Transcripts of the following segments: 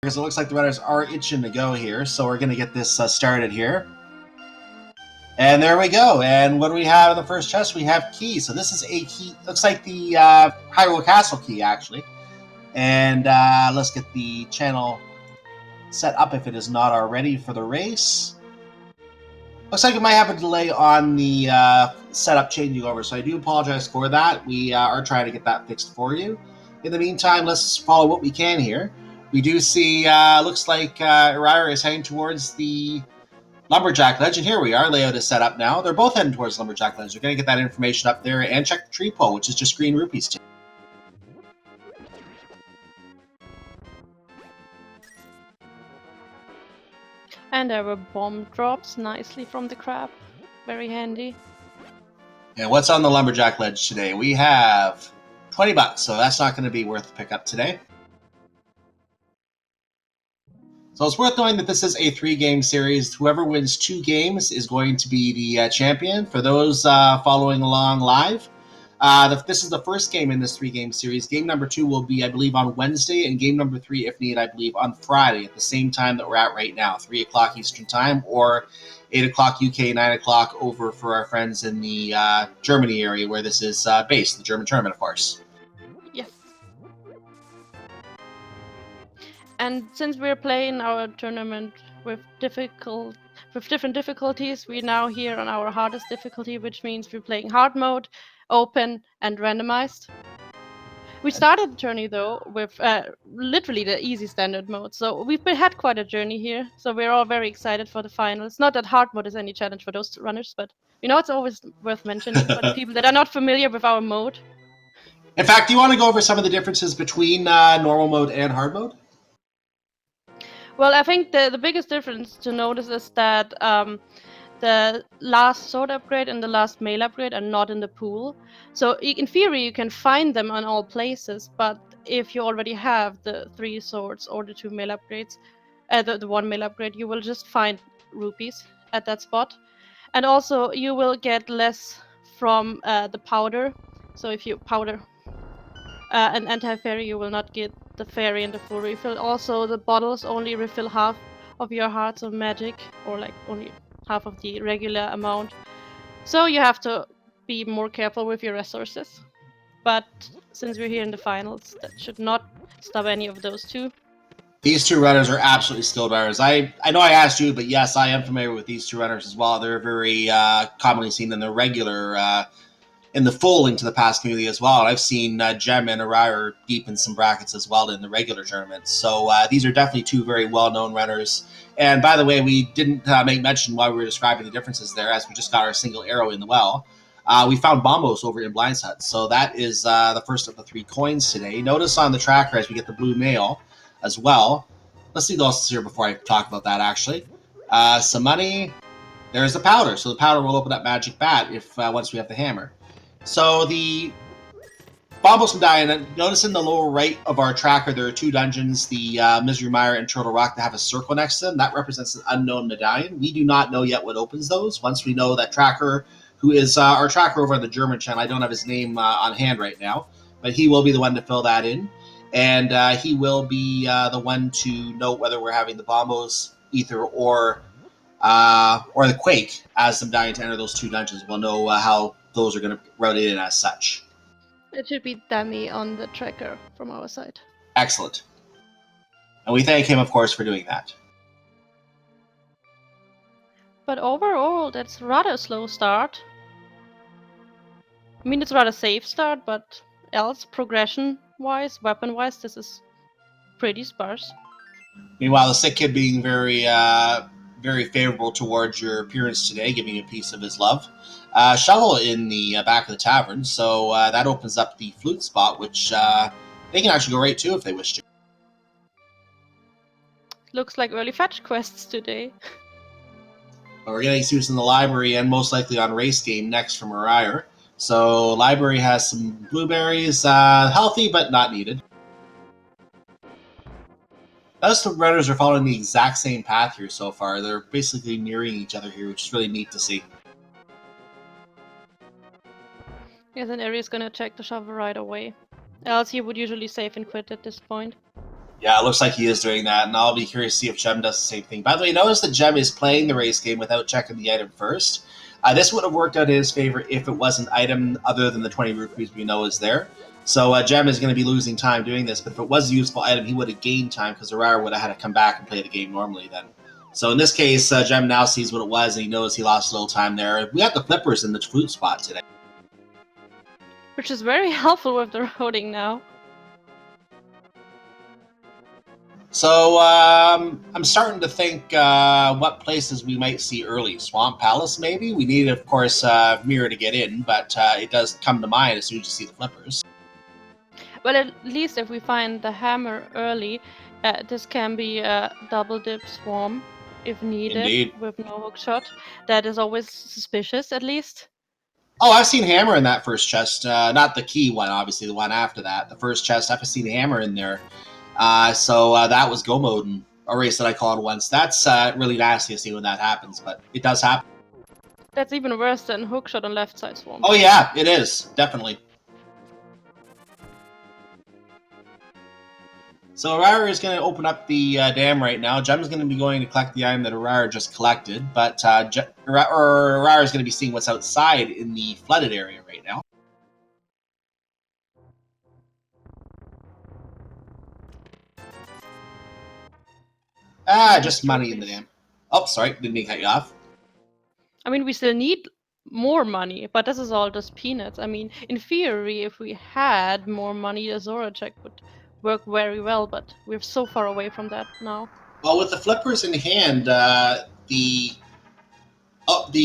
because it looks like the runners are itching to go here. So we're going to get this started here. And there we go. And what do we have in the first chest? We have key. So this is a key. Looks like the Hyrule Castle key, actually. And let's get the channel set up if it is not already for the race. Looks like it might have a delay on the setup changing over, so I do apologize for that. We are trying to get that fixed for you. In the meantime, let's follow what we can here. We do see, looks like Eriror is heading towards the Lumberjack Ledge, and here we are. Layout is set up now. They're both heading towards Lumberjack Ledge. We're going to get that information up there and check the tree pole, which is just green rupees too. And there were bomb drops nicely from the crab. Very handy. And what's on the Lumberjack Ledge today? We have 20 bucks, so that's not going to be worth the pickup today. So it's worth knowing that this is a 3-game series. Whoever wins 2 games is going to be the champion. For those following along live, this is the first game in this 3-game series. Game number 2 will be, I believe, on Wednesday, and game number 3, if needed, I believe, on Friday at the same time that we're at right now, 3 o'clock Eastern Time, or 8 o'clock UK, 9 o'clock over for our friends in the Germany area where this is based, the German tournament, of course. Yes. And since we're playing our tournament with different difficulties, we're now here on our hardest difficulty, which means we're playing hard mode, open, and randomized. We started the journey though with literally the easy standard mode, so we've had quite a journey here. So we're all very excited for the finals. Not that hard mode is any challenge for those runners, but it's always worth mentioning for the people that are not familiar with our mode. In fact, do you want to go over some of the differences between normal mode and hard mode? Well, I think the biggest difference to notice is that the last sword upgrade and the last mail upgrade are not in the pool. So in theory, you can find them on all places, but if you already have the 3 swords or the 2 mail upgrades, the 1 mail upgrade, you will just find rupees at that spot. And also, you will get less from the powder. So if you powder an anti-fairy, you will not get the fairy and the full refill. Also, the bottles only refill half of your hearts of magic, or like only half of the regular amount. So you have to be more careful with your resources. But since we're here in the finals, that should not stop any of those two. These 2 runners are absolutely skilled runners. I know I asked you, but yes, I am familiar with these 2 runners as well. They're very commonly seen in the regular, in the full Link to the Past community as well. I've seen Gem and Eriror deep in some brackets as well in the regular tournaments. So these are definitely 2 very well-known runners. And by the way, we didn't make mention while we were describing the differences there, as we just got our single arrow in the well. We found bombos over in Blind's Hut. So that is the first of the 3 coins today. Notice on the tracker as we get the blue mail as well. Let's see what else is here before I talk about that, actually. Some money. There's the powder. So the powder will open up Magic Bat if once we have the hammer. So the Bombos Medallion, notice in the lower right of our tracker, there are 2 dungeons, the Misery Mire and Turtle Rock, that have a circle next to them. That represents an unknown medallion. We do not know yet what opens those. Once we know that tracker, who is our tracker over on the German channel, I don't have his name on hand right now, but he will be the one to fill that in. And he will be the one to note whether we're having the Bombos, Ether, or the Quake as the medallion to enter those 2 dungeons. We'll know how those are going to rotate in as such. It should be dummy on the tracker from our side. Excellent. And we thank him, of course, for doing that. But overall, that's rather a slow start. I mean, it's rather safe start, but else, progression-wise, weapon-wise, this is pretty sparse. Meanwhile, the sick kid being very, very favorable towards your appearance today, giving you a piece of his love. Shovel in the back of the tavern, so that opens up the flute spot, which they can actually go right to if they wish to. Looks like early fetch quests today. But we're getting students in the library and most likely on race game next from Eriror. So library has some blueberries, healthy but not needed. Most of the runners are following the exact same path here so far. They're basically mirroring each other here, which is really neat to see. Yes, and Eri is gonna check the shovel right away. Else he would usually save and quit at this point. Yeah, it looks like he is doing that, and I'll be curious to see if Gem does the same thing. By the way, notice that Gem is playing the race game without checking the item first. This would have worked out in his favor if it was an item other than the 20 rupees we know is there. So Gem is going to be losing time doing this, but if it was a useful item, he would have gained time because Eriror would have had to come back and play the game normally then. So in this case, Gem now sees what it was, and he knows he lost a little time there. We got the flippers in the flute spot today. Which is very helpful with the roading now. So I'm starting to think what places we might see early. Swamp Palace, maybe. We need, of course, Mirror to get in, but it does come to mind as soon as you see the flippers. Well, at least if we find the hammer early, this can be a double dip swarm if needed. Indeed. With no hook shot. That is always suspicious, at least. Oh, I've seen Hammer in that first chest. Not the key one, obviously, the one after that. The first chest, I've seen Hammer in there. So that was Go Mode in a race that I called once. That's really nasty to see when that happens, but it does happen. That's even worse than hookshot on left side swarm. Oh yeah, it is, definitely. So Eriror is going to open up the dam right now. Gem's going to be going to collect the item that Eriror just collected, but Eriror is going to be seeing what's outside in the flooded area right now. Just money in the dam. Oh, sorry, didn't mean to cut you off. I mean, we still need more money, but this is all just peanuts. I mean, in theory, if we had more money, a Zora check would work very well, but we're so far away from that now. Well, with the flippers in hand, the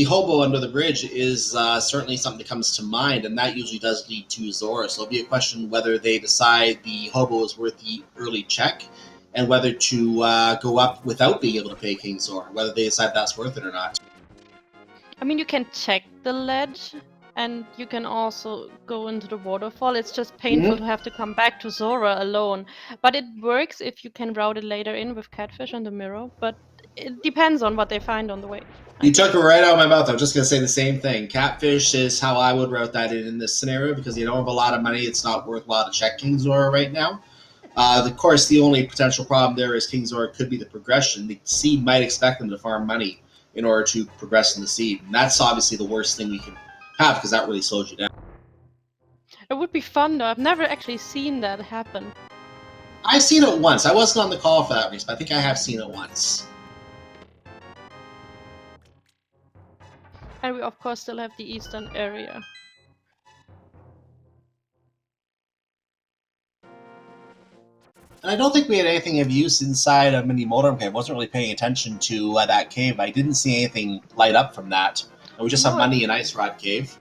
hobo under the bridge is certainly something that comes to mind, and that usually does lead to Zora. So it'll be a question whether they decide the hobo is worth the early check, and whether to go up without being able to pay King Zora, whether they decide that's worth it or not. I mean, you can check the ledge, and you can also go into the waterfall. It's just painful to have to come back to Zora alone. But it works if you can route it later in with Catfish and the mirror, but it depends on what they find on the way. You took it right out of my mouth. I was just going to say the same thing. Catfish is how I would route that in this scenario, because you don't have a lot of money. It's not worthwhile to check King Zora right now. Of course, the only potential problem there is King Zora could be the progression. The seed might expect them to farm money in order to progress in the seed. And that's obviously the worst thing we can have, because that really slows you down. It would be fun, though. I've never actually seen that happen. I've seen it once. I wasn't on the call for that race, but I think I have seen it once. And we, of course, still have the eastern area. And I don't think we had anything of use inside of Mini Motorhome Cave. I wasn't really paying attention to that cave. I didn't see anything light up from that. And we just have money in Ice Rod Cave.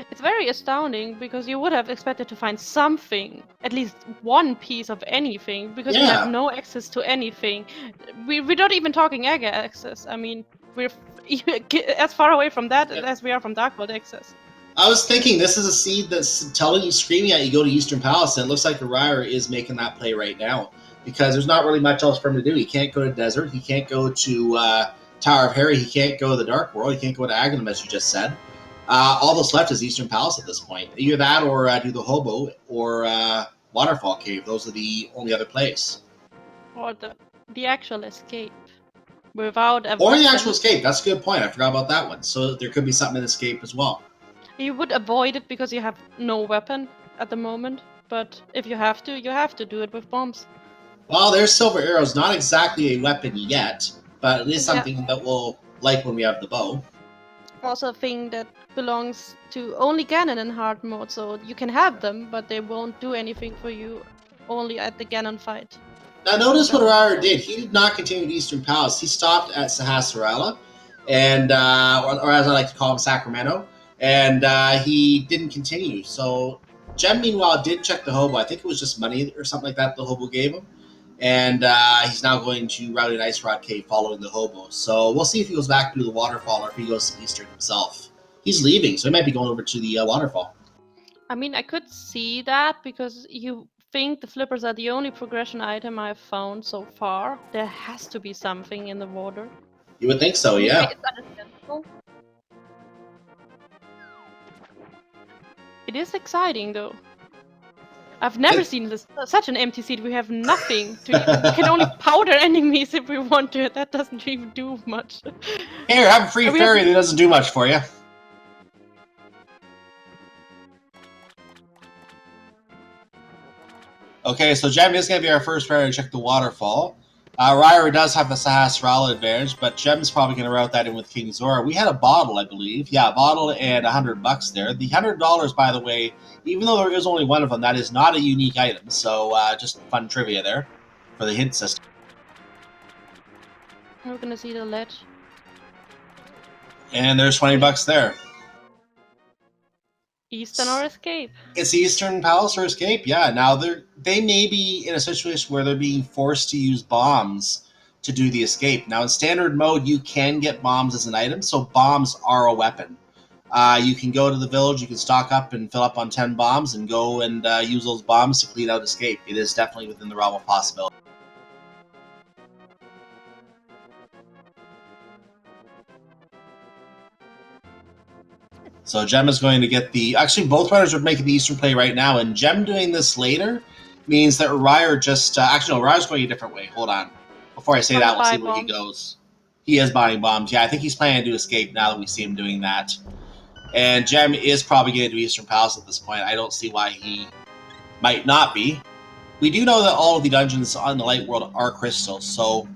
It's very astounding, because you would have expected to find something, at least one piece of anything, because we have no access to anything. We're not even talking Aga access. I mean, we're as far away from that as we are from Dark World access. I was thinking this is a seed that's telling you, screaming at you, go to Eastern Palace, and it looks like Eriror is making that play right now, because there's not really much else for him to do. He can't go to Desert, he can't go to Tower of Harry, he can't go to the Dark World, he can't go to Aghanim, as you just said. All that's left is Eastern Palace at this point. Either that, or do the Hobo, or Waterfall Cave. Those are the only other plays. Or the actual escape. Without a or the actual escape. That's a good point. I forgot about that one. So there could be something in escape as well. You would avoid it because you have no weapon at the moment, but if you have to do it with bombs. Well, there's Silver Arrows. Not exactly a weapon yet, but it is something that we'll like when we have the bow. Also a thing that belongs to only Ganon in hard mode, so you can have them, but they won't do anything for you only at the Ganon fight. Now notice what Eriror did. He did not continue to Eastern Palace. He stopped at Sahasrarla, and or as I like to call him, Sacramento, and he didn't continue. So Gem, meanwhile, did check the hobo. I think it was just money or something like that the hobo gave him, and he's now going to route an Ice Rod Cave following the hobo. So we'll see if he goes back to the waterfall or if he goes to Eastern himself. He's leaving, so he might be going over to the waterfall. I mean, I could see that because you think the flippers are the only progression item I've found so far. There has to be something in the water. You would think so, yeah. It's understandable. It is exciting, though. I've never seen this such an empty seat. We have nothing to even. We can only powder enemies if we want to. That doesn't even do much. Here, have a free ferry that doesn't do much for you. Okay, so Gem is going to be our first ferry to check the waterfall. Ryra does have the Sahasrara advantage, but Gem's probably going to route that in with King Zora. We had a bottle, I believe. Yeah, a bottle and $100 there. The $100, by the way, even though there is only one of them, that is not a unique item. So just fun trivia there for the hint system. We're going to see the ledge. And there's $20 there. Eastern or Escape? It's Eastern Palace or Escape, yeah. Now, they may be in a situation where they're being forced to use bombs to do the escape. Now, in standard mode, you can get bombs as an item, so bombs are a weapon. You can go to the village, you can stock up and fill up on 10 bombs and go and use those bombs to clean out escape. It is definitely within the realm of possibility. So Gem is going to get the... Actually, both runners are making the Eastern play right now, and Gem doing this later means that Ryder just... actually, no, Ryder's going a different way. Hold on. Before I say that, we'll see where he goes. He is buying bombs. Yeah, I think he's planning to escape now that we see him doing that. And Gem is probably going to do Eastern Palace at this point. I don't see why he might not be. We do know that all of the dungeons on the Light World are crystals, so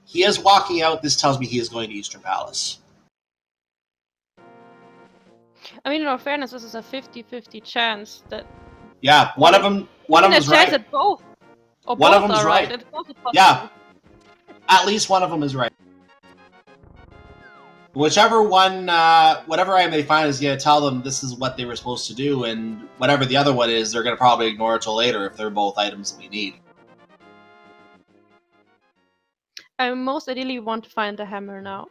he is walking out. This tells me he is going to Eastern Palace. I mean, in all fairness, this is a 50-50 chance that... Yeah, one of them is right. Chance at both. Or one both of them is right. right. Yeah, at least one of them is right. Whichever one, whatever item they find is going to tell them this is what they were supposed to do, and whatever the other one is, they're going to probably ignore it till later if they're both items that we need. I most ideally want to find the hammer now.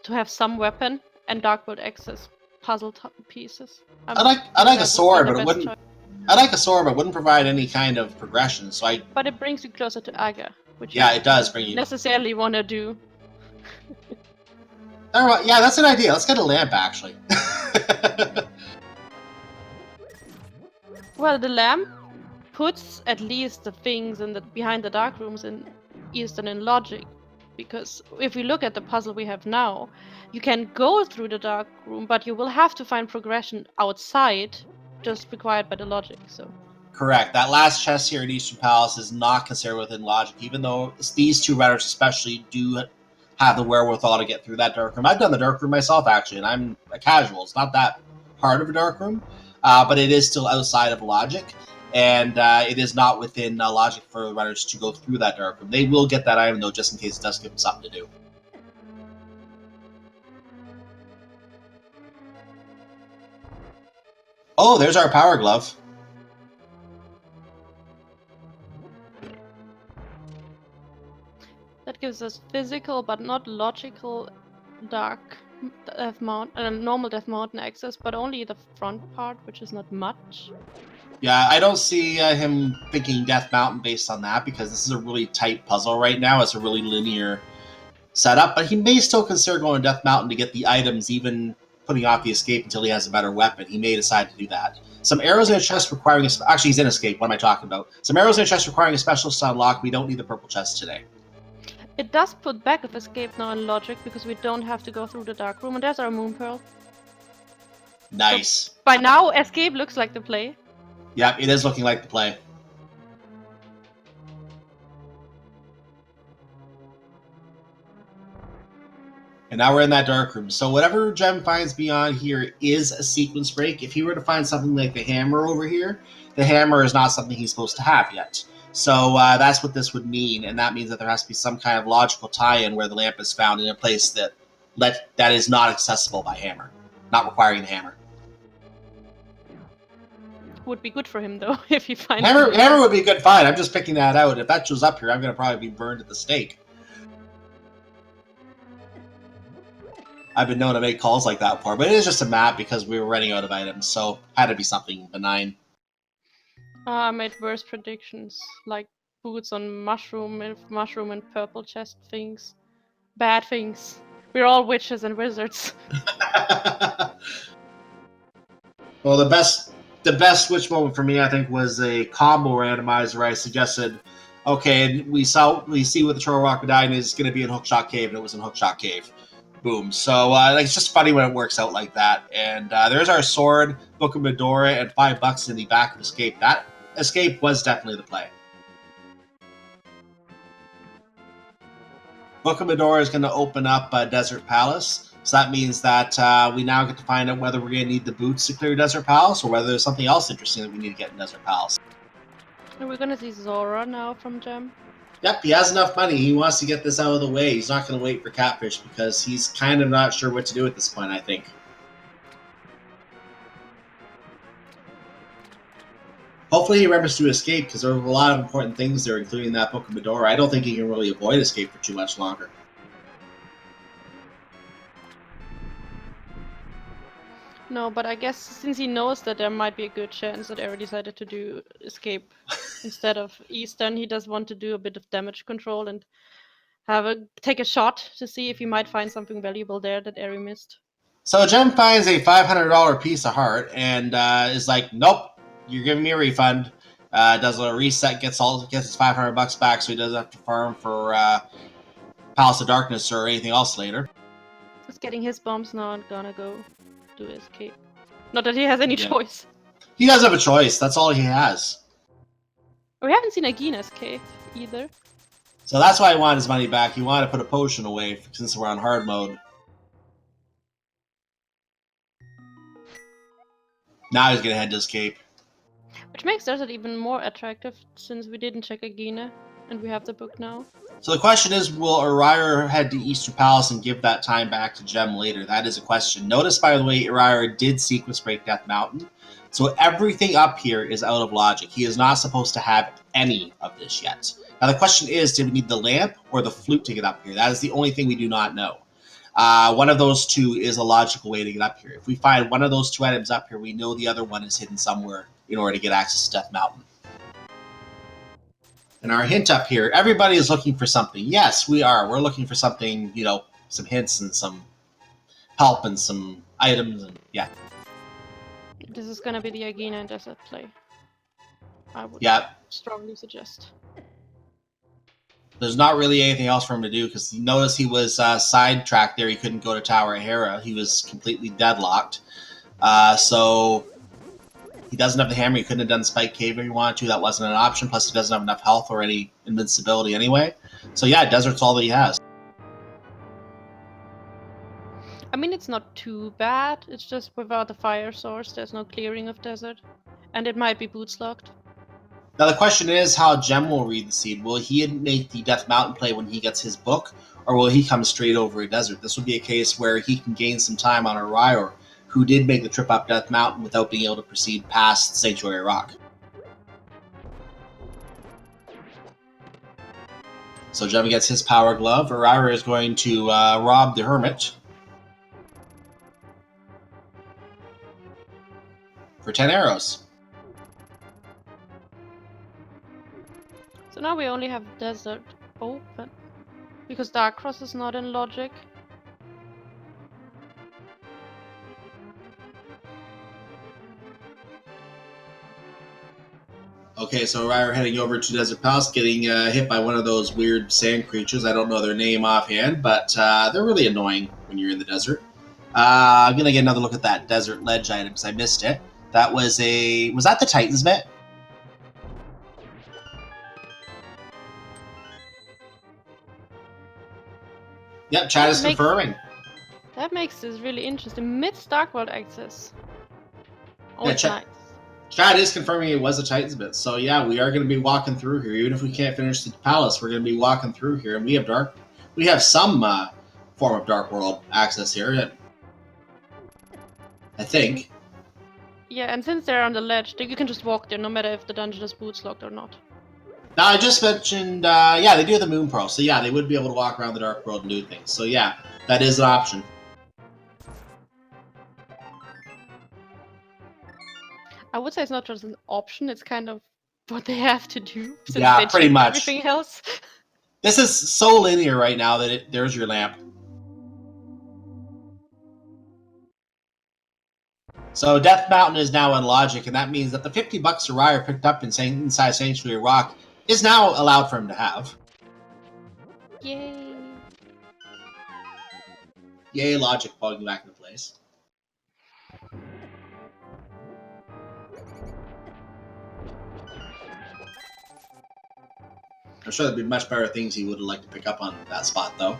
To have some weapon and Dark World access puzzle pieces. I like a sword, but it wouldn't. I like a sword, but it wouldn't provide any kind of progression. So But it brings you closer to Aga, which it does bring you. Necessarily want to do. Yeah, that's an idea. Let's get a lamp, actually. Well, the lamp puts at least the things behind the dark rooms in Eastern in logic. Because if we look at the puzzle we have now, you can go through the dark room, but you will have to find progression outside, just required by the logic. So correct. That last chest here at Eastern Palace is not considered within logic, even though these two runners especially do have the wherewithal to get through that dark room. I've done the dark room myself, actually, and I'm a casual. It's not that hard of a dark room, but it is still outside of logic. And it is not within logic for runners to go through that dark room. They will get that item, though, just in case it does give them something to do. Oh, there's our power glove. that gives us physical but not logical dark normal Death Mountain access, but only the front part, which is not much. Yeah, I don't see him thinking Death Mountain based on that, because this is a really tight puzzle right now. It's a really linear setup, but he may still consider going to Death Mountain to get the items, even putting off the escape until he has a better weapon. He may decide to do that. Some arrows in a chest requiring a... Actually, he's in escape. What am I talking about? Some arrows in a chest requiring a specialist to unlock. We don't need the purple chest today. It does put back with escape now in logic, because we don't have to go through the dark room, and there's our moon pearl. Nice. So by now, escape looks like the play. Yep, it is looking like the play. And now we're in that dark room. So whatever Gem finds beyond here is a sequence break. If he were to find something like the hammer over here, the hammer is not something he's supposed to have yet. So that's what this would mean, and that means that there has to be some kind of logical tie-in where the lamp is found in a place that is not accessible by hammer, not requiring the hammer. Would be good for him, though, if he finds... Hammer would be a good find. I'm just picking that out. If that shows up here, I'm going to probably be burned at the stake. I've been known to make calls like that before, but it is just a map because we were running out of items, so had to be something benign. I made worse predictions, like boots on mushroom and purple chest things. Bad things. We're all witches and wizards. Well, the best the best switch moment for me, I think, was a combo randomizer where I suggested, okay, we see what the Troll Rock Medallion is going to be in Hookshot Cave, and it was in Hookshot Cave. Boom. So it's just funny when it works out like that. And there's our sword, Book of Medora, and $5 in the back of Escape. That Escape was definitely the play. Book of Medora is going to open up Desert Palace. So that means that we now get to find out whether we're going to need the boots to clear Desert Palace or whether there's something else interesting that we need to get in Desert Palace. And we're gonna see Zora now from Gem. Yep, he has enough money. He wants to get this out of the way. He's not going to wait for Catfish because he's kind of not sure what to do at this point, I think. Hopefully he remembers to escape because there were a lot of important things there, including that Book of Medora. I don't think he can really avoid escape for too much longer. No, but I guess since he knows that there might be a good chance that Eri decided to do Escape instead of Eastern, he does want to do a bit of damage control and take a shot to see if he might find something valuable there that Eri missed. So Jem finds a $500 piece of heart and is like, nope, you're giving me a refund. Does a reset, gets his $500 back so he doesn't have to farm for Palace of Darkness or anything else later. He's getting his bombs now and gonna go do Escape. Not that he has any choice. He doesn't have a choice. That's all he has. We haven't seen Agina's cave either. So that's why he wanted his money back. He wanted to put a potion away since we're on hard mode. Now he's going to head to Escape. Which makes Desert even more attractive since we didn't check Agina and we have the book now. So the question is, will Eriror head to Eastern Palace and give that time back to Gem later? That is a question. Notice, by the way, Eriror did sequence break Death Mountain. So everything up here is out of logic. He is not supposed to have any of this yet. Now the question is, did we need the lamp or the flute to get up here? That is the only thing we do not know. One of those two is a logical way to get up here. If we find one of those two items up here, we know the other one is hidden somewhere in order to get access to Death Mountain. And our hint up here, everybody is looking for something. Yes, we are. We're looking for something, you know, some hints and some help and some items. And yeah. This is going to be the Agina and Desert play. I would strongly suggest. There's not really anything else for him to do because you notice he was sidetracked there. He couldn't go to Tower of Hera. He was completely deadlocked. So he doesn't have the hammer. He couldn't have done Spike Cave if he wanted to. That wasn't an option. Plus, he doesn't have enough health or any invincibility anyway. So yeah, Desert's all that he has. I mean, it's not too bad. It's just without the fire source, there's no clearing of Desert. And it might be boots locked. Now the question is how Gem will read the seed. Will he make the Death Mountain play when he gets his book? Or will he come straight over a Desert? This would be a case where he can gain some time on Eriror, who did make the trip up Death Mountain without being able to proceed past Sanctuary Rock. So Gem gets his Power Glove. Eriror is going to rob the Hermit for 10 arrows. So now we only have Desert open. Because Darkfrost is not in logic. Okay, so Eriror heading over to Desert Palace, getting hit by one of those weird sand creatures. I don't know their name offhand, but they're really annoying when you're in the desert. I'm going to get another look at that Desert Ledge item because I missed it. That was was that the Titan's Mitt? Yep, chat is confirming. That makes this really interesting. Mid-Stark World access. Oh, yeah, chat is confirming it was a Titan's Mitt. So yeah, we are going to be walking through here. Even if we can't finish the palace, we're going to be walking through here. And we have some form of Dark World access here. I think. Yeah, and since they're on the ledge, you can just walk there no matter if the dungeon is boots locked or not. Now, I just mentioned, yeah, they do have the Moon Pro, so yeah, they would be able to walk around the Dark World and do things. So yeah, that is an option. I would say it's not just an option, it's kind of what they have to do. Since yeah, they pretty much. Everything else. This is so linear right now that there's your lamp. So Death Mountain is now in logic, and that means that the $50 Eriror picked up inside Sanctuary Rock is now allowed for him to have. Yay! Yay, logic falling back into place. I'm sure there'd be much better things he would have liked to pick up on that spot, though.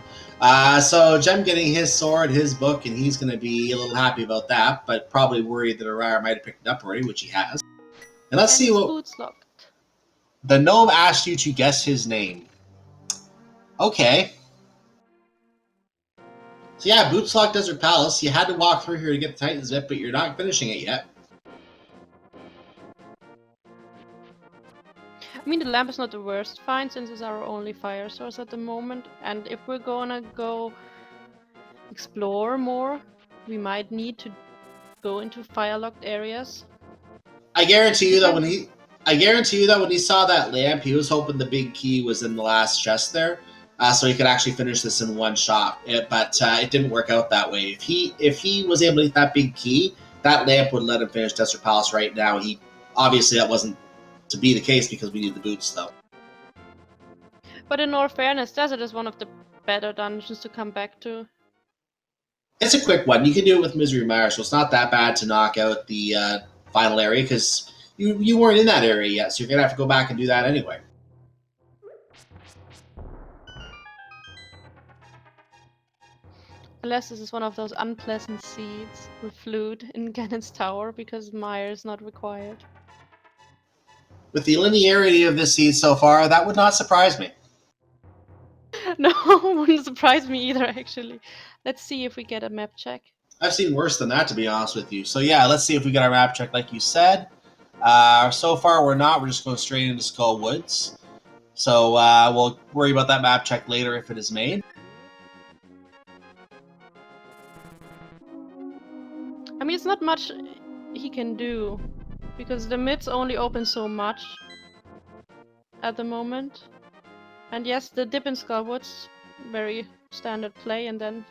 So Jem getting his sword, his book, and he's going to be a little happy about that, but probably worried that Eriror might have picked it up already, which he has. And let's see his what... boots locked. The gnome asked you to guess his name. Okay. So yeah, Bootslock Desert Palace. You had to walk through here to get the Titan Zip, but you're not finishing it yet. I mean, the lamp is not the worst find since it's our only fire source at the moment, and if we're gonna go explore more, we might need to go into fire-locked areas. I guarantee you that when he saw that lamp, he was hoping the big key was in the last chest there, so he could actually finish this in one shot. But it didn't work out that way. If he was able to get that big key, that lamp would let him finish Desert Palace right now. He obviously that wasn't to be the case because we need the boots though. But in all fairness, Desert is one of the better dungeons to come back to. It's a quick one. You can do it with Misery Mire, so it's not that bad to knock out the final area because you weren't in that area yet, so you're gonna have to go back and do that anyway. Unless this is one of those unpleasant seeds with flute in Ganon's tower because Mire is not required. With the linearity of this seed so far, that would not surprise me. No, wouldn't surprise me either, actually. Let's see if we get a map check. I've seen worse than that, to be honest with you. So yeah, let's see if we get our map check like you said. So far, we're not. We're just going straight into Skull Woods. So we'll worry about that map check later if it is made. I mean, it's not much he can do, because the mids only open so much at the moment. And yes, the dip in Skullwoods, very standard play, and then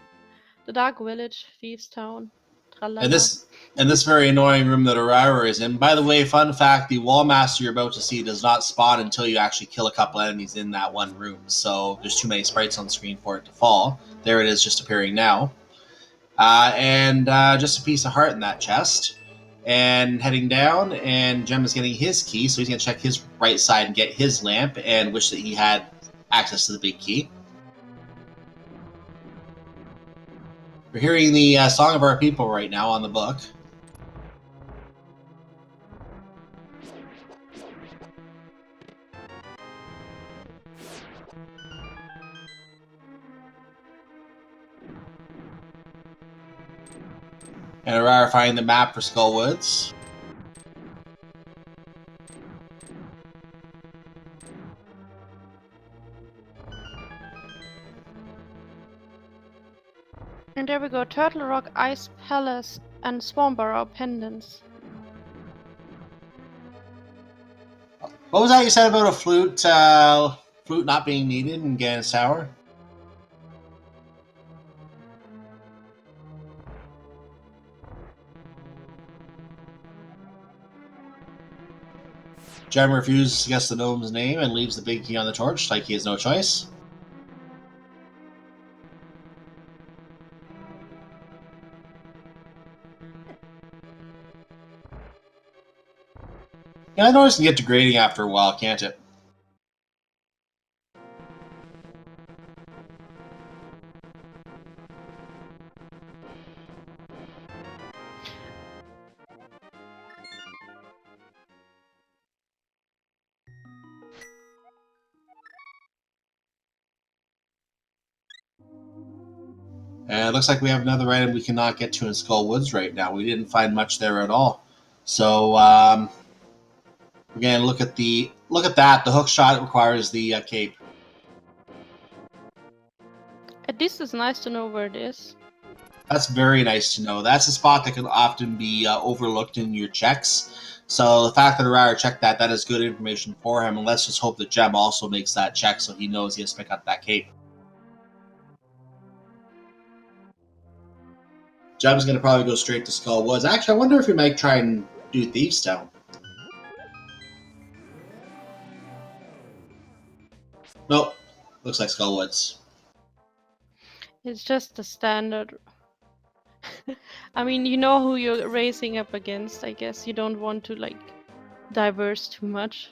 the Dark Village, Thieves Town, tralala. And this very annoying room that Eriror is in. By the way, fun fact, the Wall Master you're about to see does not spawn until you actually kill a couple enemies in that one room. So there's too many sprites on the screen for it to fall. There it is just appearing now. And just a piece of heart in that chest. And heading down, and Jem is getting his key, so he's going to check his right side and get his lamp, and wish that he had access to the big key. We're hearing the Song of Our People right now on the book. And Eriror finding the map for Skull Woods. And there we go, Turtle Rock, Ice Palace, and Swarmburrow pendants. What was that you said about a flute flute not being needed in Ganon's Tower? Jem refuses to guess the gnome's name and leaves the big key on the torch, like he has no choice. Yeah, I know it can get degrading after a while, can't it? And it looks like we have another item we cannot get to in Skull Woods right now. We didn't find much there at all. So we're gonna look at that. The hook shot requires the cape. At least it's nice to know where it is. That's very nice to know. That's a spot that can often be overlooked in your checks. So the fact that Eriror checked that is good information for him. And let's just hope that Jem also makes that check so he knows he has to pick up that cape. Jeb's going to probably go straight to Skull Woods. Actually, I wonder if he might try and do Thieves Town. Nope. Looks like Skull Woods. It's just the standard. I mean, you know who you're racing up against, I guess. You don't want to, like, diverse too much.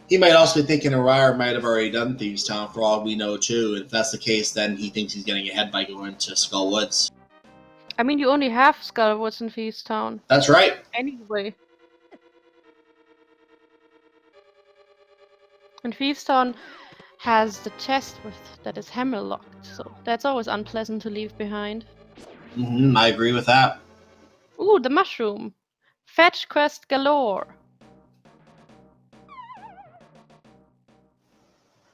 He might also be thinking Eriror might have already done Thieves Town for all we know, too. If that's the case, then he thinks he's getting ahead by going to Skull Woods. I mean, you only have Skullwoods in Feast Town. That's right. Anyway. And Feast Town has the chest that is hammer locked, so that's always unpleasant to leave behind. I agree with that. Ooh, the mushroom! Fetch quest galore!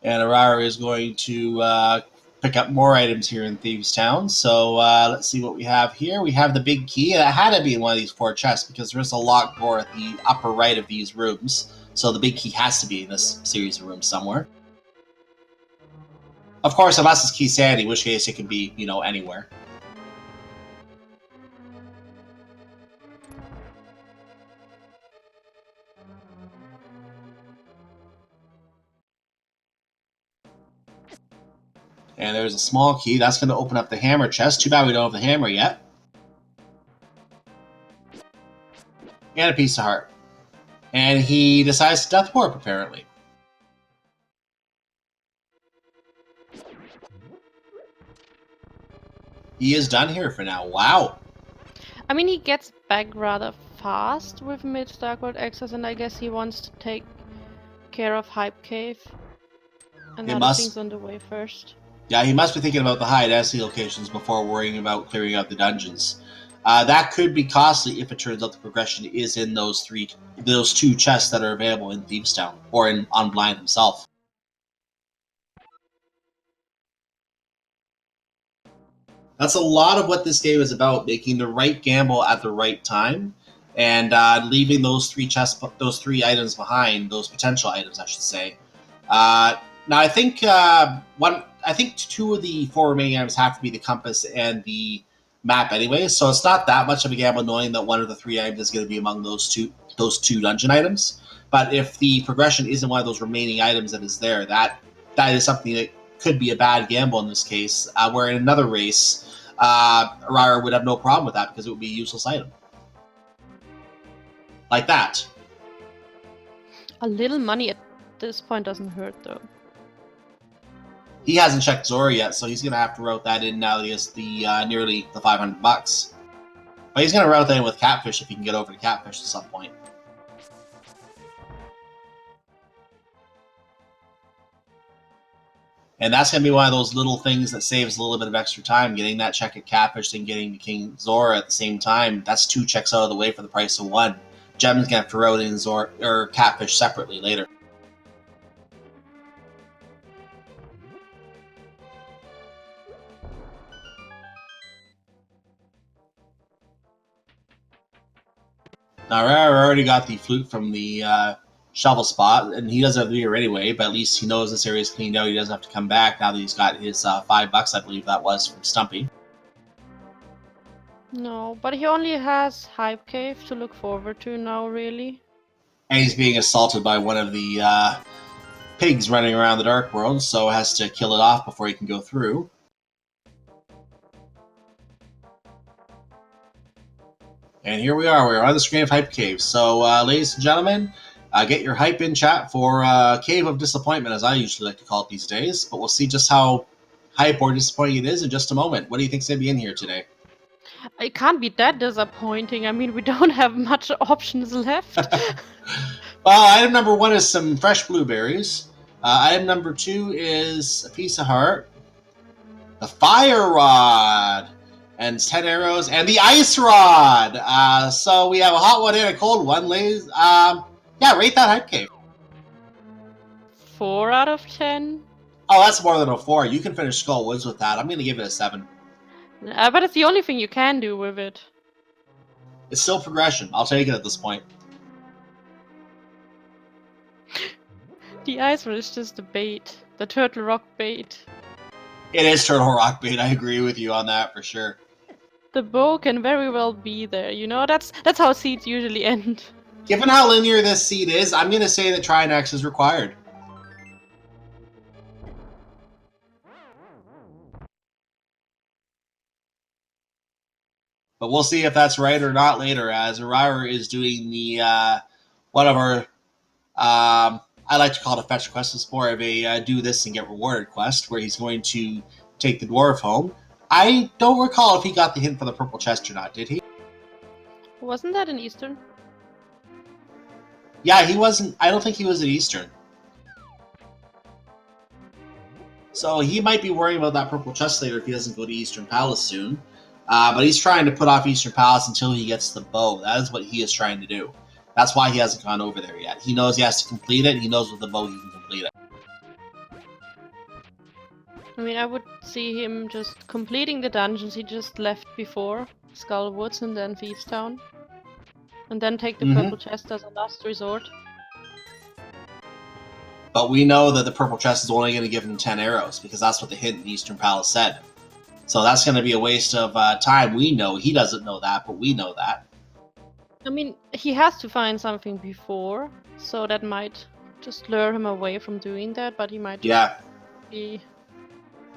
And Eriror is going to pick up more items here in Thieves Town. So let's see what we have here. We have the big key. That had to be in one of these 4 chests because there's a locked door at the upper right of these rooms. So the big key has to be in this series of rooms somewhere. Of course, unless it's key sanity, in which case it can be, anywhere. And there's a small key. That's going to open up the hammer chest. Too bad we don't have the hammer yet. And a piece of heart. And he decides to death warp, apparently. He is done here for now. Wow. I mean, he gets back rather fast with mid-Darkworld access, and I guess he wants to take care of Hype Cave and other things on the way first. Yeah, he must be thinking about the high density locations before worrying about clearing out the dungeons. That could be costly if it turns out the progression is in those 2 chests that are available in Thieves Town or on Blind himself. That's a lot of what this game is about: making the right gamble at the right time, and leaving those 3 items behind, those potential items, I should say. Now, I think 2 of the 4 remaining items have to be the compass and the map anyway, so it's not that much of a gamble knowing that 1 of the 3 items is going to be among those two dungeon items. But if the progression isn't one of those remaining items that is there, that is something that could be a bad gamble in this case. Where in another race, Eriror would have no problem with that because it would be a useless item. Like that. A little money at this point doesn't hurt, though. He hasn't checked Zora yet, so he's going to have to route that in now that he has nearly the $500. But he's going to route that in with Catfish if he can get over to Catfish at some point. And that's going to be one of those little things that saves a little bit of extra time. Getting that check at Catfish and getting to King Zora at the same time, that's 2 checks out of the way for the price of 1. Gem's going to have to route in Zora or Catfish separately later. Now, Eriror already got the flute from the shovel spot, and he doesn't have to be here anyway, but at least he knows this area is cleaned out. He doesn't have to come back now that he's got his $5, I believe that was, from Stumpy. No, but he only has Hype Cave to look forward to now, really. And he's being assaulted by one of the pigs running around the Dark World, so has to kill it off before he can go through. And here we are. We're on the screen of Hype Cave. So, ladies and gentlemen, get your hype in chat for Cave of Disappointment, as I usually like to call it these days. But we'll see just how hype or disappointing it is in just a moment. What do you think's going to be in here today? It can't be that disappointing. I mean, we don't have much options left. Well, item number 1 is some fresh blueberries. Item number 2 is a piece of heart. The fire rod. And 10 arrows, and the ice rod. So we have a hot one and a cold one, ladies. Yeah, rate that Hype Cave. 4 out of 10. Oh, that's more than a 4. You can finish Skull Woods with that. I'm going to give it a 7. But it's the only thing you can do with it. It's still progression. I'll take it at this point. The ice rod is just the bait. The turtle rock bait. It is Turtle Rock bait. I agree with you on that for sure. The bow can very well be there, you know? That's how seeds usually end. Given how linear this seed is, I'm going to say that Try an X is required. But we'll see if that's right or not later, as Eriror is doing the one of our I like to call it a fetch quest. It's more of a do this and get rewarded quest, where he's going to take the dwarf home. I don't recall if he got the hint for the purple chest or not. Did he? Wasn't that in Eastern? Yeah, he wasn't. I don't think he was at Eastern. So he might be worrying about that purple chest later if he doesn't go to Eastern Palace soon. But he's trying to put off Eastern Palace until he gets the bow. That is what he is trying to do. That's why he hasn't gone over there yet. He knows he has to complete it. He knows with the bow he can complete it. I mean, I would see him just completing the dungeons he just left before, Skull Woods and then Thieves Town. And then take the purple chest as a last resort. But we know that the purple chest is only going to give him 10 arrows, because that's what the hint in Eastern Palace said. So that's going to be a waste of time. We know. He doesn't know that, but we know that. I mean, he has to find something before, so that might just lure him away from doing that, but he might be...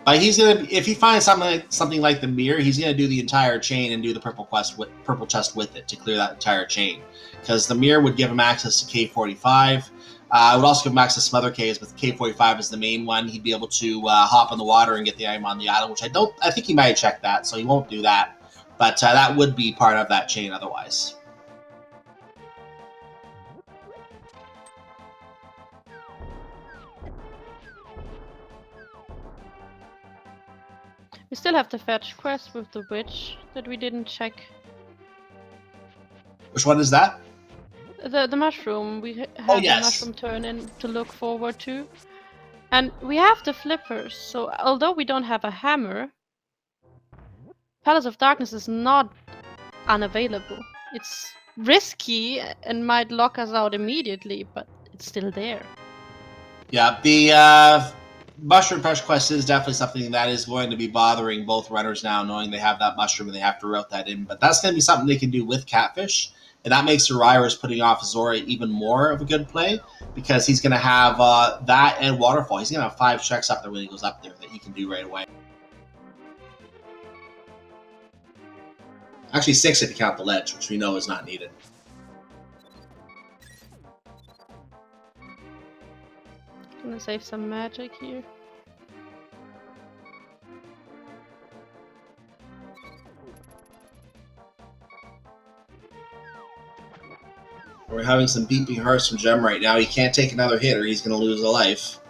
But he's gonna, if he finds something like the mirror, he's gonna do the entire chain and do the purple chest with it to clear that entire chain, because the mirror would give him access to K45. It would also give him access to some other caves, but K45 is the main one. He'd be able to hop in the water and get the item on the island, which I think he might have checked that, so he won't do that. But that would be part of that chain otherwise. We still have the fetch quest with the witch that we didn't check. Which one is that? The mushroom. We have the mushroom turn in to look forward to. And we have the flippers, so although we don't have a hammer, Palace of Darkness is not unavailable. It's risky and might lock us out immediately, but it's still there. Yeah, the mushroom fetch quest is definitely something that is going to be bothering both runners now, knowing they have that mushroom and they have to route that in. But that's going to be something they can do with Catfish, and that makes Eriror's putting off Zora even more of a good play, because he's going to have that and Waterfall. He's going to have 5 checks up there when he goes up there that he can do right away. Actually 6 if you count the ledge, which we know is not needed. Gonna save some magic here. We're having some beeping hearts from Gem right now. He can't take another hit or he's going to lose a life.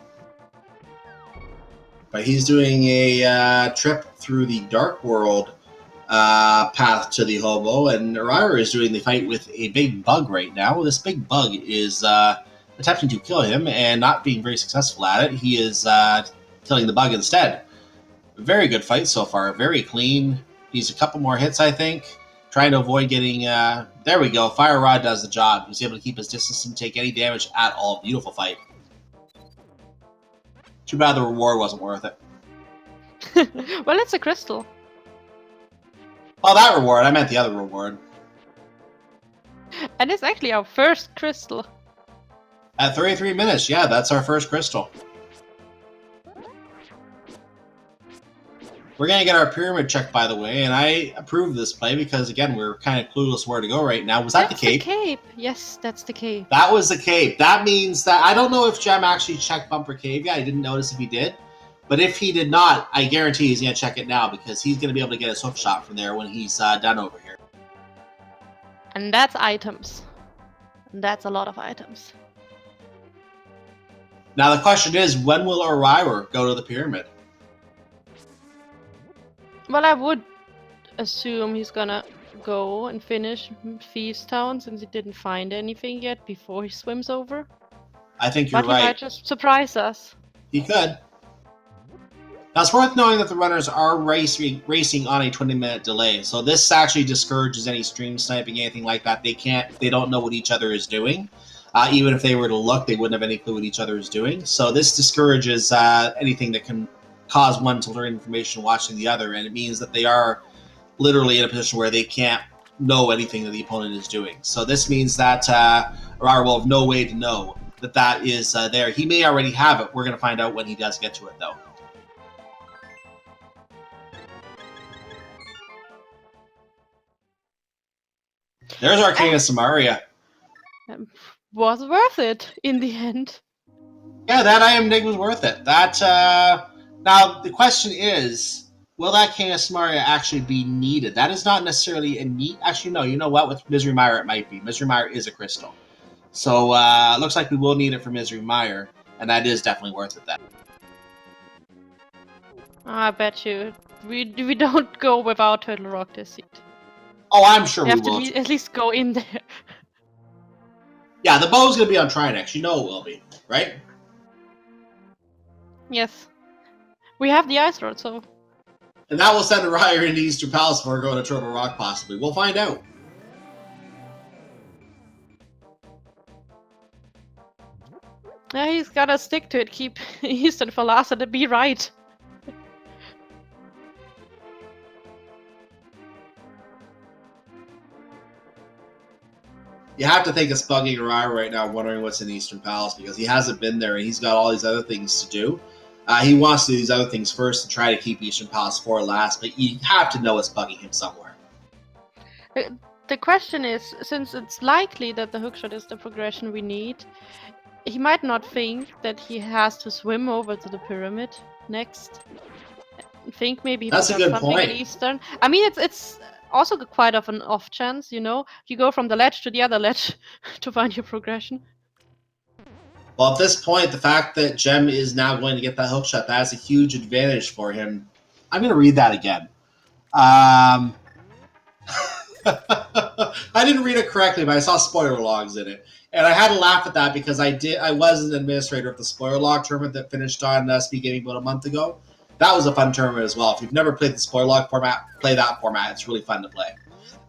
But he's doing a trip through the Dark World path to the Hobo, and Eriror is doing the fight with a big bug right now. This big bug is attempting to kill him and not being very successful at it. He is killing the bug instead. Very good fight so far. Very clean. Needs a couple more hits, I think. Trying to avoid getting... there we go. Fire Rod does the job. He's able to keep his distance and take any damage at all. Beautiful fight. Too bad the reward wasn't worth it. Well, it's a crystal. Oh, that reward. I meant the other reward. And it's actually our first crystal. At 33 minutes, yeah, that's our first crystal. We're going to get our pyramid checked, by the way, and I approve this play because, again, we're kind of clueless where to go right now. Was that the cape? That's the cape. Yes, that's the cape. That was the cape. That means that... I don't know if Gem actually checked Bumper Cave yet. I didn't notice if he did. But if he did not, I guarantee he's going to check it now, because he's going to be able to get his hook shot from there when he's done over here. And that's items. And that's a lot of items. Now the question is, when will Eriror go to the pyramid? Well, I would assume he's gonna go and finish Thieves Town, since he didn't find anything yet before he swims over. I think you're right. But he might just surprise us. He could. Now, it's worth knowing that the runners are racing on a 20-minute delay, so this actually discourages any stream sniping, anything like that. They don't know what each other is doing. Even if they were to look, they wouldn't have any clue what each other is doing. So this discourages anything that can cause one to learn information watching the other, and it means that they are literally in a position where they can't know anything that the opponent is doing. So this means that Eriror will have no way to know that that is there. He may already have it. We're going to find out when he does get to it, though. There's Arcana Samaria. Was worth it in the end. Yeah, that item dig was worth it. That now the question is, will that King of Samaria actually be needed? That is not necessarily a need. Actually, no. You know what? With Misery Mire, it might be. Misery Mire is a crystal, so it looks like we will need it for Misery Mire, and that is definitely worth it then. I bet you we don't go without Turtle Rock this seed. Oh, I'm sure we have will. to at least go in there. Yeah, the bow's gonna be on Trinex. You know it will be, right? Yes. We have the Ice Rod, so... And that will send Eriror into Eastern Palace before going to Turtle Rock, possibly. We'll find out. Yeah, he's gotta stick to it, keep Eastern for last and be right. You have to think it's bugging Eriror right now, wondering what's in Eastern Palace, because he hasn't been there and he's got all these other things to do. He wants to do these other things first and try to keep Eastern Palace for last, but you have to know it's bugging him somewhere. The question is, since it's likely that the hookshot is the progression we need, he might not think that he has to swim over to the pyramid next. Think maybe That's a good something point. in Eastern. I mean, it's also quite of an off chance, you know? You go from the ledge to the other ledge to find your progression. Well, at this point, the fact that Gem is now going to get that hookshot, that is a huge advantage for him. I'm going to read that again. I didn't read it correctly, but I saw spoiler logs in it. And I had to laugh at that because I was an administrator of the spoiler log tournament that finished on Speed Gaming about a month ago. That was a fun tournament as well. If you've never played the spoiler log format, play that format. It's really fun to play.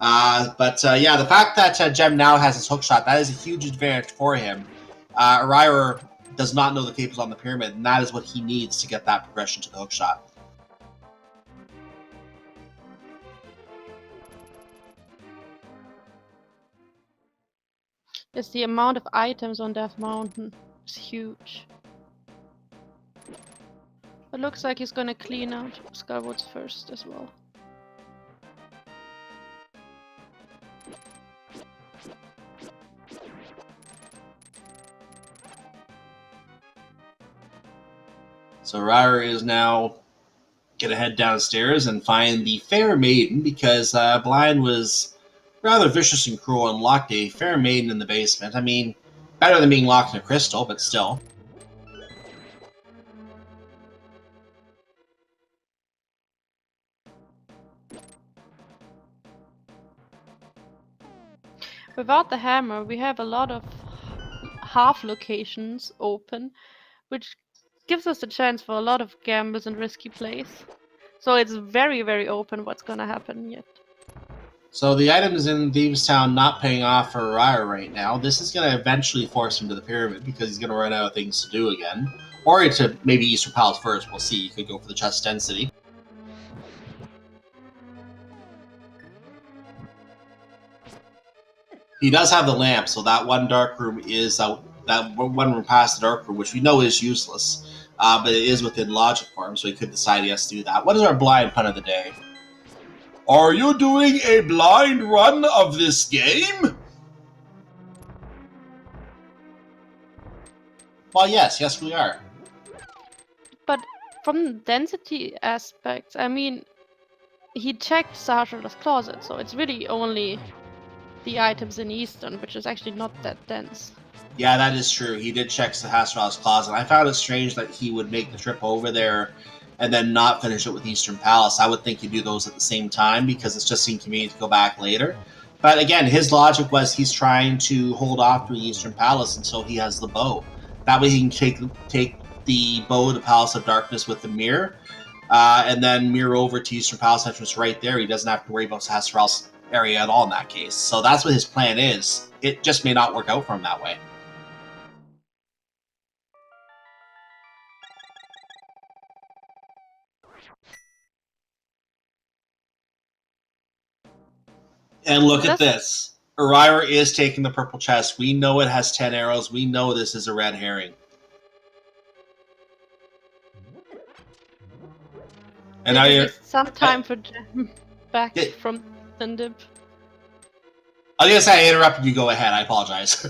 Yeah, the fact that Gem now has his hookshot, that is a huge advantage for him. Eriror does not know the capers on the pyramid, and that is what he needs to get that progression to the hookshot. Yes, the amount of items on Death Mountain is huge. It looks like he's gonna clean out Skywoods first as well. So Eriror is now gonna head downstairs and find the Fair Maiden, because Blind was rather vicious and cruel and locked a Fair Maiden in the basement. I mean, better than being locked in a crystal, but still. Without the hammer, we have a lot of half locations open, which gives us a chance for a lot of gambles and risky plays. So it's very, very open what's gonna happen yet. So the items in Thieves' Town not paying off for Eriror right now. This is going to eventually force him to the pyramid because he's going to run out of things to do again. Or to maybe Eastern Palace first. We'll see. You could go for the chest density. He does have the lamp, so that one dark room is out. That one room past the dark room, which we know is useless, but it is within logic for him, so he could decide he has to do that. What is our blind pun of the day? Are you doing a blind run of this game? Well, yes, we are. But from the density aspects, I mean, he checked Sahasrara's closet, so it's really only the items in Eastern, which is actually not that dense. Yeah, that is true. He did check Sahasrara's closet. I found it strange that he would make the trip over there and then not finish it with Eastern Palace. I would think he'd do those at the same time because it's just inconvenient to go back later. But again, his logic was he's trying to hold off to Eastern Palace until he has the bow. That way he can take the bow to the Palace of Darkness with the mirror, and then mirror over to Eastern Palace entrance right there. He doesn't have to worry about Sahasrara's area at all in that case. So that's what his plan is. It just may not work out for him that way. And look at this. Eriror is taking the purple chest. We know it has 10 arrows. We know this is a red herring. And now you're some time for Gem back from Thundip. I was gonna say I interrupted you. Go ahead. I apologize.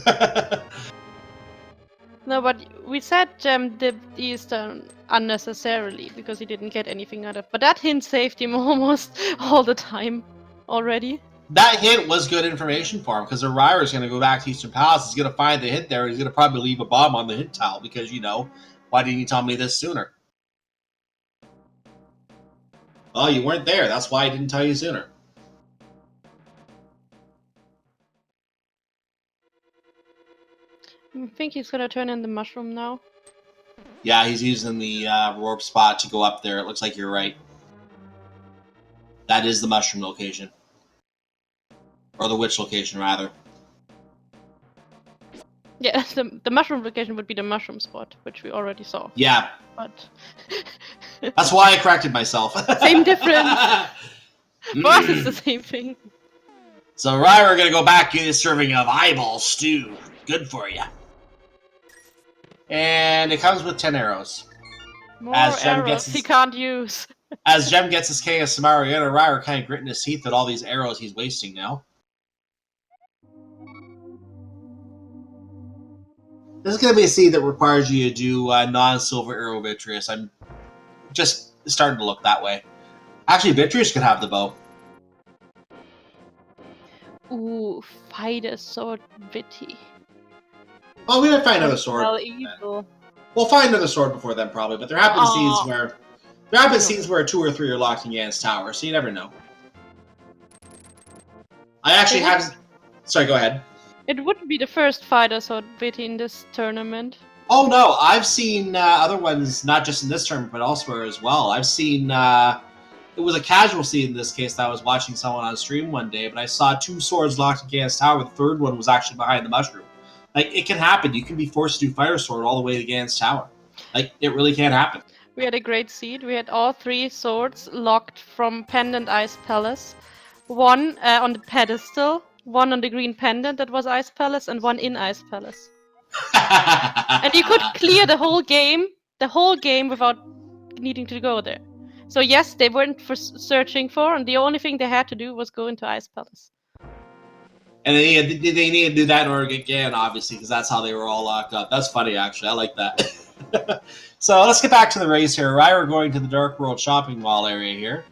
No, but we said Gem dipped Eastern unnecessarily because he didn't get anything out of it. But that hint saved him almost all the time already. That hint was good information for him because Eriror is going to go back to Eastern Palace. He's going to find the hint there. And he's going to probably leave a bomb on the hint tile because, you know, why didn't you tell me this sooner? Oh, you weren't there. That's why I didn't tell you sooner. I think he's gonna turn in the mushroom now. Yeah, he's using the warp spot to go up there. It looks like you're right. That is the mushroom location. Or the witch location, rather. Yeah, the mushroom location would be the mushroom spot, which we already saw. Yeah. But that's why I corrected myself. Same difference. For us, it's the same thing. So Eriror are going to go back to a serving of eyeball stew. Good for you. And it comes with 10 arrows. More arrows he can't use. As Gem gets his King of Samaria, and Eriror kind of gritting his teeth at all these arrows he's wasting now. This is going to be a seed that requires you to do non-silver arrow Vitreous. I'm just starting to look that way. Actually, Vitreous could have the bow. Ooh, fighter sword Vitty. Oh, we might find another sword. Evil. We'll find another sword before then, probably. But there have been scenes where 2 or 3 are locked in Yan's tower, so you never know. I actually have. Sorry, go ahead. It wouldn't be the first fighter sword Vitty in this tournament. Oh no, I've seen other ones, not just in this tournament, but elsewhere as well. I've seen. It was a casual scene in this case that I was watching someone on stream one day, but I saw 2 swords locked in Gan's tower. The third one was actually behind the mushroom. Like, it can happen. You can be forced to do Fire Sword all the way to Gan's tower. Like, it really can happen. We had a great seed. We had all 3 swords locked from Pendant Ice Palace. 1 on the pedestal, 1 on the green pendant that was Ice Palace, and 1 in Ice Palace. And you could clear the whole game without needing to go there. So yes, they weren't searching for, and the only thing they had to do was go into Ice Palace. And they need to do that in order to get Gan, obviously, because that's how they were all locked up. That's funny, actually. I like that. So let's get back to the race here. Eriror going to the Dark World shopping mall area here.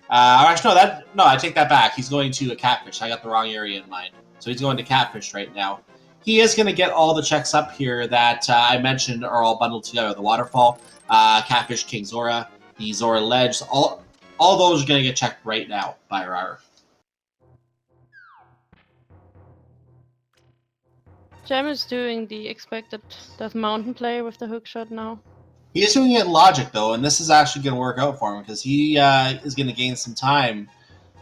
Actually, no, I take that back. He's going to a Catfish. I got the wrong area in mind. So he's going to Catfish right now. He is going to get all the checks up here that I mentioned are all bundled together. The Waterfall, Catfish, King Zora, the Zora Ledge. All those are going to get checked right now by Eriror. Gem is doing the expected Death Mountain play with the hookshot now. He is doing it in logic, though, and this is actually going to work out for him because he is going to gain some time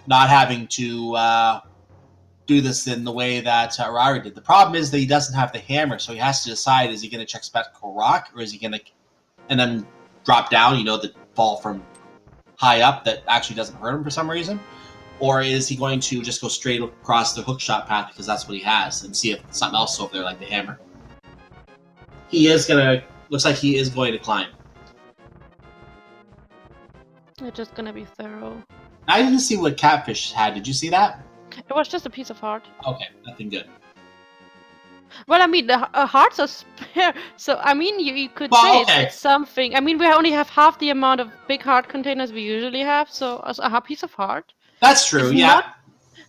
not having to do this in the way that Eriror did. The problem is that he doesn't have the hammer, so he has to decide, is he going to check Spectacle Rock, or is he going to and then drop down, the fall from high up that actually doesn't hurt him for some reason? Or is he going to just go straight across the hookshot path because that's what he has and see if something else is over there like the hammer? Looks like he is going to climb. They're just going to be thorough. I didn't see what Catfish had. Did you see that? It was just a piece of heart. Okay, nothing good. Well, I mean, the hearts are spare, so I mean, you could say it's something. I mean, we only have half the amount of big heart containers we usually have, so a piece of heart. That's true, yeah.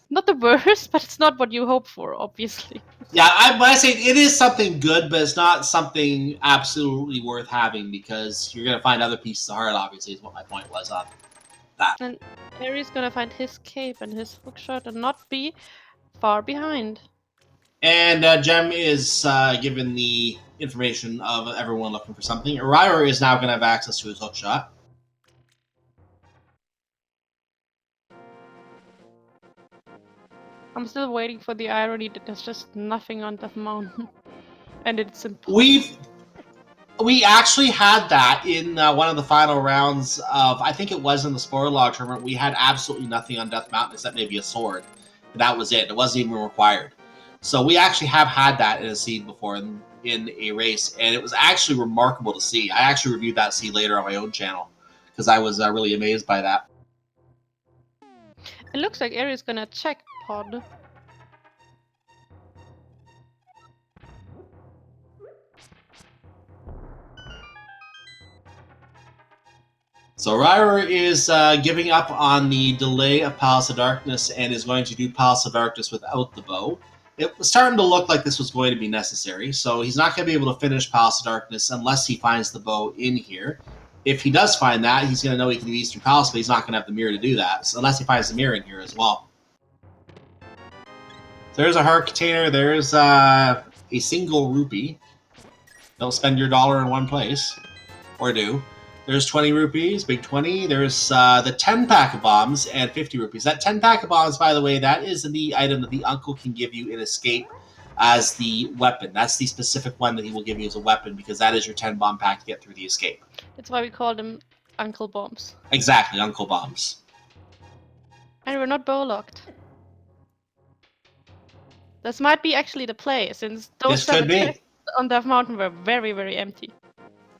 Not the worst, but it's not what you hope for, obviously. Yeah, when I say it is something good, but it's not something absolutely worth having because you're going to find other pieces of heart, obviously, is what my point was on that. And Harry's going to find his cape and his hookshot and not be far behind. And Gem is given the information of everyone looking for something. Eriror is now going to have access to his hookshot. I'm still waiting for the irony that there's just nothing on Death Mountain. And it's simple. We actually had that in one of the final rounds of, I think it was in the Spoiler Log tournament, we had absolutely nothing on Death Mountain except maybe a sword. That was it. It wasn't even required. So we actually have had that in a seed before in a race, and it was actually remarkable to see. I actually reviewed that seed later on my own channel because I was really amazed by that. It looks like Erir's gonna check pod. So Eriror is giving up on the delay of Palace of Darkness and is going to do Palace of Darkness without the bow. It was starting to look like this was going to be necessary, so he's not going to be able to finish Palace of Darkness unless he finds the bow in here. If he does find that, he's going to know he can do Eastern Palace, but he's not going to have the mirror to do that, so unless he finds the mirror in here as well. There's a heart container, there's a single rupee. Don't spend your dollar in one place, or do. There's 20 rupees, big 20. There's the 10 pack of bombs and 50 rupees. That 10 pack of bombs, by the way, that is the item that the uncle can give you in Escape as the weapon. That's the specific one that he will give you as a weapon because that is your 10 bomb pack to get through the Escape. That's why we call them Uncle Bombs. Exactly, Uncle Bombs. And we're not bow locked. This might be actually the play, since those 7 chests on Death Mountain were very, very empty.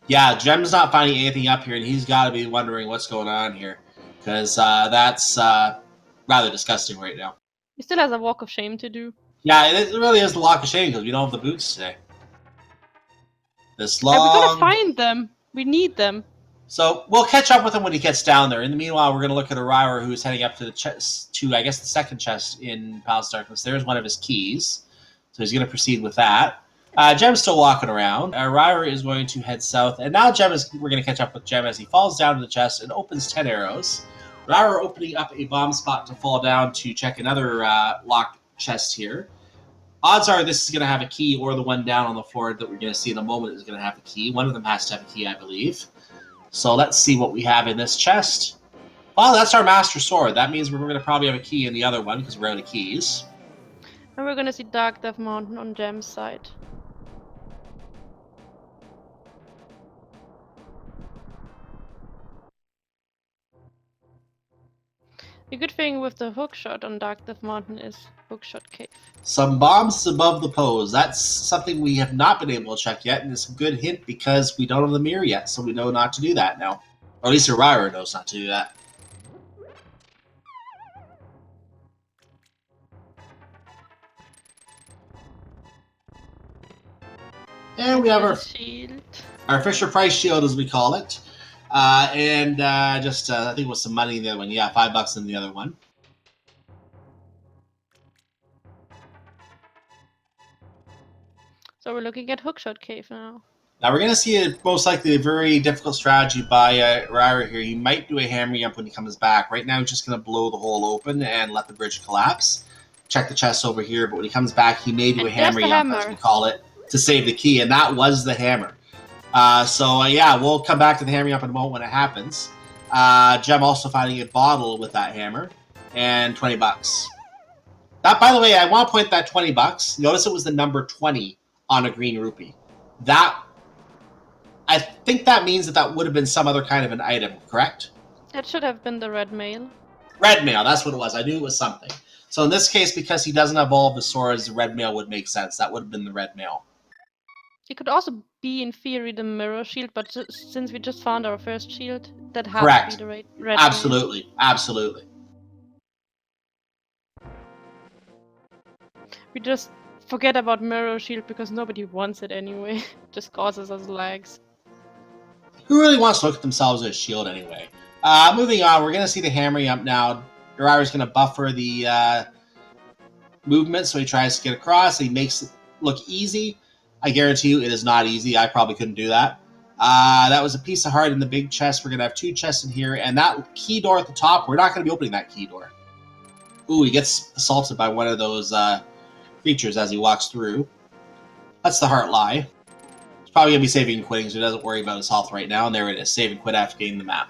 Yeah, Jem's not finding anything up here, and he's got to be wondering what's going on here. Because that's rather disgusting right now. He still has a walk of shame to do. Yeah, it really is the walk of shame, because we don't have the boots today. This long... And we gotta find them. We need them. So we'll catch up with him when he gets down there. In the meanwhile, we're going to look at Eriror, who's heading up to the chest, to I guess the second chest in Palace of Darkness. There's one of his keys, so he's going to proceed with that. Jem's still walking around. Eriror is going to head south, and now we're going to catch up with Jem as he falls down to the chest and opens 10 arrows. Eriror opening up a bomb spot to fall down to check another locked chest here. Odds are this is going to have a key, or the one down on the floor that we're going to see in a moment is going to have a key. One of them has to have a key, I believe. So let's see what we have in this chest. Well, that's our Master Sword. That means we're going to probably have a key in the other one because we're out of keys. And we're going to see Dark Death Mountain on Jem's side. The good thing with the hookshot on Dark Death Mountain is hookshot cave. Some bombs above the pose. That's something we have not been able to check yet, and it's a good hint because we don't have the mirror yet, so we know not to do that now. Or at least Eriror knows not to do that. And we have our shield. Our Fisher Price shield, as we call it. And I think it was some money in the other one. Yeah, $5 in the other one. So we're looking at Hookshot Cave now. Now we're going to see most likely a very difficult strategy by Eriror here. He might do a hammer jump when he comes back. Right now he's just going to blow the hole open and let the bridge collapse. Check the chest over here, but when he comes back he may do a hammer jump, as we call it, to save the key, and that was the hammer. Yeah, we'll come back to the hammer jump in a moment when it happens. Jem also finding a bottle with that hammer, and $20. That, by the way, I want to point that $20. Notice it was the number 20 on a green rupee. I think that means that would have been some other kind of an item, correct? That should have been the red mail. Red mail, that's what it was. I knew it was something. So in this case, because he doesn't have all of his swords, the red mail would make sense. That would have been the red mail. It could also be, in theory, the mirror shield, but since we just found our first shield, that has to be the red Absolutely, mail. Absolutely. We just forget about mirror shield because nobody wants it anyway. Just causes us lags. Who really wants to look at themselves as a shield anyway? Moving on, we're going to see the hammer jump now. Eriror's going to buffer the movement, so he tries to get across. He makes it look easy. I guarantee you it is not easy. I probably couldn't do that. That was a piece of heart in the big chest. We're going to have 2 chests in here, and that key door at the top, we're not going to be opening that key door. Ooh, he gets assaulted by one of those creatures as he walks through. That's the heart lie. He's probably going to be saving and quitting, so he doesn't worry about his health right now, and there it is. Save and quit after getting the map.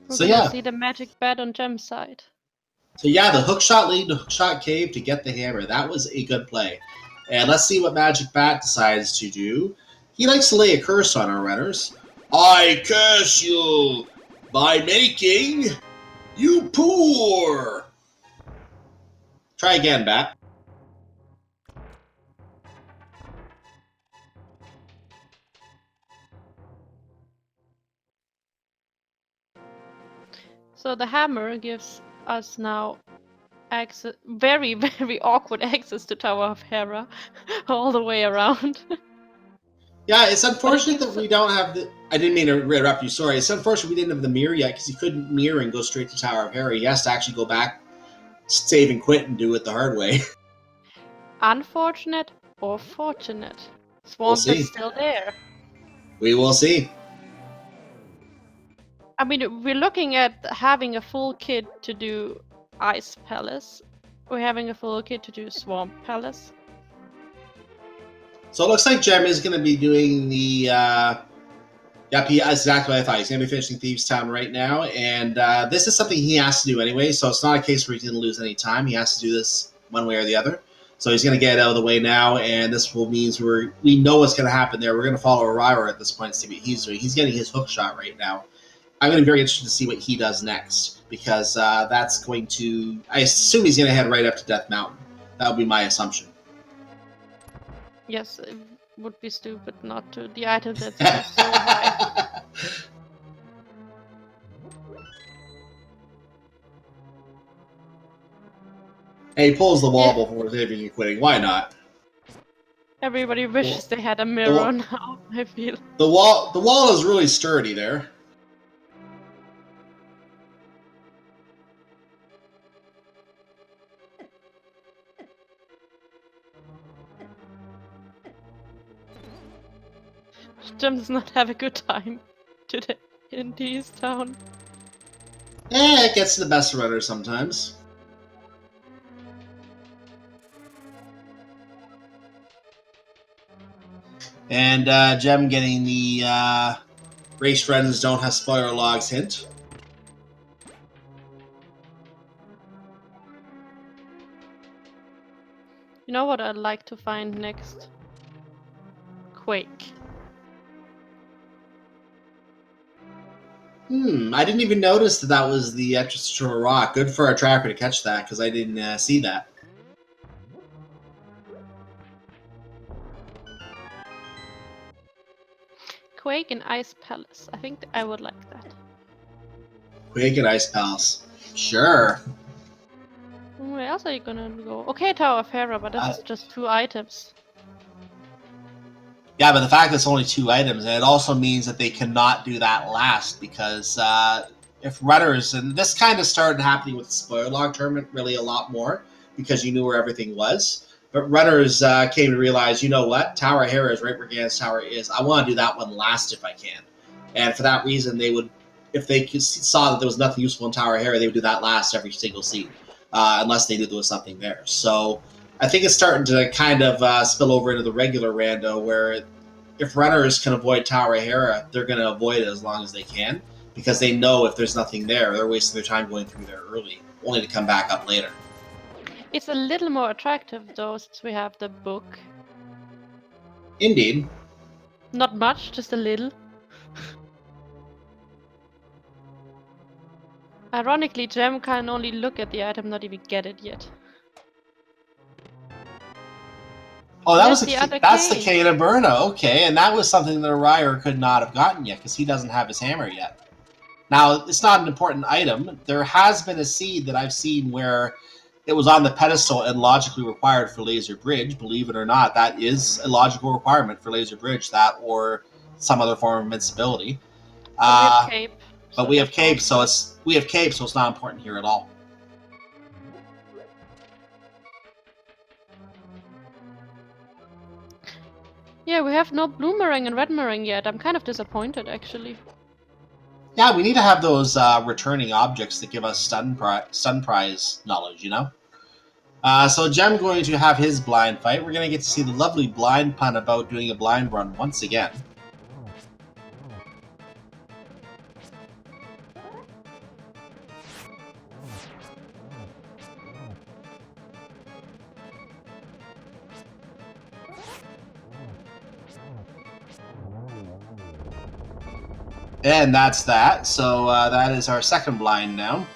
We're going to see the magic bat on Gem's side. So yeah, the hookshot lead to hookshot cave to get the hammer. That was a good play. And let's see what Magic Bat decides to do. He likes to lay a curse on our runners. I curse you by making You poor! Try again, Bat. So the hammer gives us now access, very, very awkward access to Tower of Hera all the way around. Yeah, it's But it unfortunate that gives we don't have the... I didn't mean to interrupt you, sorry. It's unfortunate we didn't have the mirror yet, because he couldn't mirror and go straight to Tower of Hera. He has to actually go back, save and quit, and do it the hard way. unfortunate or fortunate. We'll Swamp is see. still there. We will see. I mean, we're looking at having a full kit to do Ice Palace. We're having a full kit to do Swamp Palace. So it looks like Jem is going to be doing the... Yep, that's exactly what I thought. He's going to be finishing Thieves Town right now, and this is something he has to do anyway, so it's not a case where he's going to lose any time. He has to do this one way or the other. So he's going to get it out of the way now, and this will means we know what's going to happen there. We're going to follow Eriror at this point to see what he's doing. He's getting his hook shot right now. I'm going to be very interested to see what he does next, because that's going to... I assume he's going to head right up to Death Mountain. That would be my assumption. Yes, it would be stupid not to. The item that's just so high. And he pulls the wall before saving and quitting. Why not? Everybody wishes they had a mirror now, I feel. The wall is really sturdy there. Jim does not have a good time today in Thieves Town. It gets to the best runner sometimes. And Jem getting the race friends don't have spoiler logs hint. You know what I'd like to find next? Quake. I didn't even notice that was the entrance to a rock. Good for our tracker to catch that, because I didn't see that. Quake and Ice Palace. I think I would like that. Quake and Ice Palace. Sure. Where else are you gonna go? Okay, Tower of Hera, but that's just 2 items. Yeah, but the fact that it's only 2 items, and it also means that they cannot do that last, because if runners, and this kind of started happening with the spoiler log tournament really a lot more, because you knew where everything was, but runners came to realize, you know what, Tower of Hera is right where Gans Tower is. I want to do that one last if I can. And for that reason, they would, if they saw that there was nothing useful in Tower of Hera, they would do that last every single scene, unless they knew there was something there. So I think it's starting to kind of spill over into the regular rando, where if runners can avoid Tower of Hera, they're going to avoid it as long as they can, because they know if there's nothing there, they're wasting their time going through there early, only to come back up later. It's a little more attractive though, since we have the book. Indeed. Not much, just a little. Ironically, Jem can only look at the item, not even get it yet. Oh, that's the Cane of Burna, okay, and that was something that Eriror could not have gotten yet, because he doesn't have his hammer yet. Now, it's not an important item. There has been a seed that I've seen where it was on the pedestal and logically required for Laser Bridge. Believe it or not, that is a logical requirement for Laser Bridge, that or some other form of invincibility. We have cape. But we have cape, so it's not important here at all. Yeah, we have no blue meringue and red meringue yet. I'm kind of disappointed, actually. Yeah, we need to have those returning objects that give us stun prize knowledge, you know? So Jem going to have his blind fight. We're going to get to see the lovely blind pun about doing a blind run once again. And that's that. So that is our second blind now.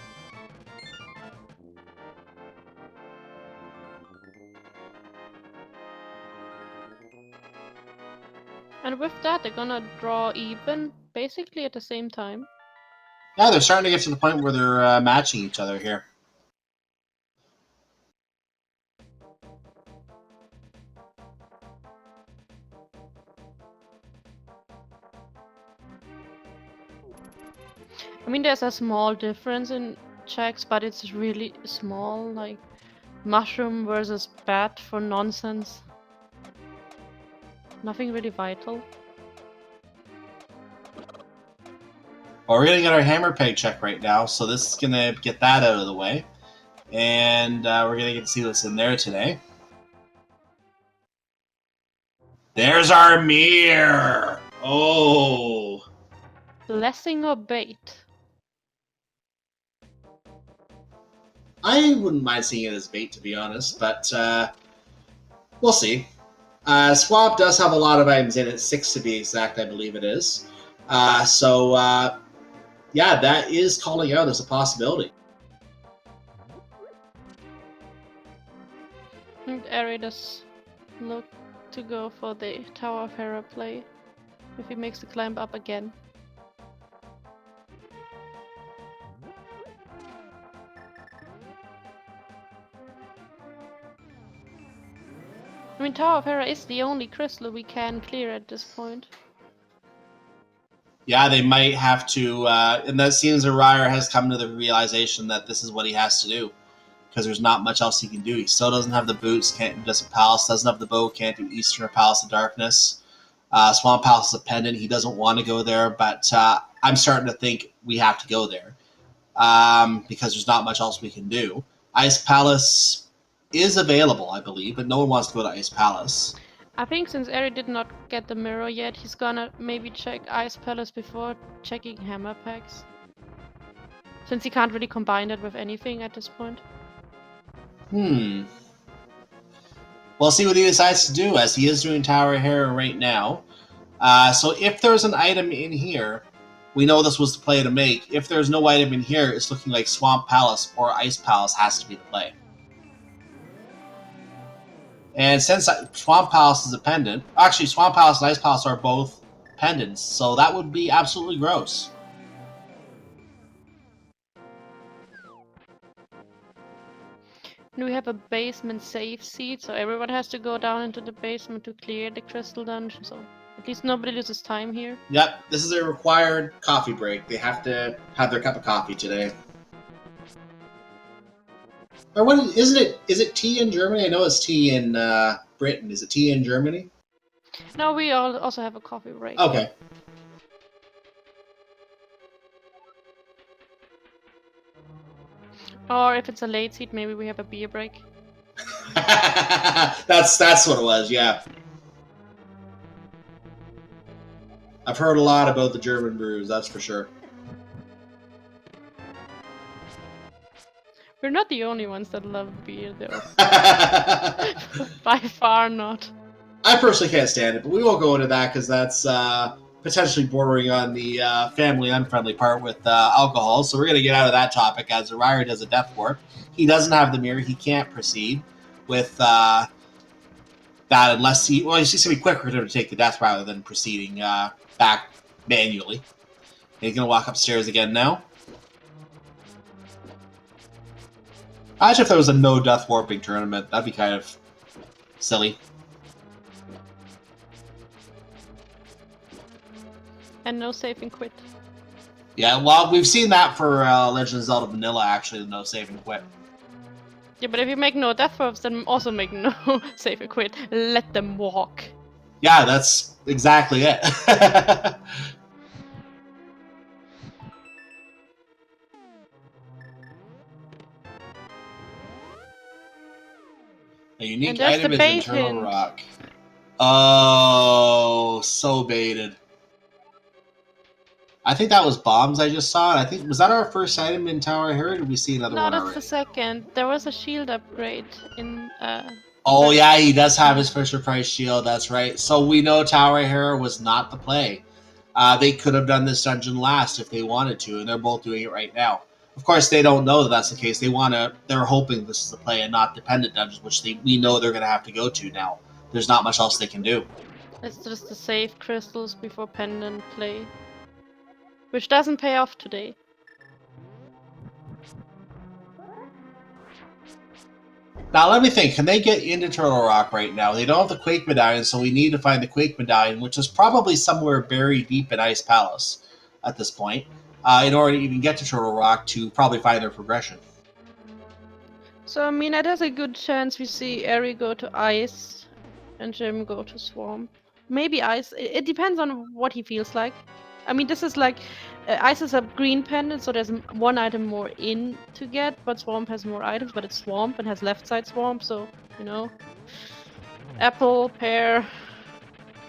they're gonna draw even, basically at the same time. Yeah, they're starting to get to the point where they're matching each other here. I mean, there's a small difference in checks, but it's really small, like mushroom versus bat for nonsense. Nothing really vital. Well, we're going to get our hammer peg check right now, so this is going to get that out of the way. And we're going to get to see what's in there today. There's our mirror! Oh! Blessing or bait? I wouldn't mind seeing it as bait, to be honest, but we'll see. Swap does have a lot of items in it, 6 to be exact, I believe it is. Yeah, that is calling out as a possibility. And Eri does look to go for the Tower of Hera play, if he makes the climb up again. I mean, Tower of Hera is the only crystal we can clear at this point. Yeah, they might have to, and that seems Eriror has come to the realization that this is what he has to do, because there's not much else he can do. He still doesn't have the boots, can't do Desert Palace, doesn't have the bow, can't do Eastern or Palace of Darkness. Swamp Palace is a pendant, he doesn't want to go there, but I'm starting to think we have to go there, because there's not much else we can do. Ice Palace is available, I believe, but no one wants to go to Ice Palace. I think since Eri did not get the mirror yet, he's gonna maybe check Ice Palace before checking hammer packs. Since he can't really combine it with anything at this point. We'll see what he decides to do, as he is doing Tower of Hera right now. So if there's an item in here, we know this was the play to make. If there's no item in here, it's looking like Swamp Palace or Ice Palace has to be the play. And since Swamp Palace is a pendant, actually Swamp Palace and Ice Palace are both pendants, so that would be absolutely gross. And we have a basement save seat, so everyone has to go down into the basement to clear the crystal dungeon, so at least nobody loses time here. Yep, this is a required coffee break. They have to have their cup of coffee today. Or what isn't it? Is it tea in Germany? I know it's tea in Britain. Is it tea in Germany? No, we also have a coffee break. Okay. Or if it's a late seat, maybe we have a beer break. that's what it was. Yeah. I've heard a lot about the German brews. That's for sure. We're not the only ones that love beer, though. By far not. I personally can't stand it, but we won't go into that because that's potentially bordering on the family unfriendly part with alcohol. So we're going to get out of that topic as Eriror does a death warp. He doesn't have the mirror. He can't proceed with that unless he... Well, it's just going to be quicker for him to take the death rather than proceeding back manually. And he's going to walk upstairs again now. Imagine if there was a no death warping tournament. That'd be kind of silly. And no save and quit. Yeah, well, we've seen that for Legend of Zelda Vanilla, actually, the no save and quit. Yeah, but if you make no death warps, then also make no save and quit. Let them walk. Yeah, that's exactly it. A unique item is Internal Rock. Oh, so baited. I think that was bombs I just saw. I think was that our first item in Tower of Hera, or did we see another one No, that's already? the second. There was a shield upgrade in Oh yeah, he does have his Fisher Price shield, that's right. So we know Tower of Hera was not the play. They could have done this dungeon last if they wanted to, and they're both doing it right now. Of course, they don't know that that's the case. They're hoping this is the play and not dependent dungeons, which we know they're going to have to go to now. There's not much else they can do. It's just to save crystals before pendant play. Which doesn't pay off today. Now let me think, can they get into Turtle Rock right now? They don't have the Quake Medallion, so we need to find the Quake Medallion, which is probably somewhere buried deep in Ice Palace at this point, in order to even get to Turtle Rock to probably find their progression. So I mean, there's a good chance we see Eri go to Ice and Jim go to Swamp. Maybe Ice. It depends on what he feels like. I mean, this is like Ice is a green pendant, so there's one item more in to get, but Swamp has more items, but it's Swamp and has left side Swamp, so you know, apple, pear,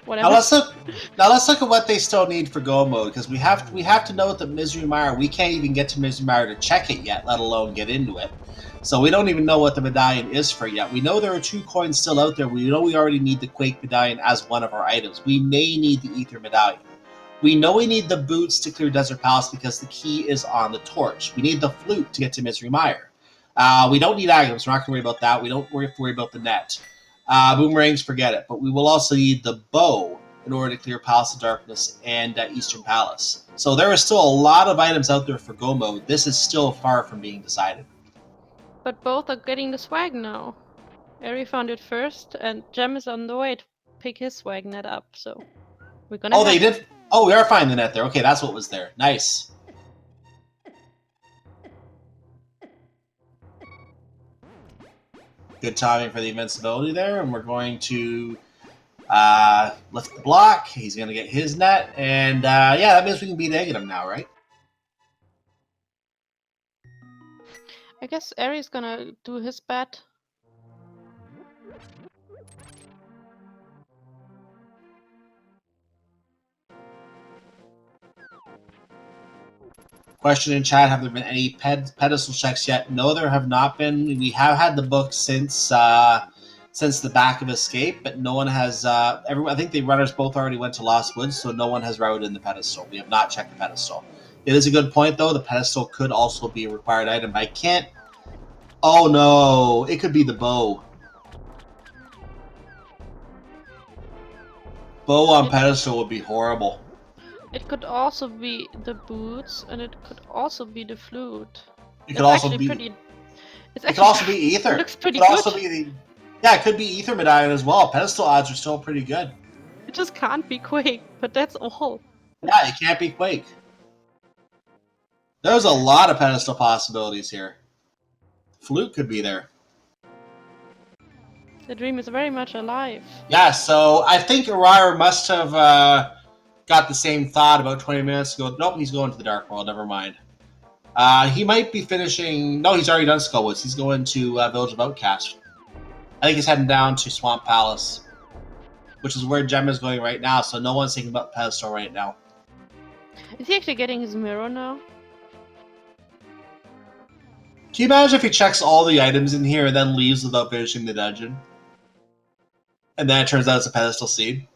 whatever. Now let's look at what they still need for go mode, because we have to note that Misery Mire, we can't even get to Misery Mire to check it yet, let alone get into it. So we don't even know what the medallion is for yet. We know there are 2 coins still out there. We know we already need the Quake medallion as one of our items. We may need the Ether medallion. We know we need the boots to clear Desert Palace because the key is on the torch. We need the flute to get to Misery Mire. We don't need items. We're not going to worry about that. We don't worry about the net. Boomerangs, forget it. But we will also need the bow in order to clear Palace of Darkness and Eastern Palace. So there are still a lot of items out there for go mode. This is still far from being decided. But both are getting the swag now. Eri found it first, and Jem is on the way to pick his swag net up, so we're gonna Oh, they did? Oh, we are finding the net there. Okay, that's what was there. Nice. Good timing for the invincibility there, and we're going to lift the block. He's going to get his net, and yeah, that means we can beat him now, right? I guess Eri's gonna do his bet. Question in chat: have there been any pedestal checks yet? No, there have not been. We have had the book since the back of Escape, but no one has. I think the runners both already went to Lost Woods, so no one has routed in the pedestal. We have not checked the pedestal. It is a good point, though. The pedestal could also be a required item. I can't. Oh no! It could be the bow. Bow on pedestal would be horrible. It could also be the boots, and it could also be the flute. It could also be. It could also be ether. It looks pretty good. good. Also be the. Yeah, it could be ether medallion as well. Pedestal odds are still pretty good. It just can't be Quake, but that's all. Yeah, it can't be Quake. There's a lot of pedestal possibilities here. Flute could be there. The dream is very much alive. Yeah, so I think Eriror must have got the same thought about 20 minutes ago. Nope, he's going to the Dark World. Never mind. He might be finishing. No, he's already done Skullwoods. He's going to Village of Outcast. I think he's heading down to Swamp Palace, which is where Gem is going right now. So no one's thinking about pedestal right now. Is he actually getting his mirror now? Can you imagine if he checks all the items in here and then leaves without finishing the dungeon? And then it turns out it's a pedestal seed?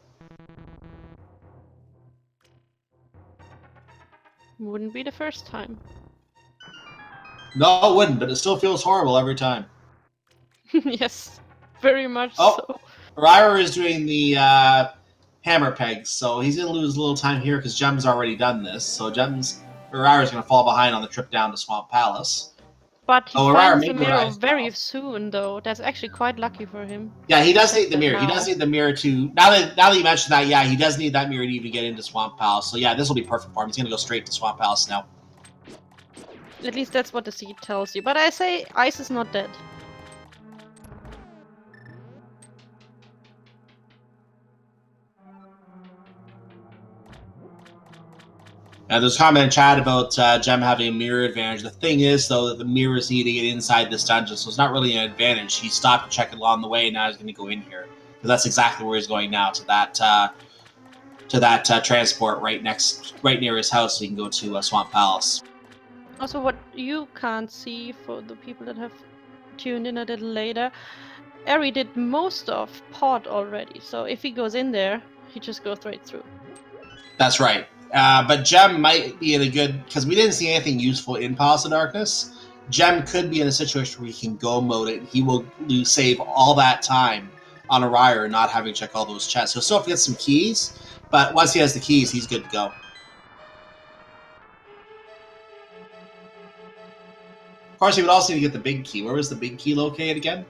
Wouldn't be the first time. No, it wouldn't, but it still feels horrible every time. Yes, very much so. Eriror is doing the hammer pegs, so he's going to lose a little time here because Gem's already done this. So Eriror is going to fall behind on the trip down to Swamp Palace. But he finds the mirror very soon, though. That's actually quite lucky for him. Yeah, he does need the mirror. He does need the mirror to... Now that you mentioned that, yeah, he does need that mirror to even get into Swamp Palace. So yeah, this will be perfect for him. He's going to go straight to Swamp Palace now. At least that's what the seed tells you. But I say Ice is not dead. Now, there's a comment in chat about Gem having a mirror advantage. The thing is, though, that the mirrors need to get inside this dungeon, so it's not really an advantage. He stopped to check it along the way, and now he's going to go in here. Because that's exactly where he's going now, to that transport right near his house, so he can go to Swamp Palace. Also, what you can't see for the people that have tuned in a little later, Eri did most of Pod already, so if he goes in there, he just goes right through. That's right. But Gem might be in a good... Because we didn't see anything useful in Palace of Darkness. Gem could be in a situation where he can go mode it. He will save all that time on Eriror and not having to check all those chests. He'll still have to get some keys, but once he has the keys, he's good to go. Of course, he would also need to get the big key. Where was the big key located again?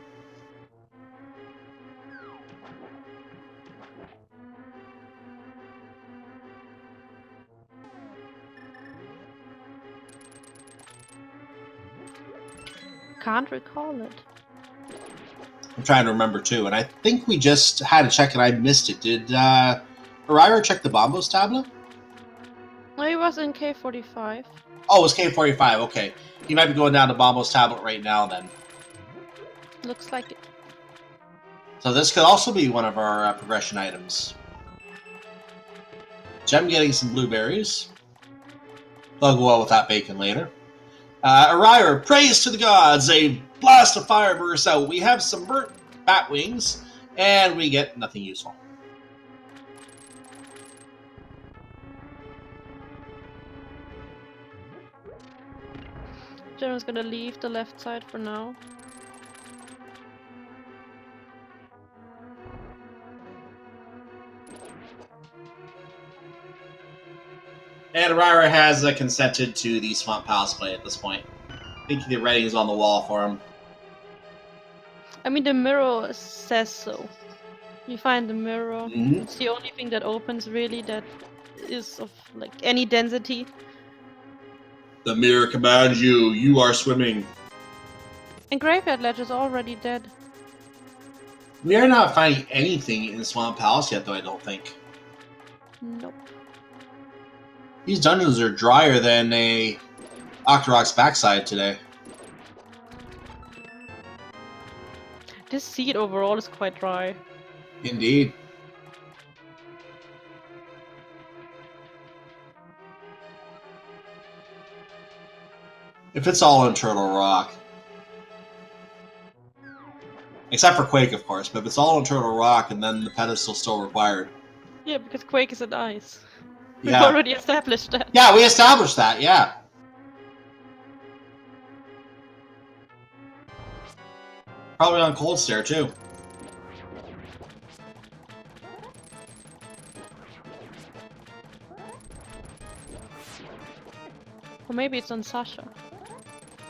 Can't recall it. I'm trying to remember too, and I think we just had to check and I missed it. Did Eriror check the Bombos tablet? No, he was in K45. Oh, it was K45, okay. He might be going down to Bombos tablet right now then. Looks like it. So this could also be one of our progression items. Gem getting some blueberries. They'll go well with that bacon later. Eriror, praise to the gods! A blast of fire bursts out. We have some burnt bat wings, and we get nothing useful. Gem is gonna leave the left side for now. And Eriror has consented to the Swamp Palace play at this point. I think the writing is on the wall for him. I mean, the mirror says so. You find the mirror. Mm-hmm. It's the only thing that opens, really, that is of like any density. The mirror commands you. You are swimming. And Graveyard Ledge is already dead. We are not finding anything in the Swamp Palace yet, though, I don't think. Nope. These dungeons are drier than a Octorok's backside today. This seed overall is quite dry. Indeed. If it's all in Turtle Rock. Except for Quake, of course, but if it's all in Turtle Rock and then the pedestal's still required. Yeah, because Quake is in ice. We've Yeah. already established that. Yeah, we established that, yeah. Probably on Cold Stare, too. Or maybe it's on Sasha.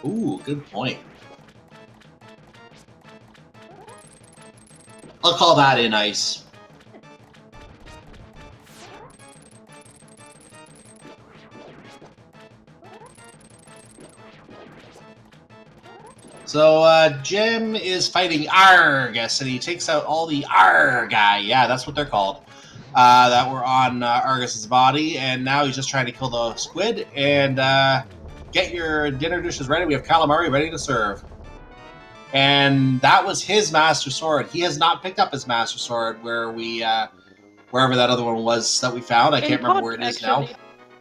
Ooh, good point. I'll call that in ice. So, Jim is fighting Argus, and he takes out all the Argai. Yeah, that's what they're called. That were on Argus's body, and now he's just trying to kill the squid. And get your dinner dishes ready. We have calamari ready to serve. And that was his Master Sword. He has not picked up his Master Sword where we, wherever that other one was that we found. I can't remember where it is now.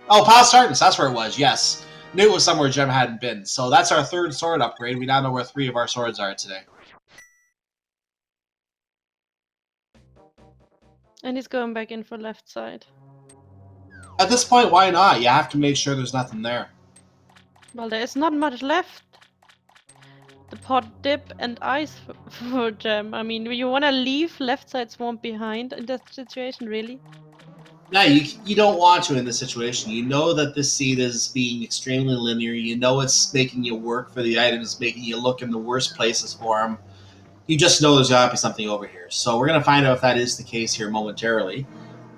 Oh, Palace Darkness, that's where it was, yes. Knew it was somewhere Gem hadn't been. So that's our third sword upgrade. We now know where 3 of our swords are today. And he's going back in for left side. At this point, why not? You have to make sure there's nothing there. Well, there is not much left. The pot dip and ice for Gem. I mean, you want to leave left side swamp behind in that situation, really? No, you don't want to in this situation. You know that this seed is being extremely linear. You know it's making you work for the items, making you look in the worst places for them. You just know there's got to be something over here. So we're going to find out if that is the case here momentarily.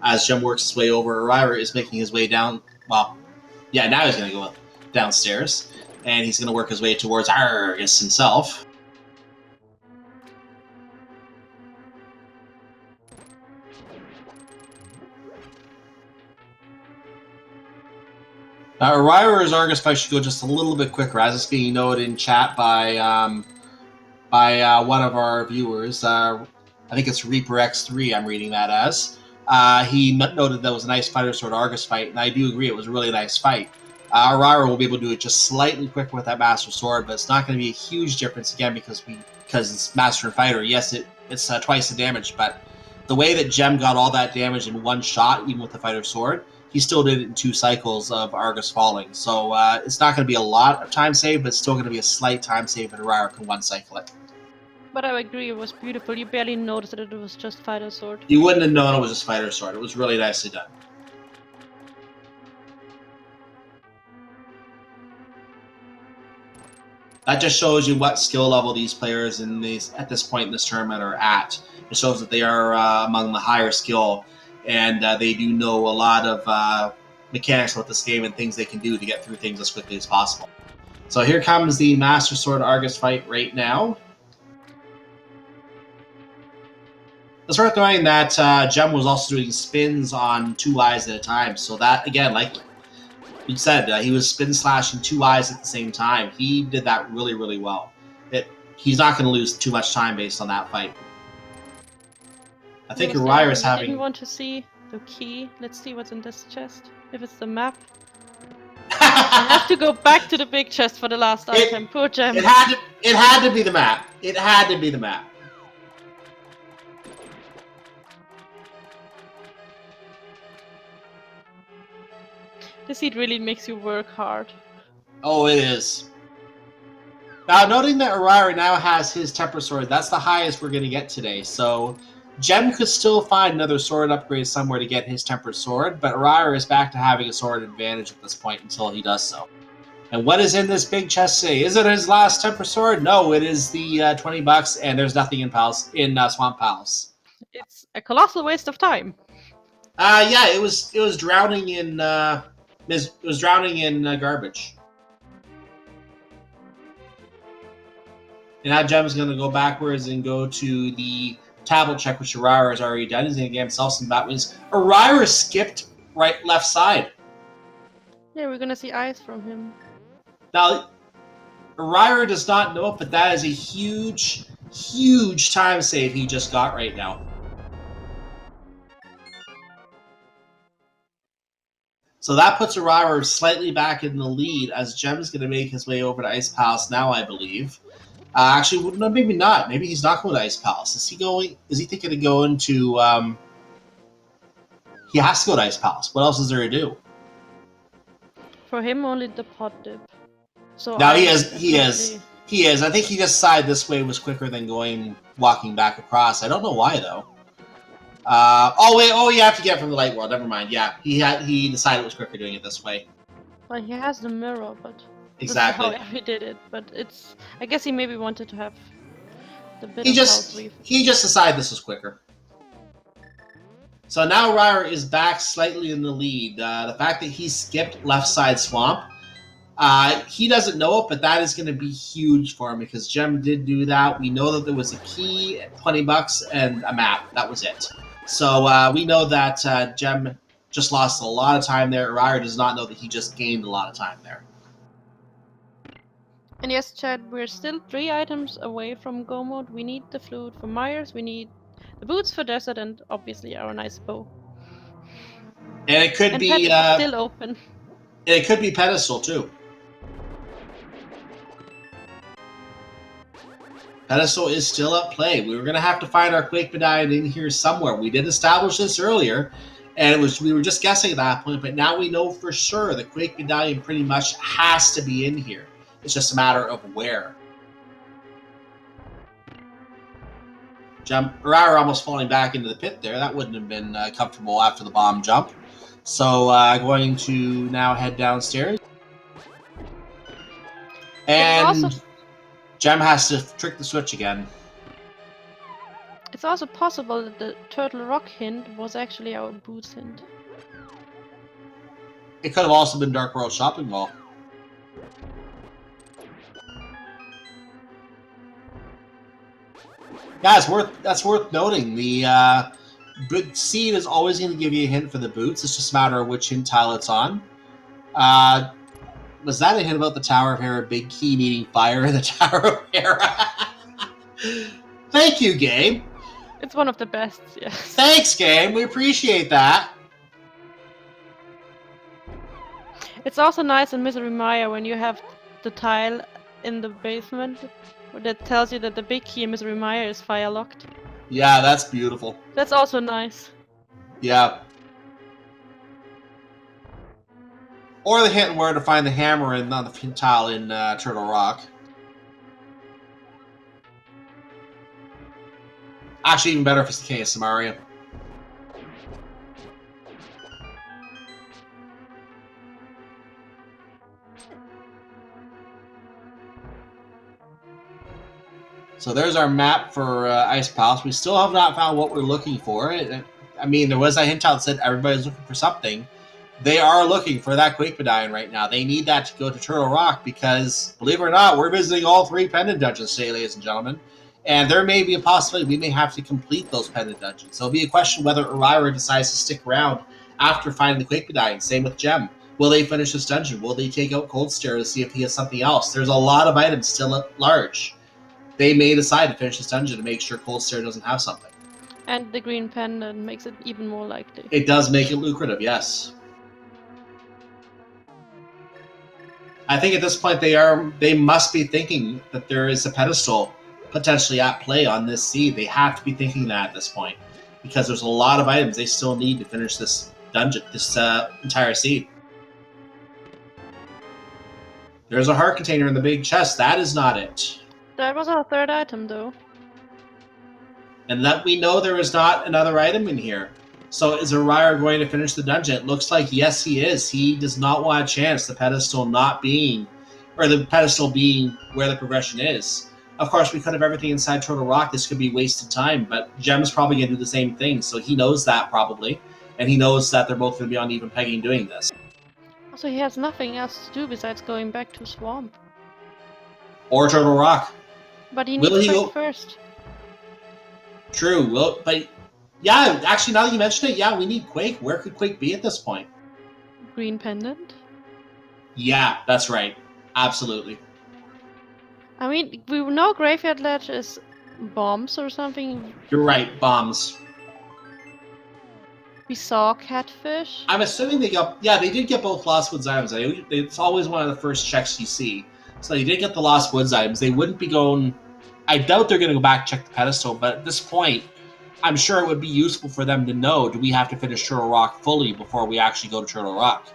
As Gem works his way over, Eriror is making his way down. Well, yeah, now he's going to go downstairs. And he's going to work his way towards Argus himself. Eriror's Argus fight should go just a little bit quicker, as it's being noted in chat by one of our viewers. I think it's Reaper X3 I'm reading that as. He noted that was a nice Fighter Sword Argus fight, and I do agree it was a really nice fight. Eriror will be able to do it just slightly quicker with that Master Sword, but it's not going to be a huge difference again because it's Master and Fighter. Yes, it's twice the damage, but the way that Gem got all that damage in one shot, even with the Fighter Sword, he still did it in 2 cycles of Argus falling. So it's not going to be a lot of time save, but it's still going to be a slight time save, and Eriror can one cycle it. But I agree, it was beautiful. You barely noticed that it was just fighter sword. You wouldn't have known it was a spider sword. It was really nicely done. That just shows you what skill level these players at this point in this tournament are at. It shows that they are among the higher skill, and they do know a lot of mechanics about this game and things they can do to get through things as quickly as possible. So here comes the Master Sword Argus fight right now. It's worth knowing that Gem was also doing spins on 2 eyes at a time. So that, again, like you said, he was spin slashing 2 eyes at the same time. He did that really, really well. He's not going to lose too much time based on that fight. I think Eriror is having... didn't want to see the key. Let's see what's in this chest. If it's the map. I have to go back to the big chest for the last item. Poor Gem. It had to be the map. It had to be the map. This heat really makes you work hard. Oh, it is. Now, noting that Eriror now has his Temper Sword, that's the highest we're going to get today. So, Gem could still find another sword upgrade somewhere to get his Temper Sword, but Eriror is back to having a sword advantage at this point until he does so. And what is in this big chest today? Is it his last Temper Sword? No, it is the $20, and there's nothing in Swamp Palace. It's a colossal waste of time. Yeah, it was drowning in garbage. And now Gem's going to go backwards and go to the tablet check, which Eriror has already done. He's going to get himself some bat wings. Eriror skipped left side. Yeah, we're going to see eyes from him. Now, Eriror does not know it, but that is a huge, huge time save he just got right now. So that puts Eriror slightly back in the lead as Gem's going to make his way over to Ice Palace now, I believe. Actually, no, maybe not. Maybe he's not going to Ice Palace. Is he thinking of going to... He has to go to Ice Palace. What else is there to do? For him, only the pot dip. So now he is. I think he decided this way was quicker than walking back across. I don't know why though. You have to get from the light world. Never mind. Yeah, he decided it was quicker doing it this way. Well, he has the mirror, but exactly how he did it. But I guess he maybe wanted to have the bit he just decided this was quicker. So now Eriror is back slightly in the lead. The fact that he skipped left side swamp, he doesn't know it, but that is going to be huge for him because Gem did do that. We know that there was a key, $20, and a map. That was it. So we know that Gem just lost a lot of time there. Eriror does not know that he just gained a lot of time there. And yes, Chad, we're still 3 items away from go mode. We need the flute for Myers, we need the boots for desert, and obviously our nice bow. And it could be still open. And it could be pedestal too. Pedestal is still at play. We were going to have to find our Quake Medallion in here somewhere. We did establish this earlier, and we were just guessing at that point, but now we know for sure the Quake Medallion pretty much has to be in here. It's just a matter of where. Eriror almost falling back into the pit there. That wouldn't have been comfortable after the bomb jump. So going to now head downstairs. And Gem has to trick the switch again. It's also possible that the Turtle Rock hint was actually our boots hint. It could have also been Dark World Shopping Mall. Yeah, that's worth noting. The boot seed is always going to give you a hint for the boots. It's just a matter of which hint tile it's on. Was that a hint about the Tower of Hera? Big key needing fire in the Tower of Hera. Thank you, game. It's one of the best, yes. Thanks, game. We appreciate that. It's also nice in Misery Maya when you have the tile in the basement that tells you that the big key in Misery Maya is fire locked. Yeah, that's beautiful. That's also nice. Yeah. Or the hint where to find the hammer on the tile in Turtle Rock. Actually, even better if it's the case, Samaria. So there's our map for Ice Palace. We still have not found what we're looking for. I mean, there was a hint out that said everybody's looking for something. They are looking for that Quake Medallion right now. They need that to go to Turtle Rock because, believe it or not, we're visiting all 3 pendant dungeons today, ladies and gentlemen. And there may be a possibility we may have to complete those pendant dungeons. So it'll be a question whether Eriror decides to stick around after finding the Quake Medallion. Same with Gem. Will they finish this dungeon? Will they take out Cold Stare to see if he has something else? There's a lot of items still at large. They may decide to finish this dungeon to make sure Cold Stare doesn't have something. And the green pendant makes it even more likely. It does make it lucrative, yes. I think at this point they must be thinking that there is a pedestal potentially at play on this seed. They have to be thinking that at this point because there's a lot of items they still need to finish this dungeon, this entire seed. There's a heart container in the big chest. That is not it. That was our 3rd item, though. And that we know there is not another item in here. So is Eriror going to finish the dungeon? It looks like yes, he is. He does not want a chance the pedestal not being, or the pedestal being where the progression is. Of course, we could have everything inside Turtle Rock. This could be wasted time, but Gem's probably going to do the same thing. So he knows that probably. And he knows that they're both going to be on even pegging doing this. So he has nothing else to do besides going back to Swamp. Or Turtle Rock. But he needs Quake first. True. Well, but yeah, actually, now that you mention it, yeah, we need Quake. Where could Quake be at this point? Green pendant? Yeah, that's right. Absolutely. I mean, we know Graveyard Ledge is bombs or something. You're right, bombs. We saw Catfish. I'm assuming they got... Yeah, they did get both Lost Woods items. It's always one of the first checks you see. So they did get the Lost Woods items. They wouldn't be going... I doubt they're going to go back and check the pedestal, but at this point, I'm sure it would be useful for them to know, do we have to finish Turtle Rock fully before we actually go to Turtle Rock?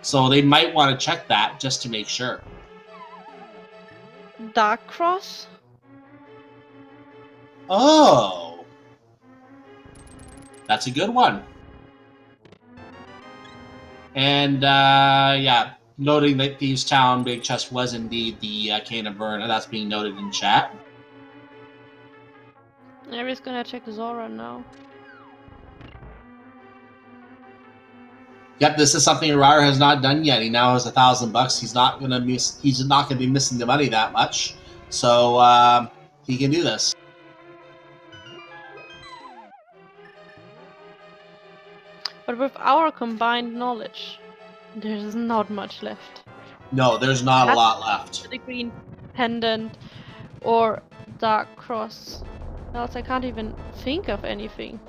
So they might want to check that just to make sure. Dark Cross? Oh! That's a good one. And, yeah, noting that Thieves Town Big Chest was indeed the Cane of Verna. That's being noted in chat. Aries gonna check Zora now. Yep, this is something Eriror has not done yet. He now has $1,000. He's not gonna miss. He's not gonna be missing the money that much, so he can do this. But with our combined knowledge, there's not much left. No, there's not a lot left. The green pendant or Dark Cross. Else I can't even think of anything.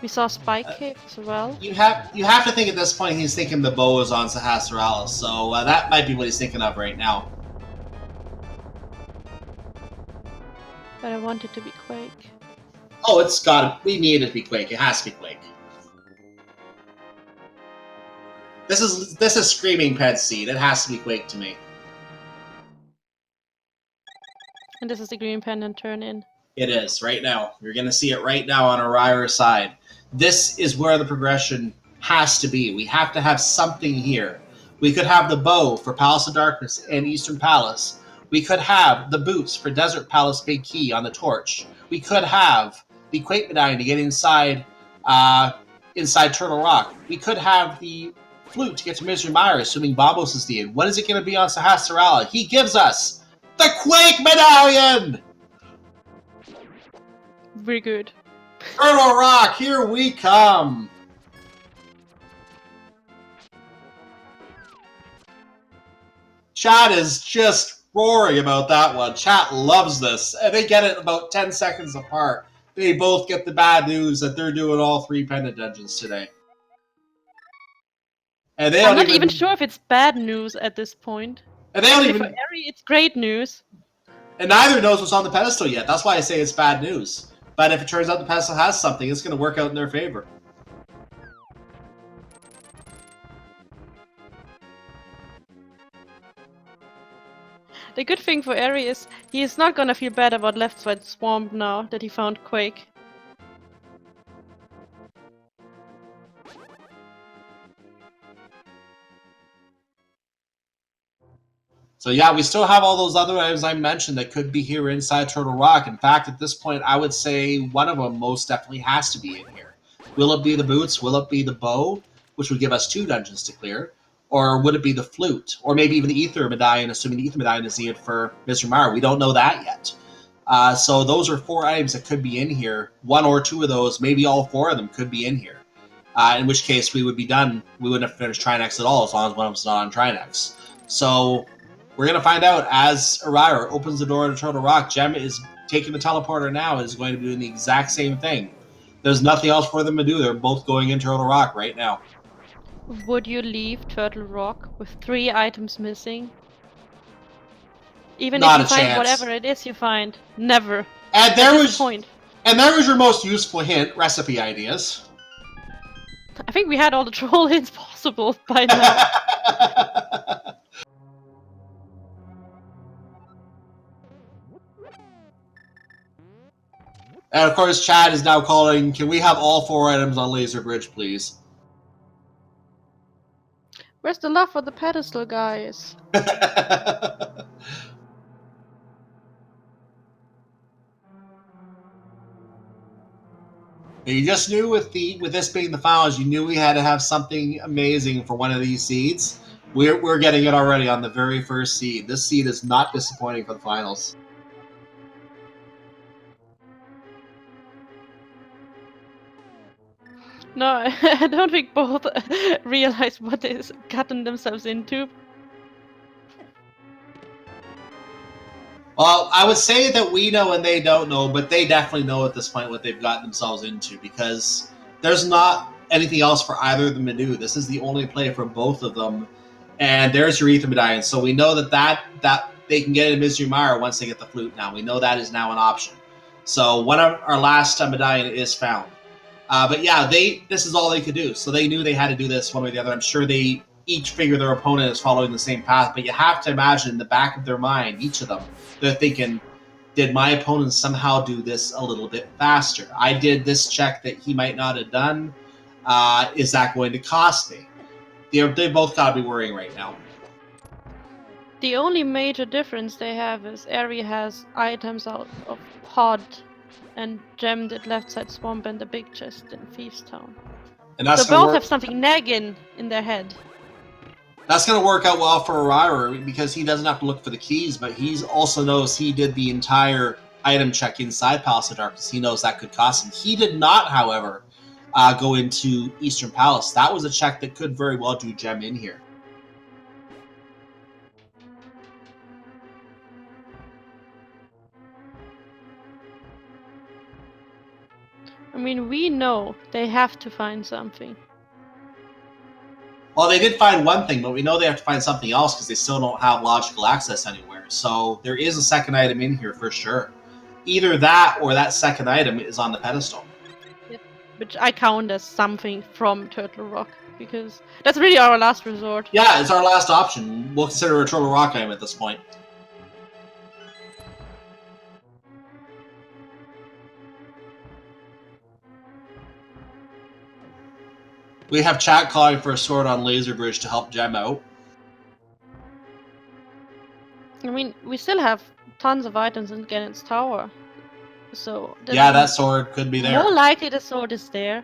We saw Spike Cave as well. You have to think at this point he's thinking the bow is on Sahasrarala, so that might be what he's thinking of right now. But I want it to be Quake. Oh, it's got. We need it to be Quake. It has to be Quake. This is screaming Ped Seed. It has to be Quake to me. And this is the green pendant turn in. It is, right now. You're going to see it right now on Eriror's side. This is where the progression has to be. We have to have something here. We could have the bow for Palace of Darkness and Eastern Palace. We could have the boots for Desert Palace Big Key on the torch. We could have the Quake Medallion to get inside Turtle Rock. We could have the flute to get to Misery Mire, assuming Bombos is the end. What is it going to be on Sahasrarala? He gives us the Quake Medallion! Very good. Turtle Rock, here we come! Chat is just roaring about that one. Chat loves this. And they get it about 10 seconds apart. They both get the bad news that they're doing all 3 pendant dungeons today. And they I'm not even sure if it's bad news at this point. And they don't Actually, even... for Eri, it's great news. And neither knows what's on the pedestal yet. That's why I say it's bad news. But if it turns out the pedestal has something, it's going to work out in their favor. The good thing for Eri is he is not gonna feel bad about left side swamp now that he found Quake. So yeah, we still have all those other items I mentioned that could be here inside Turtle Rock. In fact, at this point, I would say one of them most definitely has to be in here. Will it be the boots? Will it be the bow, which would give us 2 dungeons to clear? Or would it be the flute? Or maybe even the Ether Medallion, assuming the Ether Medallion is needed for Mr. Mara. We don't know that yet. So those are 4 items that could be in here. 1 or 2 of those, maybe all 4 of them could be in here. In which case, we would be done. We wouldn't have finished Trinex at all, as long as one of us is not on Trinex. So we're going to find out as Eriror opens the door to Turtle Rock. Gem is taking the teleporter now and is going to be doing the exact same thing. There's nothing else for them to do. They're both going into Turtle Rock right now. Would you leave Turtle Rock with 3 items missing? Even Not if you a find chance. whatever it is you find. Never. And there was point. And there was your most useful hint, recipe ideas. I think we had all the troll hints possible by now. And of course, Chad is now calling, can we have all 4 items on Laser Bridge, please? Where's the love for the pedestal, guys? You just knew with this being the finals, you knew we had to have something amazing for one of these seeds. We're getting it already on the very first seed. This seed is not disappointing for the finals. No, I don't think both realize what they've gotten themselves into. Well, I would say that we know and they don't know, but they definitely know at this point what they've gotten themselves into, because there's not anything else for either of them to do. This is the only play for both of them. And there's your Ether Medallion. So we know that they can get into Misery Mire once they get the flute now. We know that is now an option. So one of our last medallion is found. But yeah, this is all they could do. So they knew they had to do this one way or the other. I'm sure they each figure their opponent is following the same path, but you have to imagine in the back of their mind, each of them, they're thinking, did my opponent somehow do this a little bit faster? I did this check that he might not have done. Is that going to cost me? They both got to be worrying right now. The only major difference they have is Eri has items out of Pod, and Gem did left side swamp and the big chest in Thieves Town. And that's so both have something nagging in their head. That's going to work out well for Eriror because he doesn't have to look for the keys, but he also knows he did the entire item check inside Palace of Darkness. He knows that could cost him. He did not, however, go into Eastern Palace. That was a check that could very well do Gem in here. I mean, we know they have to find something. Well, they did find one thing, but we know they have to find something else because they still don't have logical access anywhere. So there is a second item in here for sure. Either that or that second item is on the pedestal. Yep. Which I count as something from Turtle Rock, because that's really our last resort. Yeah, it's our last option. We'll consider a Turtle Rock item at this point. We have chat calling for a sword on Laser Bridge to help Gem out. I mean, we still have tons of items in Ganon's tower. So yeah, that sword could be there. More likely the sword is there.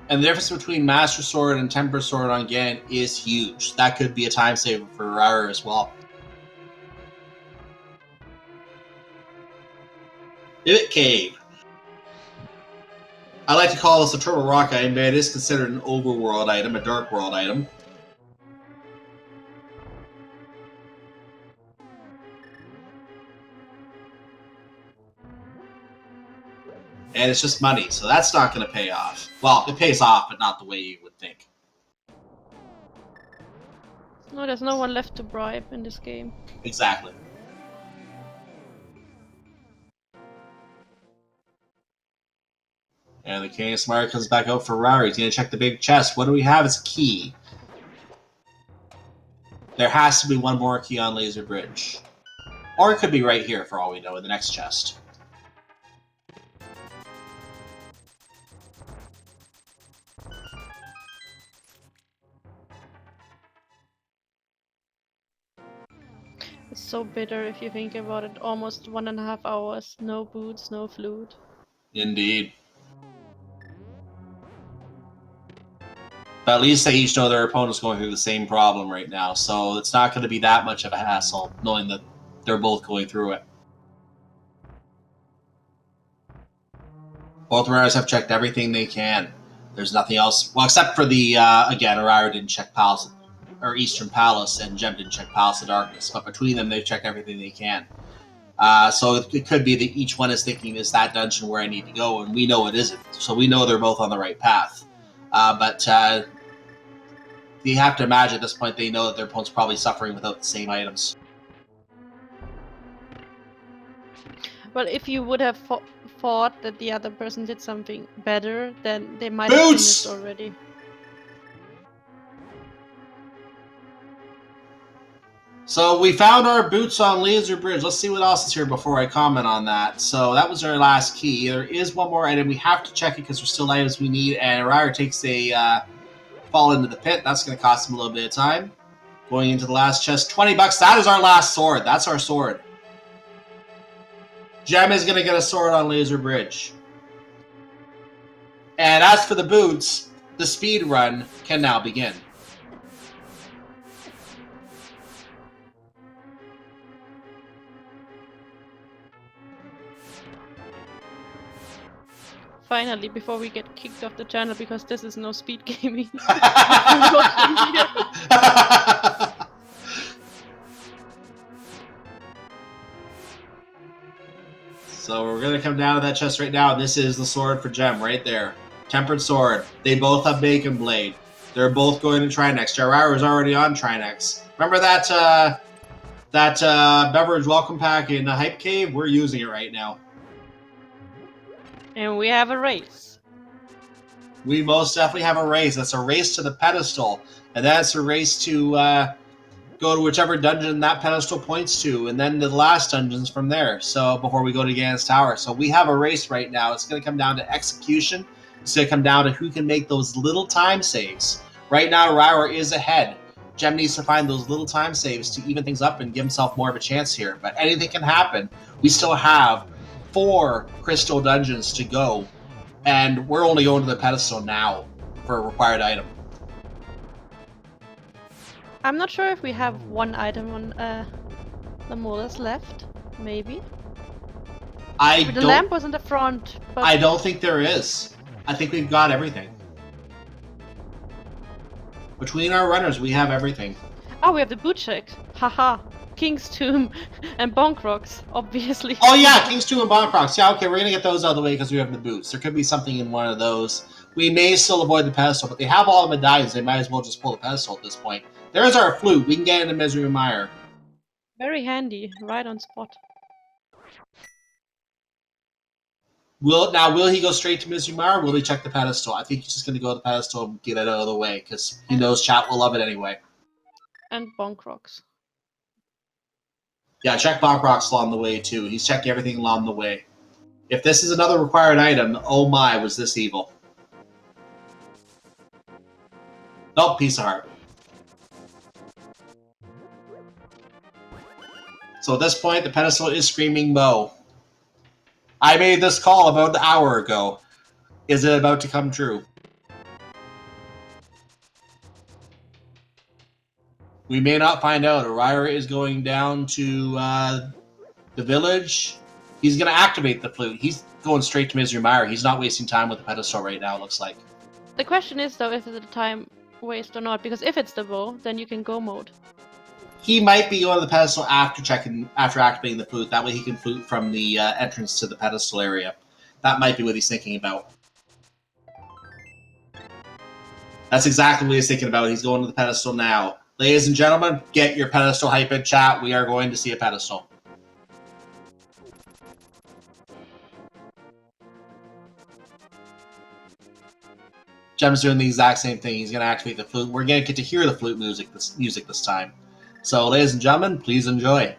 And the difference between Master Sword and Temper Sword on Ganon is huge. That could be a time saver for Eriror as well. Pivot Cave. I like to call this a Turtle Rock item, but it is considered an overworld item, a dark world item. And it's just money, so that's not going to pay off. Well, it pays off, but not the way you would think. No, there's no one left to bribe in this game. Exactly. And the King of Smart comes back out for Rari. He's going to check the big chest. What do we have as a key? There has to be one more key on Laser Bridge. Or it could be right here, for all we know, in the next chest. It's so bitter if you think about it. Almost 1.5 hours, no boots, no flute. Indeed. But at least they each know their opponent's going through the same problem right now, so it's not going to be that much of a hassle, knowing that they're both going through it. Both runners have checked everything they can. There's nothing else. Well, except for the, again, Eriror didn't check Palace, or Eastern Palace, and Gem didn't check Palace of Darkness. But between them, they've checked everything they can. So it could be that each one is thinking, is that dungeon where I need to go? And we know it isn't. So we know they're both on the right path. But you have to imagine at this point they know that their opponent's probably suffering without the same items. Well, if you would have thought that the other person did something better, then they might have finished already. So we found our boots on Laser Bridge. Let's see what else is here before I comment on that. So that was our last key. There is one more item. We have to check it because there's still items we need. And Eriror takes a fall into the pit. That's going to cost him a little bit of time. Going into the last chest, $20. That is our last sword. That's our sword. Gem is going to get a sword on Laser Bridge. And as for the boots, the speed run can now begin. Finally, before we get kicked off the channel, because this is no speed gaming. So we're going to come down to that chest right now, and this is the sword for Gem right there. Tempered sword. They both have Bacon Blade. They're both going to Trinex. Eriror is already on Trinex. Remember that beverage welcome pack in the Hype Cave? We're using it right now. And we have a race. We most definitely have a race. That's a race to the pedestal. And that's a race to go to whichever dungeon that pedestal points to, and then the last dungeons from there. So before we go to Gan's Tower. So we have a race right now. It's going to come down to execution. It's going to come down to who can make those little time saves. Right now, Eriror is ahead. Gem needs to find those little time saves to even things up and give himself more of a chance here. But anything can happen. We still have 4 crystal dungeons to go, and we're only going to the pedestal now for a required item. I'm not sure if we have one item on the molars left. Maybe. The lamp was in the front. But I don't think there is. I think we've got everything. Between our runners, we have everything. Oh, we have the boot check. Haha. King's Tomb and Bonk Rocks, obviously. Oh yeah, King's Tomb and Bonk Rocks. Yeah, okay, we're gonna get those out of the way because we have the boots. There could be something in one of those. We may still avoid the pedestal, but they have all the medallions. They might as well just pull the pedestal at this point. There's our flute. We can get into Misery Mire. Very handy, right on spot. Will he go straight to Misery Mire, or will he check the pedestal? I think he's just gonna go to the pedestal and get it out of the way because he knows chat will love it anyway. And Bonk Rocks. Yeah, check Bonk Rocks along the way too. He's checking everything along the way. If this is another required item, oh my, was this evil. Nope, piece of heart. So at this point, the pedestal is screaming Mo. I made this call about an hour ago. Is it about to come true? We may not find out. Eriror is going down to the village. He's going to activate the flute. He's going straight to Misery Mire. He's not wasting time with the pedestal right now, it looks like. The question is, though, if it's a time waste or not, because if it's the bow, then you can go mode. He might be going to the pedestal after activating the flute. That way he can flute from the entrance to the pedestal area. That might be what he's thinking about. That's exactly what he's thinking about. He's going to the pedestal now. Ladies and gentlemen, get your pedestal hype in chat. We are going to see a pedestal. Gem's doing the exact same thing. He's going to activate the flute. We're going to get to hear the flute music this time. So, ladies and gentlemen, please enjoy.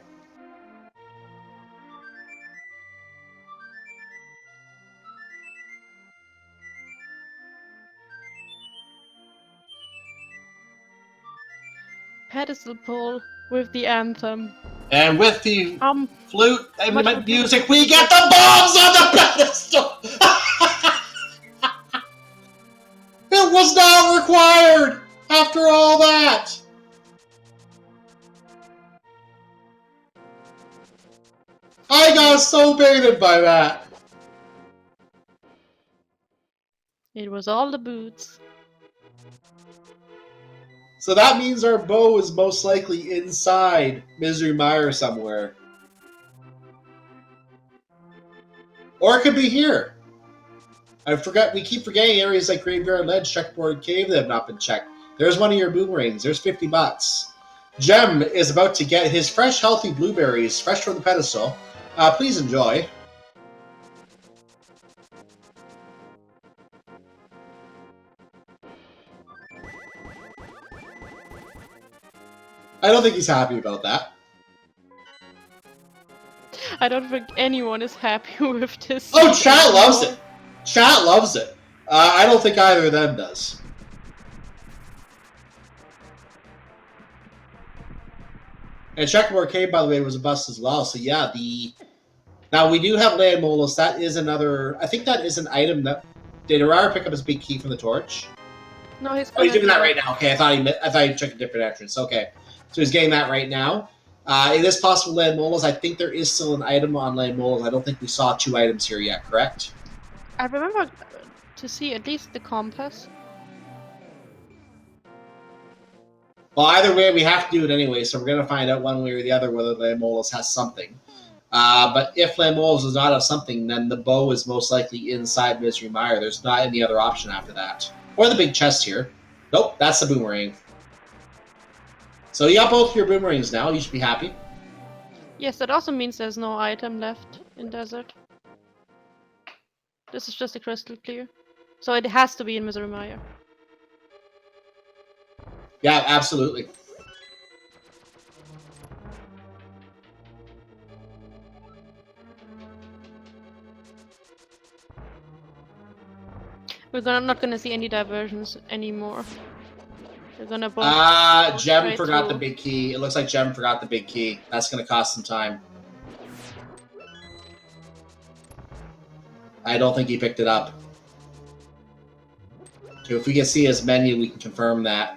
Pedestal pole with the anthem. And with the flute and music, we get the bombs on the pedestal! It was not required after all that! I got so baited by that. It was all the boots. So that means our bow is most likely inside Misery Mire somewhere. Or it could be here. We keep forgetting areas like Graveyard Ledge, Checkboard Cave that have not been checked. There's one of your boomerangs. There's 50 bucks. Gem is about to get his fresh, healthy blueberries, fresh from the pedestal. Please enjoy. I don't think he's happy about that. I don't think anyone is happy with this. Oh, chat loves it. Chat loves it. I don't think either of them does. And Checkboard Cave, by the way, was a bust as well. So yeah, now we do have Land Molus. That is another. I think that is an item that did Eriror pick up his big key from the torch? No, he's doing that right now. Okay, I thought he checked a different entrance. Okay, so he's getting that right now. It is possible Land Molus. I think there is still an item on Land Molus. I don't think we saw 2 items here yet. Correct? I remember to see at least the compass. Well, either way, we have to do it anyway, so we're going to find out one way or the other whether Land Molus has something. But if Land Molus does not have something, then the bow is most likely inside Misery Mire. There's not any other option after that. Or the big chest here. Nope, that's the boomerang. So you got both your boomerangs now. You should be happy. Yes, that also means there's no item left in desert. This is just a crystal clear. So it has to be in Misery Mire. Yeah, absolutely. We're not gonna see any diversions anymore. We're gonna both. Gem forgot the big key. It looks like Gem forgot the big key. That's gonna cost some time. I don't think he picked it up. So if we can see his menu, we can confirm that.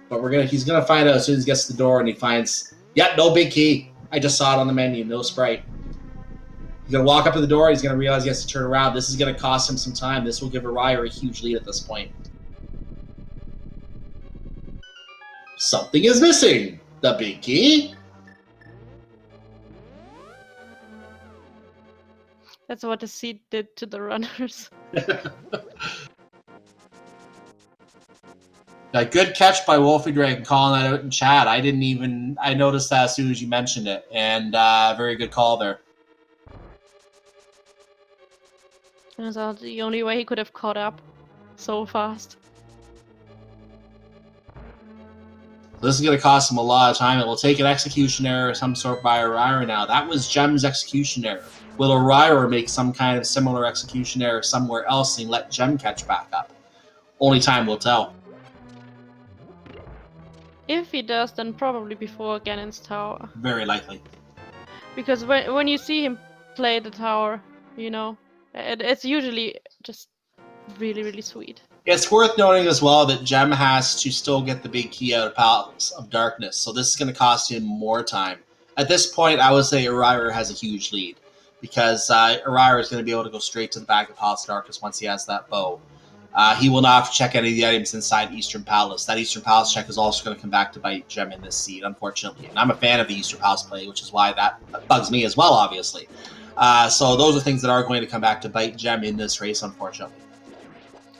But he's gonna find out as soon as he gets to the door and he finds, yeah, no big key. I just saw it on the menu, no sprite. He's gonna walk up to the door. He's gonna realize he has to turn around. This is gonna cost him some time. This will give Eriror a huge lead at this point. Something is missing. The big key. That's what the seed did to the runners. A good catch by Wolfie Dragon calling that out in chat. I noticed that as soon as you mentioned it. And very good call there. Turns out the only way he could have caught up so fast. This is going to cost him a lot of time. It will take an execution error of some sort by Eriror now. That was Gem's execution error. Will Eriror make some kind of similar execution error somewhere else and let Gem catch back up? Only time will tell. If he does, then probably before Ganon's tower. Very likely. Because when you see him play the tower, you know, it's usually just really, really sweet. It's worth noting as well that Gem has to still get the big key out of Palace of Darkness, so this is going to cost him more time. At this point, I would say Eriror has a huge lead, because Eriror is going to be able to go straight to the back of Palace of Darkness once he has that bow. He will not have to check any of the items inside Eastern Palace. That Eastern Palace check is also going to come back to bite Gem in this seed, unfortunately. And I'm a fan of the Eastern Palace play, which is why that bugs me as well, obviously. So those are things that are going to come back to bite Gem in this race, unfortunately.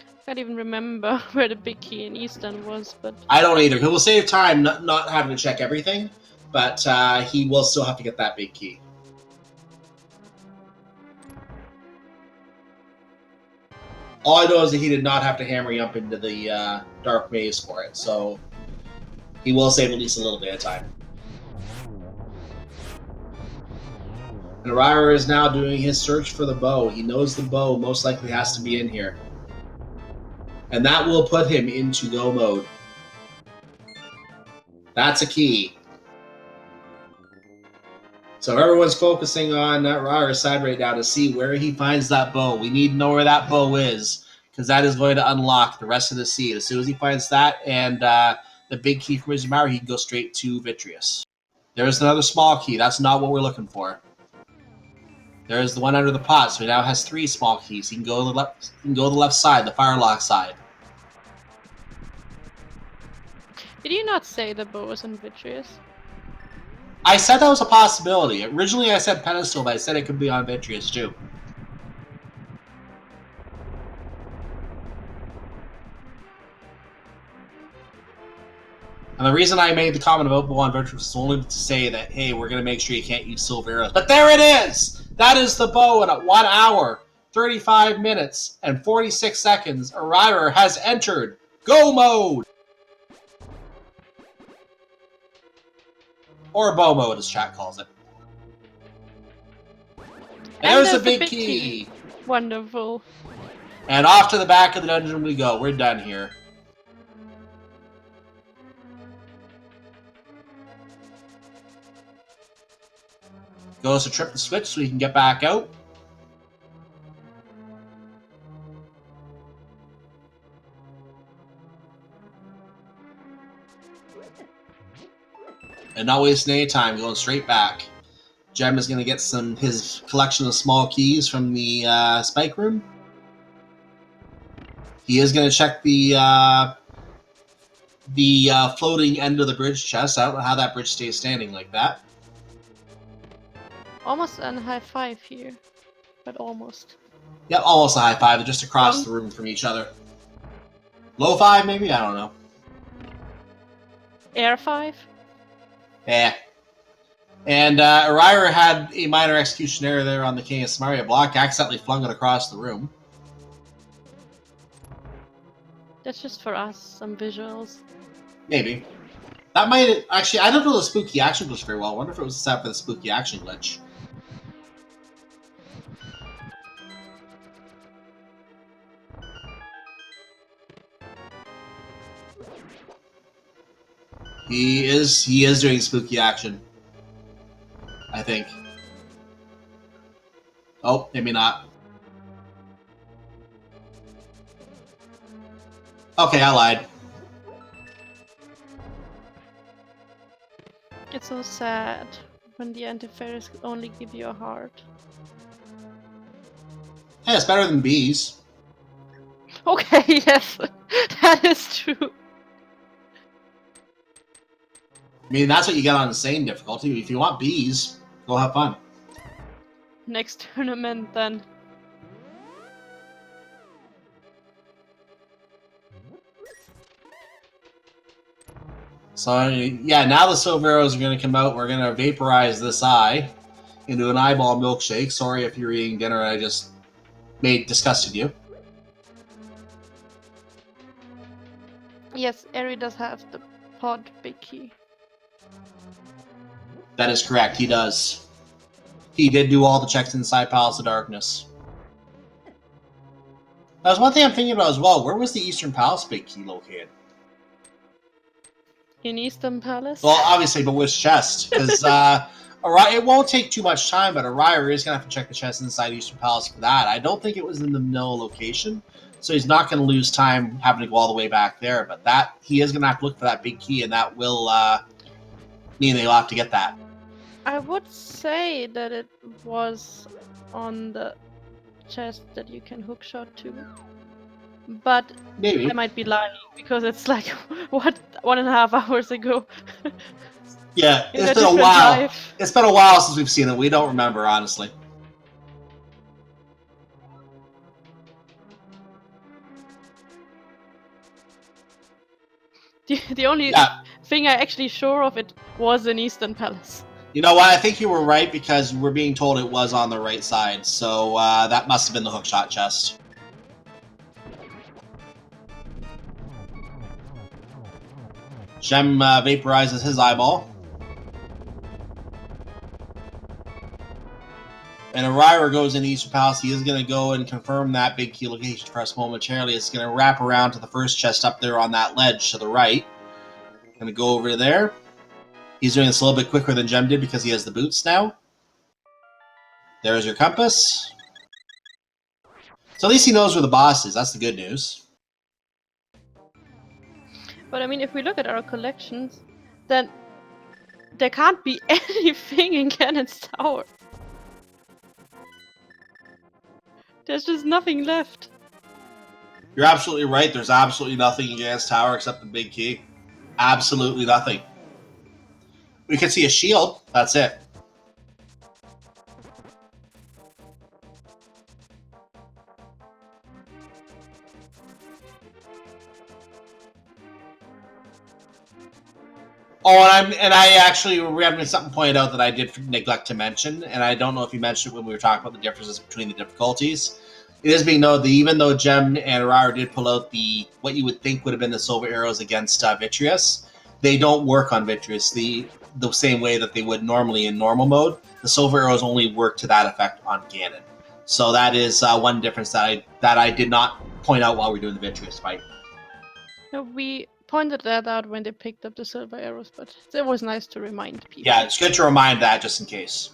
I can't even remember where the big key in Eastern was, but... I don't either. He will save time not having to check everything, but he will still have to get that big key. All I know is that he did not have to hammer jump into the Dark Maze for it, so he will save at least a little bit of time. And Eriror is now doing his search for the bow. He knows the bow most likely has to be in here. And that will put him into go mode. That's a key. So everyone's focusing on Eriror's side right now to see where he finds that bow. We need to know where that bow is, because that is going to unlock the rest of the seed. As soon as he finds that and the big key from Izumaru, he can go straight to Vitreous. There's another small key. That's not what we're looking for. There's the one under the pot, so he now has 3 small keys. He can go to the left. He can go to the left side, the firelock side. Did you not say the bow was in Vitreous? I said that was a possibility. Originally, I said pedestal, but I said it could be on Vitreous too. And the reason I made the comment about bow on Vitreous was only to say that, hey, we're going to make sure you can't use silver arrows. But there it is! That is the bow, and at 1 hour, 35 minutes, and 46 seconds, Eriror has entered go mode! Or bow mode, as chat calls it. There's a big key! Wonderful. And off to the back of the dungeon we go. We're done here. Goes to trip the switch so he can get back out. And not wasting any time, going straight back. Gem is going to get his collection of small keys from the spike room. He is going to check the floating end of the bridge chest. I don't know how that bridge stays standing like that. Almost a high five here, but almost. Yep, almost a high five. They're just across the room from each other. Low five, maybe? I don't know. Air five? Yeah. And Eriror had a minor execution error there on the King of Samaria block, accidentally flung it across the room. That's just for us, some visuals. Maybe. That might... Actually, I don't know the spooky action glitch very well. I wonder if it was set for the spooky action glitch. He is doing spooky action. I think. Oh, maybe not. Okay, I lied. It's so sad when the antivirus only give you a heart. Hey, it's better than bees. Okay, yes, that is true. I mean, that's what you get on insane difficulty. If you want bees, go have fun. Next tournament, then. So, yeah, now the silver arrows are going to come out. We're going to vaporize this eye into an eyeball milkshake. Sorry if you're eating dinner and I just disgusted you. Yes, Eri does have the pod big key. That is correct, he does. He did do all the checks inside Palace of Darkness. There's one thing I'm thinking about as well. Where was the Eastern Palace big key located? In Eastern Palace? Well, obviously, but which chest? Because it won't take too much time, but Eriror is going to have to check the chest inside Eastern Palace for that. I don't think it was in the Manila location, so he's not going to lose time having to go all the way back there. But that he is going to have to look for that big key, and that will mean they'll have to get that. I would say that it was on the chest that you can hookshot to. But maybe I might be lying because it's like, what, 1.5 hours ago? Yeah, it's been a while. Life. It's been a while since we've seen it. We don't remember, honestly. The only thing I actually sure of it was in Eastern Palace. You know what? I think you were right because we're being told it was on the right side. So that must have been the hookshot chest. Shem vaporizes his eyeball. And Eriror goes into Eastern Palace. He is going to go and confirm that big key location for us momentarily. It's going to wrap around to the first chest up there on that ledge to the right. Going to go over there. He's doing this a little bit quicker than Jem did because he has the boots now. There's your compass. So at least he knows where the boss is. That's the good news. But I mean, if we look at our collections, then there can't be anything in Ganon's tower. There's just nothing left. You're absolutely right. There's absolutely nothing in Ganon's tower except the big key. Absolutely nothing. We can see a shield. That's it. Oh, and I actually we have something pointed out that I did neglect to mention, and I don't know if you mentioned it when we were talking about the differences between the difficulties. It is being noted that even though Jem and Eriror did pull out the what you would think would have been the silver arrows against Vitreous, they don't work on Vitreous the same way that they would normally in normal mode. The silver arrows only work to that effect on Ganon. So that is one difference that I did not point out while we were doing the Vitreous fight. No, we pointed that out when they picked up the silver arrows, but it was nice to remind people. Yeah, it's good to remind that just in case.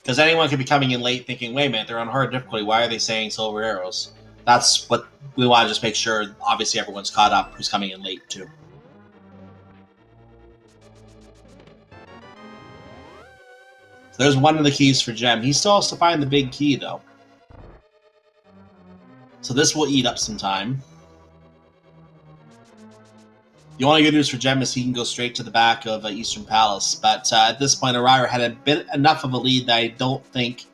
Because anyone could be coming in late thinking, wait a minute, they're on hard difficulty. Why are they saying silver arrows? That's what we want to just make sure, obviously, everyone's caught up who's coming in late, too. So there's one of the keys for Jem. He still has to find the big key, though. So this will eat up some time. The only good news for Jem is he can go straight to the back of Eastern Palace. But at this point, Eriror had a bit enough of a lead that I don't think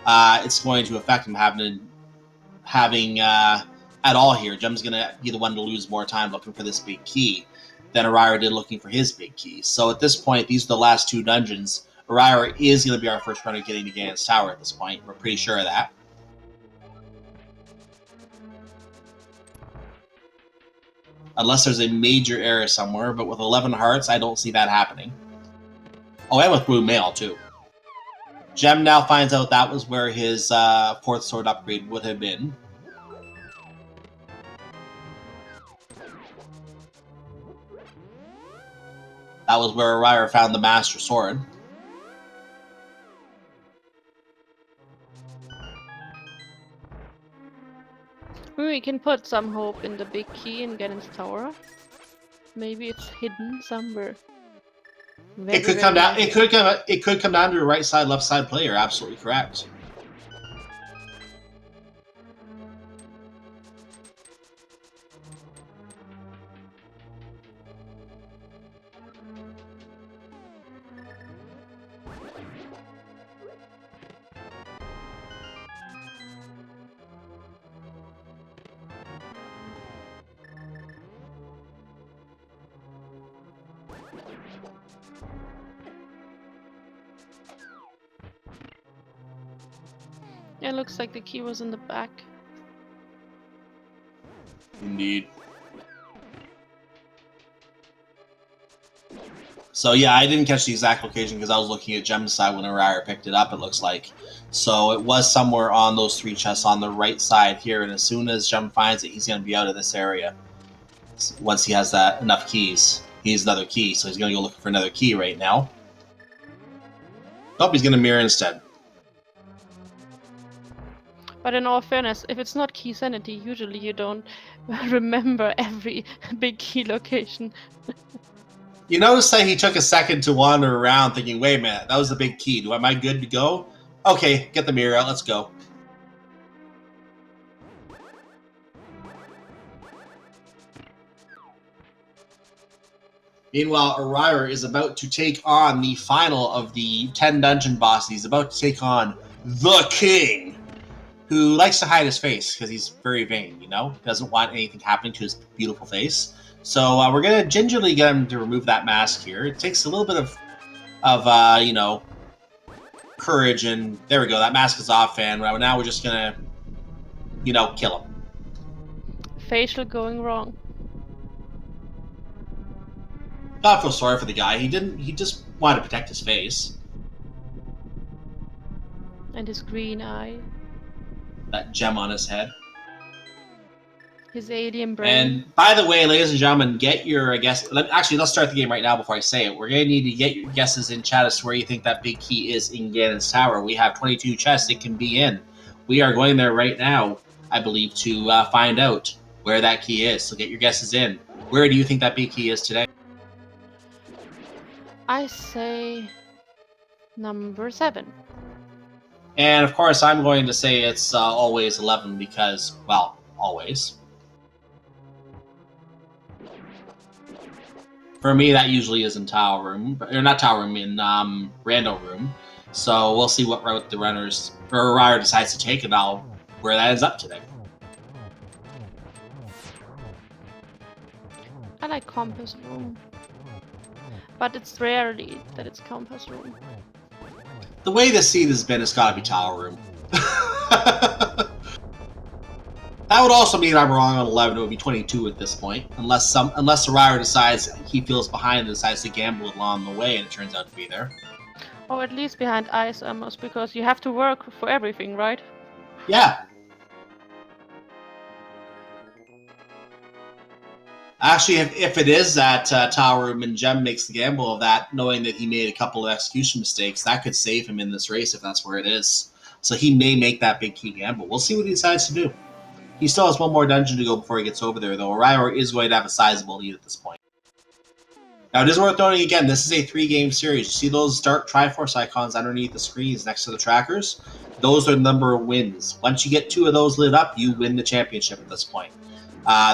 it's going to affect him having at all here. Jem's going to be the one to lose more time looking for this big key than Eriror did looking for his big key. So at this point, these are the last two dungeons. Eriror is going to be our first runner getting to Ganon's Tower at this point. We're pretty sure of that. Unless there's a major error somewhere, but with 11 hearts, I don't see that happening. Oh, and with Blue Mail, too. Jem now finds out that was where his fourth sword upgrade would have been. That was where Eriror found the Master Sword. We can put some hope in the big key in Ganon's tower. Maybe it's hidden somewhere. It could come down. It could come down to a right side, left side play. You're absolutely correct. It looks like the key was in the back. Indeed. So yeah, I didn't catch the exact location because I was looking at Jem's side when Eriror picked it up, it looks like. So it was somewhere on those three chests on the right side here, and as soon as Jem finds it, he's going to be out of this area. Once he has enough keys. He needs another key, so he's going to go looking for another key right now. Nope, he's going to mirror instead. But in all fairness, if it's not key sanity, usually you don't remember every big key location. You notice that he took a second to wander around thinking, wait a minute, that was the big key. Am I good to go? Okay, get the mirror out, let's go. Meanwhile, Eriror is about to take on the final of the 10 dungeon bosses. He's about to take on the King, who likes to hide his face because he's very vain, you know? Doesn't want anything happening to his beautiful face. So we're going to gingerly get him to remove that mask here. It takes a little bit of you know, courage, and there we go. That mask is off, and now we're just going to, you know, kill him. Facial going wrong. I feel sorry for the guy. He just wanted to protect his face. And his green eye. That gem on his head. His alien brain. And by the way, ladies and gentlemen, get your guess. Actually, let's start the game right now before I say it. We're going to need to get your guesses in chat as to where you think that big key is in Ganon's tower. We have 22 chests it can be in. We are going there right now, I believe, to find out where that key is. So get your guesses in. Where do you think that big key is today? I say number 7. And of course, I'm going to say it's always 11 because, well, always. For me, that usually is in Tower Room, or not Tower Room, in Rando Room. So we'll see what route the runners or Ryder decides to take, and where that ends up today. I like Compass Room, but it's rarely that it's Compass Room. The way this seed has been, it's got to be Tower Room. That would also mean I'm wrong on 11. It would be 22 at this point, unless the rider decides he feels behind and decides to gamble along the way, and it turns out to be there. Or at least behind ice almost, because you have to work for everything, right? Yeah. Actually, if it is that Tower Room and Gem makes the gamble of that, knowing that he made a couple of execution mistakes, that could save him in this race if that's where it is. So he may make that big key gamble. We'll see what he decides to do. He still has one more dungeon to go before he gets over there, though. Eriror is going to have a sizable lead at this point. Now, it is worth noting again, this is a 3-game series. You see those dark Triforce icons underneath the screens next to the trackers? Those are the number of wins. Once you get 2 of those lit up, you win the championship at this point.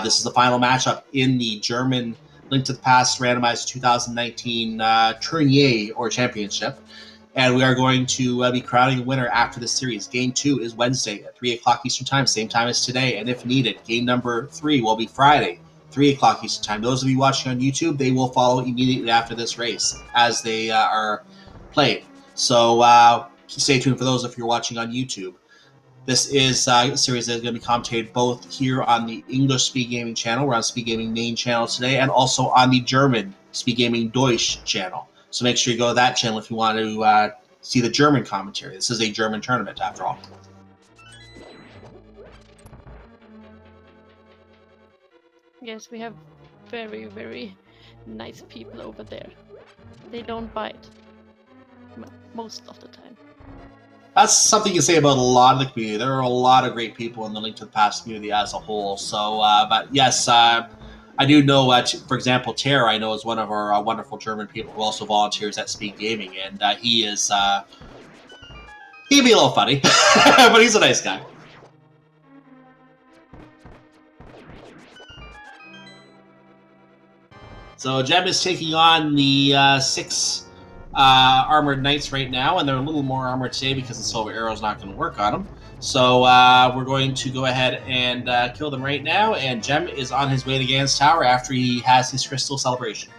This is the final matchup in the German Link to the Past randomized 2019 Turnier or Championship. And we are going to be crowning a winner after this series. Game 2 is Wednesday at 3 o'clock Eastern Time, same time as today. And if needed, game number 3 will be Friday, 3 o'clock Eastern Time. Those of you watching on YouTube, they will follow immediately after this race as they are played. So stay tuned for those if you're watching on YouTube. This is a series that is going to be commentated both here on the English Speed Gaming channel, we're on Speed Gaming main channel today, and also on the German Speed Gaming Deutsch channel. So make sure you go to that channel if you want to see the German commentary. This is a German tournament, after all. Yes, we have very, very nice people over there. They don't bite. Most of the time. That's something you say about a lot of the community. There are a lot of great people in the Link to the Past community as a whole. So, but yes, I do know, for example, Tara, I know, is one of our wonderful German people who also volunteers at Speed Gaming, and he is, he can be a little funny, but he's a nice guy. So Gem is taking on the 6 armored knights right now, and they're a little more armored today because the silver arrow is not going to work on them. So we're going to go ahead and kill them right now, and Gem is on his way to Ganon's tower after he has his crystal celebration.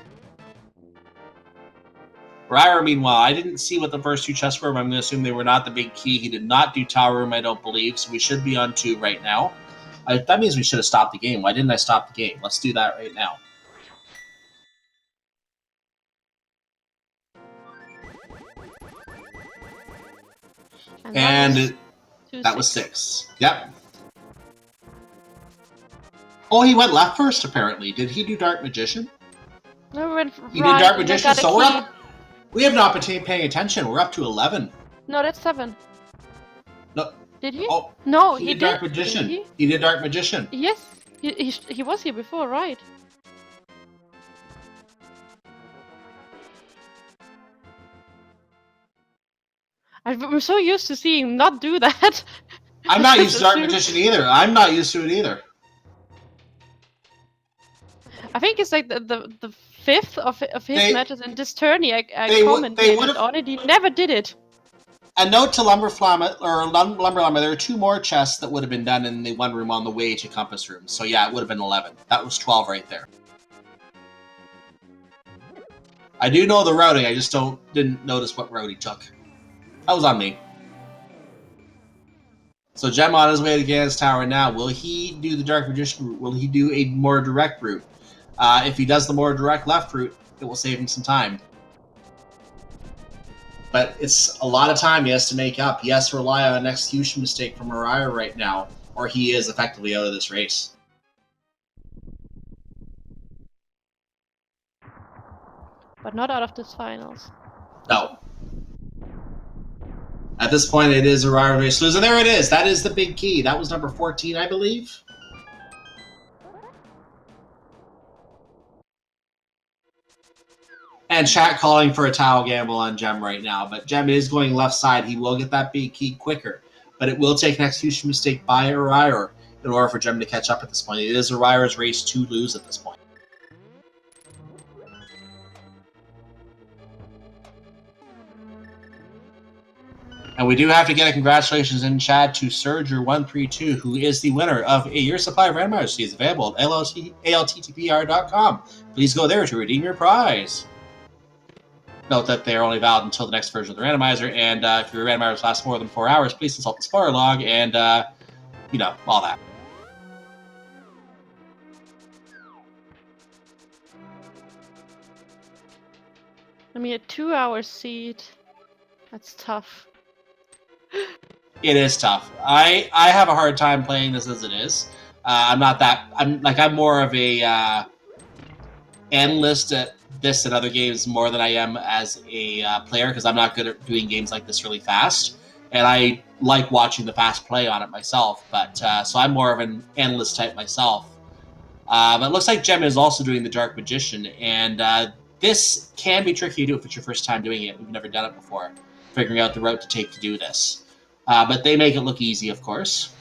Ryder, meanwhile, I didn't see what the first 2 chests were, but I'm going to assume they were not the big key. He did not do Tower Room, I don't believe, so we should be on 2 right now. That means we should have stopped the game. Why didn't I stop the game? Let's do that right now. And that was 6. Yep. Oh, he went left first, apparently. Did he do Dark Magician? No, we went He did Dark Magician, so we're up. We have not been paying attention. We're up to 11. No, that's 7. No. Did he? Oh, no, he did Dark Magician. He did Dark Magician. Yes, he was here before, right? I'm so used to seeing him not do that. I'm not used to Dark Magician either. I'm not used to it either. I think it's like the 5th of his matches in this tourney. I commented on it. He never did it. A note to Lumberlama, there are 2 more chests that would have been done in the 1 room on the way to Compass Room. So yeah, it would have been 11. That was 12 right there. I do know the routing, I just didn't notice what route he took. That was on me. So Gem on his way to Ganon's tower now. Will he do the Dark Magician route? Will he do a more direct route? If he does the more direct left route, it will save him some time. But it's a lot of time he has to make up. He has to rely on an execution mistake from Eriror right now, or he is effectively out of this race. But not out of this finals. No. At this point, it is Eriror race lose, and there it is. That is the big key. That was number 14, I believe. And chat calling for a towel gamble on Gem right now, but Gem is going left side. He will get that big key quicker, but it will take an execution mistake by Eriror in order for Gem to catch up at this point. It is Eriror's race to lose at this point. And we do have to get a congratulations in chat to Surger132, who is the winner of a year's supply of randomizers. He is available at ALTTPR.com. Please go there to redeem your prize. Note that they are only valid until the next version of the randomizer, and if your randomizers last more than 4 hours, please consult the spoiler log and, you know, all that. I mean, a 2-hour seed. That's tough. It is tough. I have a hard time playing this as it is. I'm not that. I'm more of a analyst at this and other games more than I am as a player, because I'm not good at doing games like this really fast, and I like watching the fast play on it myself. But so I'm more of an analyst type myself. But it looks like Gem is also doing the Dark Magician, and this can be tricky to do if it's your first time doing it. We've never done it before, figuring out the route to take to do this. But they make it look easy, of course.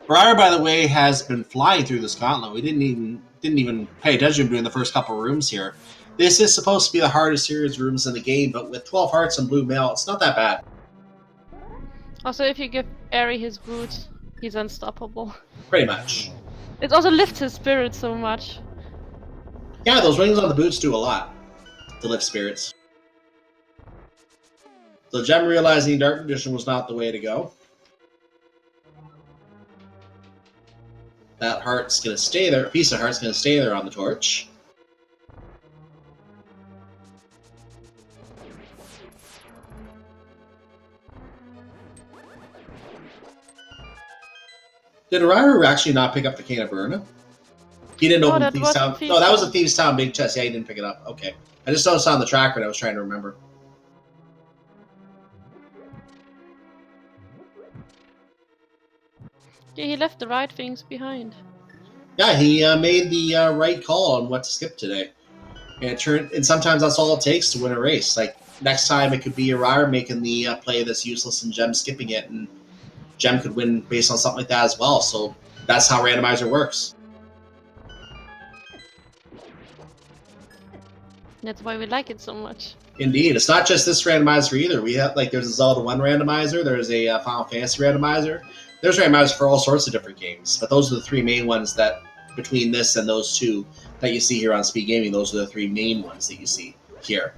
Briar, by the way, has been flying through this gauntlet. We didn't even pay attention to in the first couple rooms here. This is supposed to be the hardest series rooms in the game, but with 12 hearts and blue mail, it's not that bad. Also, if you give Eri his boots, he's unstoppable. Pretty much. It also lifts his spirit so much. Yeah, those rings on the boots do a lot to lift spirits. So Gem realizing Dark Magician was not the way to go. That heart's going to stay there. A piece of heart's going to stay there on the torch. Did Eriror actually not pick up the Cane of Verna? He didn't open Thieves Town. No, that was a Thieves Town big chest. Yeah, he didn't pick it up. Okay. I just noticed on the tracker and I was trying to remember. Yeah, he left the right things behind. Yeah, he made the right call on what to skip today. And sometimes that's all it takes to win a race. Like, next time it could be Eriror making the play that's useless and Gem skipping it, and Gem could win based on something like that as well. So that's how randomizer works. That's why we like it so much. Indeed. It's not just this randomizer either. We have, like, there's a Zelda 1 randomizer, there's a Final Fantasy randomizer. There's randomizers for all sorts of different games, but those are the three main ones that, between this and those two that you see here on Speed Gaming, those are the three main ones that you see here.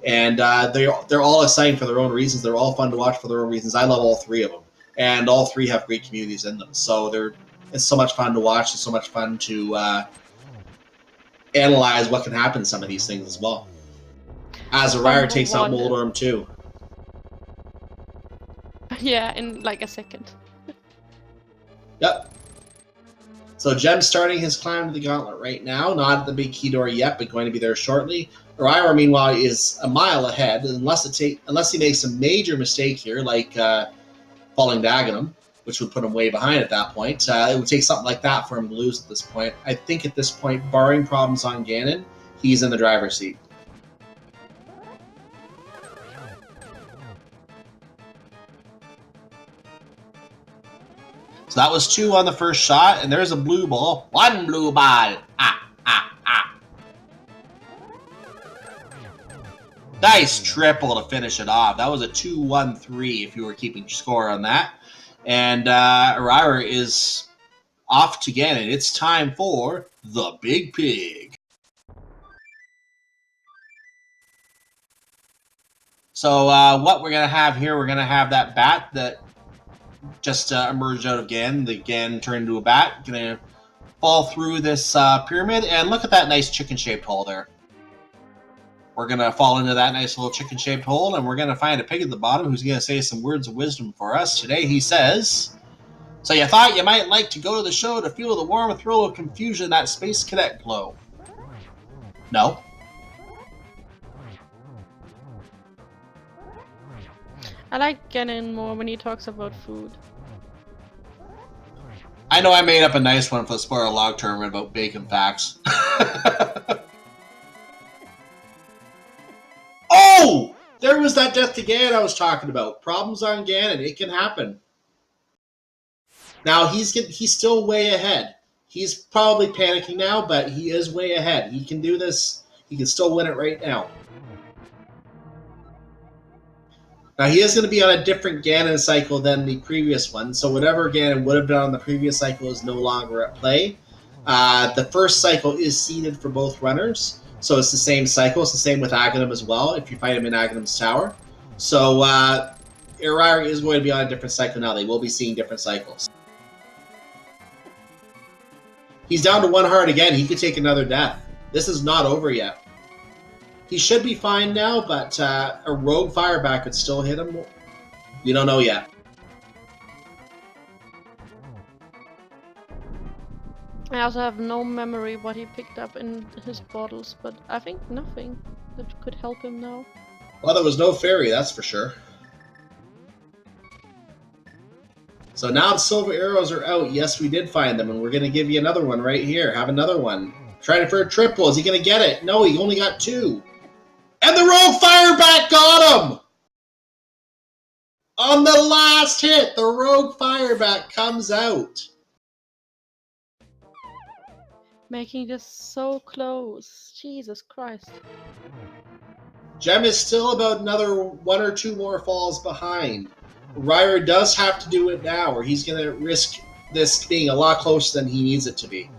And they're all exciting for their own reasons. They're all fun to watch for their own reasons. I love all three of them. And all three have great communities in them. So it's so much fun to watch. It's so much fun to analyze what can happen in some of these things as well. As Eriror takes out Moldorm too. Yeah, in like a second. Yep. So Gem's starting his climb to the gauntlet right now. Not at the big key door yet, but going to be there shortly. Eriror, meanwhile, is a mile ahead, unless he makes a major mistake here, like falling Dagenham, which would put him way behind at that point. It would take something like that for him to lose at this point. I think at this point, barring problems on Ganon, he's in the driver's seat. So that was 2 on the first shot, and there's a blue ball. 1 blue ball. Nice triple to finish it off. That was a 2-1-3 if you were keeping score on that. And Eriror is off to Ganon. It's time for the Big Pig. So what we're going to have here, we're going to have that bat that just emerged out of Ganon. The Ganon turned into a bat. Going to fall through this pyramid. And look at that nice chicken-shaped hole there. we're going to fall into that nice little chicken-shaped hole, and we're going to find a pig at the bottom who's going to say some words of wisdom for us. Today he says, "So you thought you might like to go to the show to feel the warm thrill of confusion that Space Cadet glow?" No. I like Gannon more when he talks about food. I know I made up a nice one for the Spoiler Log Tournament about bacon facts. Oh! There was that death to Ganon I was talking about. Problems on Ganon. It can happen. Now, he's still way ahead. He's probably panicking now, but he is way ahead. He can do this. He can still win it right now. Now, he is going to be on a different Ganon cycle than the previous one, so whatever Ganon would have done on the previous cycle is no longer at play. The first cycle is seeded for both runners, so it's the same cycle. It's the same with Aghanim as well, if you fight him in Aghanim's Tower. So, Eriror is going to be on a different cycle now. They will be seeing different cycles. He's down to 1 heart again. He could take another death. This is not over yet. He should be fine now, but a rogue fireback could still hit him. We don't know yet. I also have no memory what he picked up in his bottles, but I think nothing that could help him now. Well, there was no fairy, that's for sure. So now the silver arrows are out. Yes, we did find them, and we're going to give you another one right here. Have another one. Trying for a triple. Is he going to get it? No, he only got 2. And the rogue fireback got him! On the last hit, the rogue fireback comes out. Making this so close. Jesus Christ. Gem is still about another 1 or 2 more falls behind. Ryder does have to do it now, or he's going to risk this being a lot closer than he needs it to be.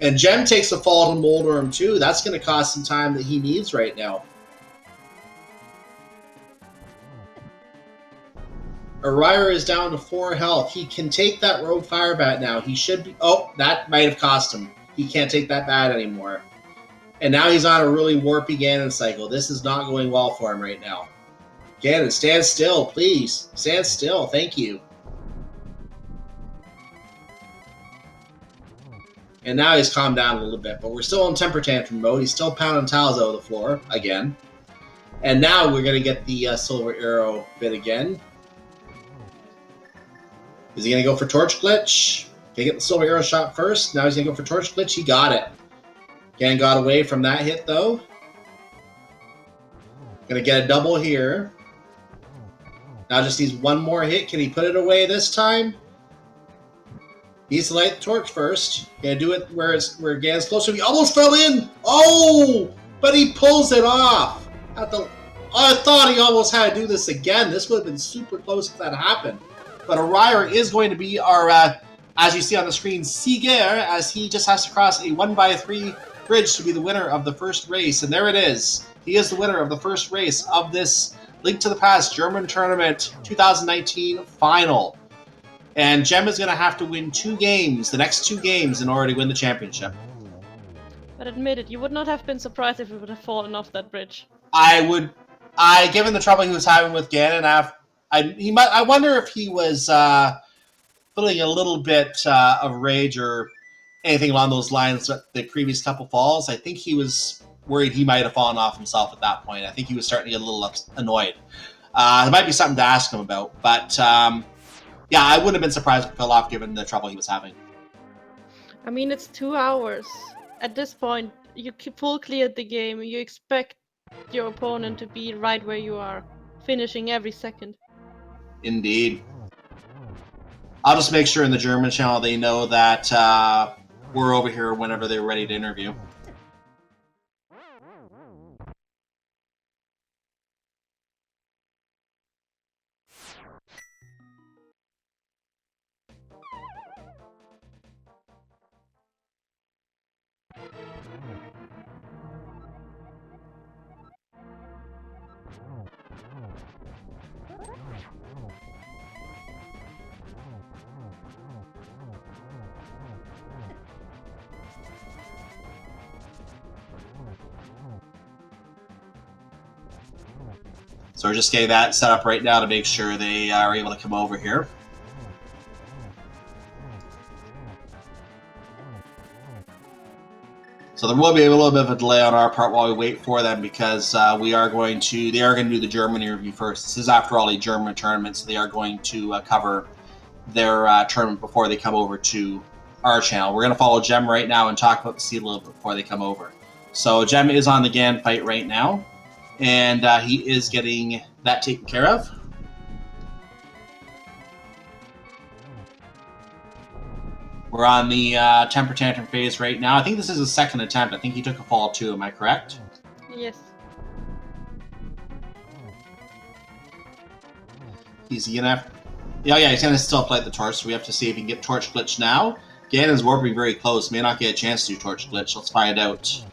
And Gem takes a fall to Molder him too. That's going to cost some time that he needs right now. Eriror is down to 4 health. He can take that rogue firebat now. He should be... Oh, that might have cost him. He can't take that bat anymore. And now he's on a really warpy Ganon cycle. This is not going well for him right now. Ganon, stand still, please. Stand still. Thank you. And now he's calmed down a little bit, but we're still in temper tantrum mode. He's still pounding tiles out of the floor again. And now we're going to get the silver arrow bit again. Is he going to go for Torch Glitch? Can he get the silver arrow shot first? Now he's going to go for Torch Glitch. He got it. Ganon got away from that hit, though. Going to get a double here. Now just needs 1 more hit. Can he put it away this time? Needs to light the torch first. Gonna do it where Ganon's closer. He almost fell in! Oh! But he pulls it off! I thought he almost had to do this again. This would have been super close if that happened. But Eriror is going to be our, as you see on the screen, Sieger, as he just has to cross a 1x3 bridge to be the winner of the first race. And there it is. He is the winner of the first race of this Link to the Past German Tournament 2019 final. And Gem is going to have to win 2 games, the next 2 games, in order to win the championship. But admit it, you would not have been surprised if he would have fallen off that bridge. Given the trouble he was having with Ganon, I wonder if he was feeling a little bit of rage or anything along those lines at the previous couple falls. I think he was worried he might have fallen off himself at that point. I think he was starting to get a little annoyed. There might be something to ask him about, but... yeah, I wouldn't have been surprised if he fell off given the trouble he was having. I mean, it's 2 hours. At this point, you full cleared the game. You expect your opponent to be right where you are, finishing every second. Indeed. I'll just make sure in the German channel they know that we're over here whenever they're ready to interview. So we're just getting that set up right now to make sure they are able to come over here. So there will be a little bit of a delay on our part while we wait for them, because they are going to do the German interview first. This is, after all, a German tournament, so they are going to cover their tournament before they come over to our channel. We're going to follow Jem right now and talk about the seed a little bit before they come over. So Jem is on the GAN fight right now, and he is getting that taken care of. We're on the temper tantrum phase right now. I think this is his second attempt. I think he took a fall too. Am I correct? Yes. He's gonna. Yeah, he's gonna still play the torch. So we have to see if he can get torch glitch now. Ganon's warping very close. May not get a chance to do torch glitch. Let's find out.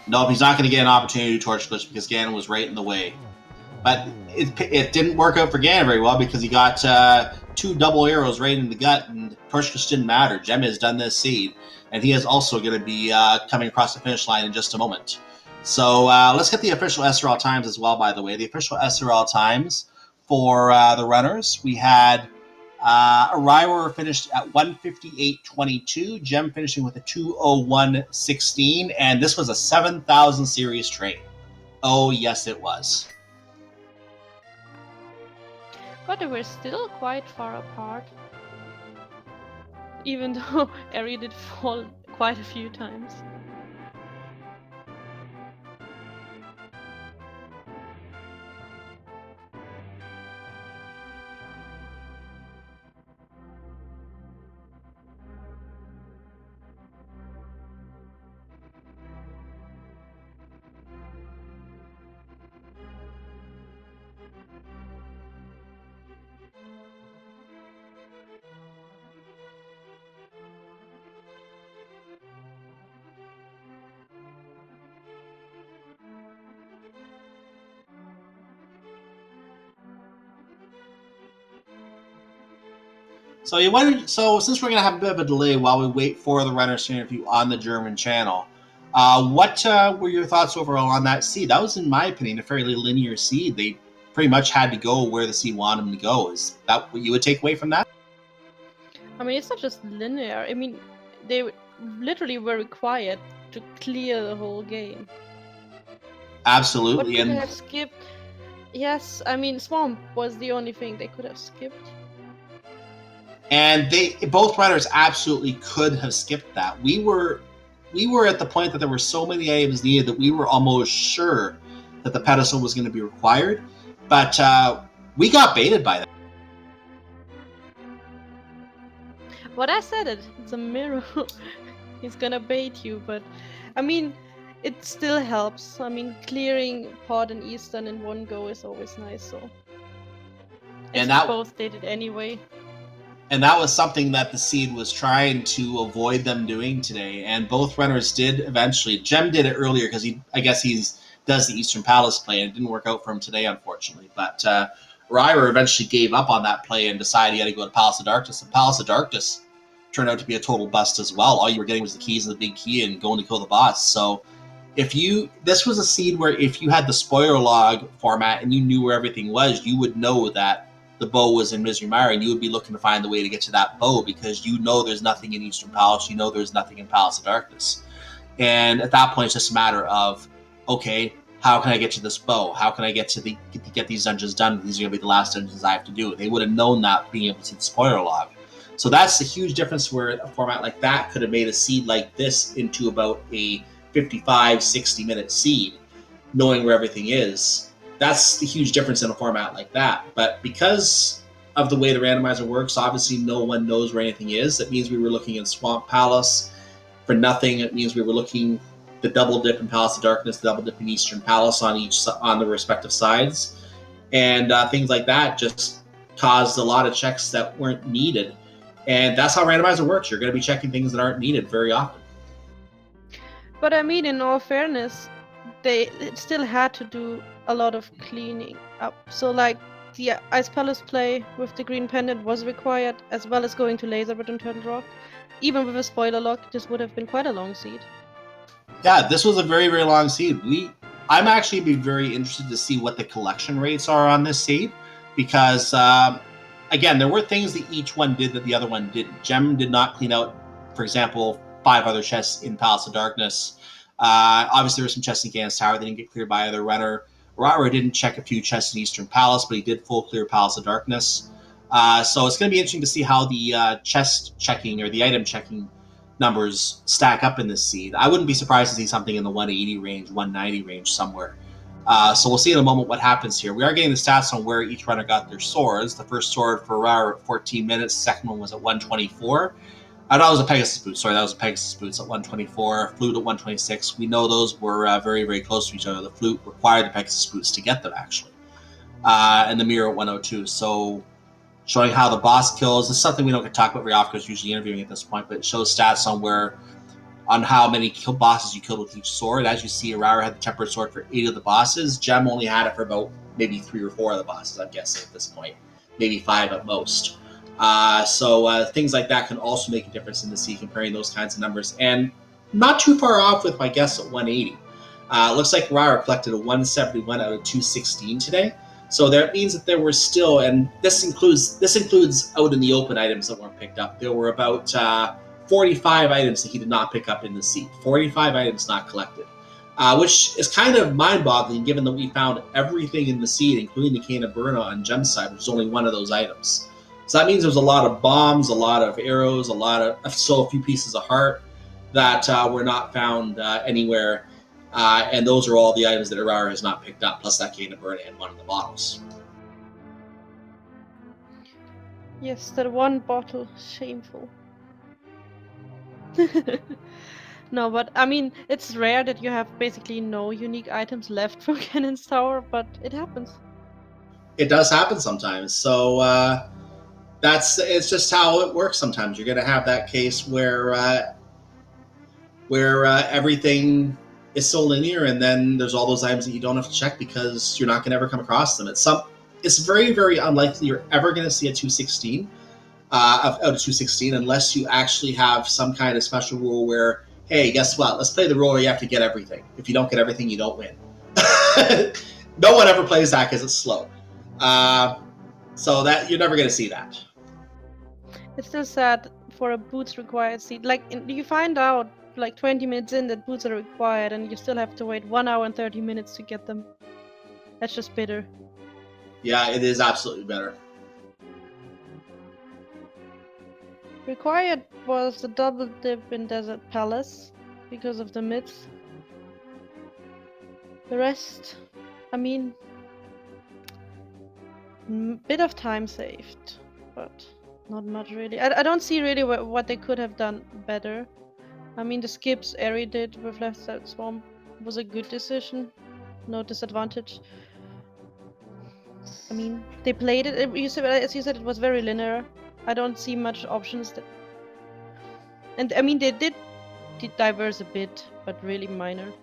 Nope, he's not going to get an opportunity to do torch glitch because Ganon was right in the way. But it didn't work out for Ganon very well, because he got 2 double arrows right in the gut, and torch glitch didn't matter. Jem has done this seed, and he is also going to be coming across the finish line in just a moment. So let's get the official SRL times as well, by the way. The official SRL times for the runners, we had Eriror finished at 1:58.22, Jem finishing with a 2:01.16, and this was a 7,000 series train. Oh, yes, it was. But they were still quite far apart. Even though Eri did fall quite a few times. So since we're going to have a bit of a delay while we wait for the runners to interview on the German channel, what were your thoughts overall on that seed? That was, in my opinion, a fairly linear seed. They pretty much had to go where the seed wanted them to go. Is that what you would take away from that? I mean, it's not just linear. I mean, they literally were required to clear the whole game. Absolutely. What could they have skipped? Yes, I mean, Swamp was the only thing they could have skipped. And both runners absolutely could have skipped that. We were at the point that there were so many items needed that we were almost sure that the pedestal was going to be required, but we got baited by that. What I said it's a mirror. He's gonna bait you, but I mean, it still helps. I mean, clearing Pod and Eastern in one go is always nice, so. And that both did it anyway. And that was something that the seed was trying to avoid them doing today. And both runners did eventually. Jem did it earlier because I guess he does the Eastern Palace play, and it didn't work out for him today, unfortunately. But Eriror eventually gave up on that play and decided he had to go to Palace of Darkness. And Palace of Darkness turned out to be a total bust as well. All you were getting was the keys and the big key and going to kill the boss. So this was a seed where if you had the spoiler log format and you knew where everything was, you would know that the bow was in Misery Mire, and you would be looking to find the way to get to that bow, because you know there's nothing in Eastern Palace, you know there's nothing in Palace of Darkness. And at that point, it's just a matter of, okay, how can I get to this bow? How can I get to get these dungeons done? These are going to be the last dungeons I have to do. They would have known that being able to see the spoiler log. So that's the huge difference, where a format like that could have made a seed like this into about a 55, 60-minute seed, knowing where everything is. That's the huge difference in a format like that. But because of the way the randomizer works, obviously no one knows where anything is. That means we were looking in Swamp Palace for nothing. It means we were looking the double dip in Palace of Darkness, the double dip in Eastern Palace on the respective sides. And things like that just caused a lot of checks that weren't needed. And that's how randomizer works. You're going to be checking things that aren't needed very often. But I mean, in all fairness, they still had to do a lot of cleaning up. So like the Ice Palace play with the green pendant was required, as well as going to Laserbird and Turtle Rock. Even with a spoiler lock, this would have been quite a long seed. Yeah, this was a very, very long seed. I'm actually be very interested to see what the collection rates are on this seed, because again, there were things that each one did that the other one didn't. Gem did not clean out, for example, 5 other chests in Palace of Darkness. Obviously, there were some chests in Gans Tower that didn't get cleared by either runner. Eriror didn't check a few chests in Eastern Palace, but he did full clear Palace of Darkness. So it's going to be interesting to see how the chest checking or the item checking numbers stack up in this seed. I wouldn't be surprised to see something in the 180 range, 190 range somewhere. So we'll see in a moment what happens here. We are getting the stats on where each runner got their swords. The first sword for Eriror at 14 minutes. The second one was at 124. That was a Pegasus boot. Sorry, that was a Pegasus boots at 124. Flute at 126. We know those were very, very close to each other. The Flute required the Pegasus boots to get them, actually. And the Mirror at 102. So showing how the boss kills. This is something we don't get to talk about very often because usually interviewing at this point, but it shows stats on how many bosses you killed with each sword. As you see, Eriror had the tempered sword for 8 of the bosses. Gem only had it for about maybe 3 or 4 of the bosses, I'm guessing at this point. Maybe 5 at most. So things like that can also make a difference in the seed, comparing those kinds of numbers. And not too far off with my guess at 180. Looks like Eriror collected a 171 out of 216 today. So that means that there were still, and this includes out in the open items that weren't picked up. There were about 45 items that he did not pick up in the seed. 45 items not collected, which is kind of mind-boggling given that we found everything in the seed, including the Cane of Burna on Gem's side, which is only one of those items. So that means there's a lot of bombs, a lot of arrows, a few pieces of heart that were not found anywhere. And those are all the items that Eriror has not picked up, plus that Cane of Burna and one of the bottles. Yes, that one bottle. Shameful. No, but I mean, it's rare that you have basically no unique items left from Cannon's Tower, but it happens. It does happen sometimes. So it's just how it works sometimes. You're going to have that case where everything is so linear, and then there's all those items that you don't have to check because you're not going to ever come across them. It's very, very unlikely you're ever going to see a 216 out of 216 unless you actually have some kind of special rule where, hey, guess what? Let's play the rule where you have to get everything. If you don't get everything, you don't win. No one ever plays that because it's slow. So that you're never going to see that. It's still sad for a boots required seed. Like, you find out like 20 minutes in that boots are required, and you still have to wait 1 hour and 30 minutes to get them. That's just bitter. Yeah, it is absolutely better. Required was the double dip in Desert Palace because of the myths. The rest, I mean, bit of time saved, but not much really. I don't see really what they could have done better. I mean, the skips Eri did with Left Side Swamp was a good decision. No disadvantage. I mean, they played it. As you said, it was very linear. I don't see much options. And I mean, they did diverse a bit, but really minor.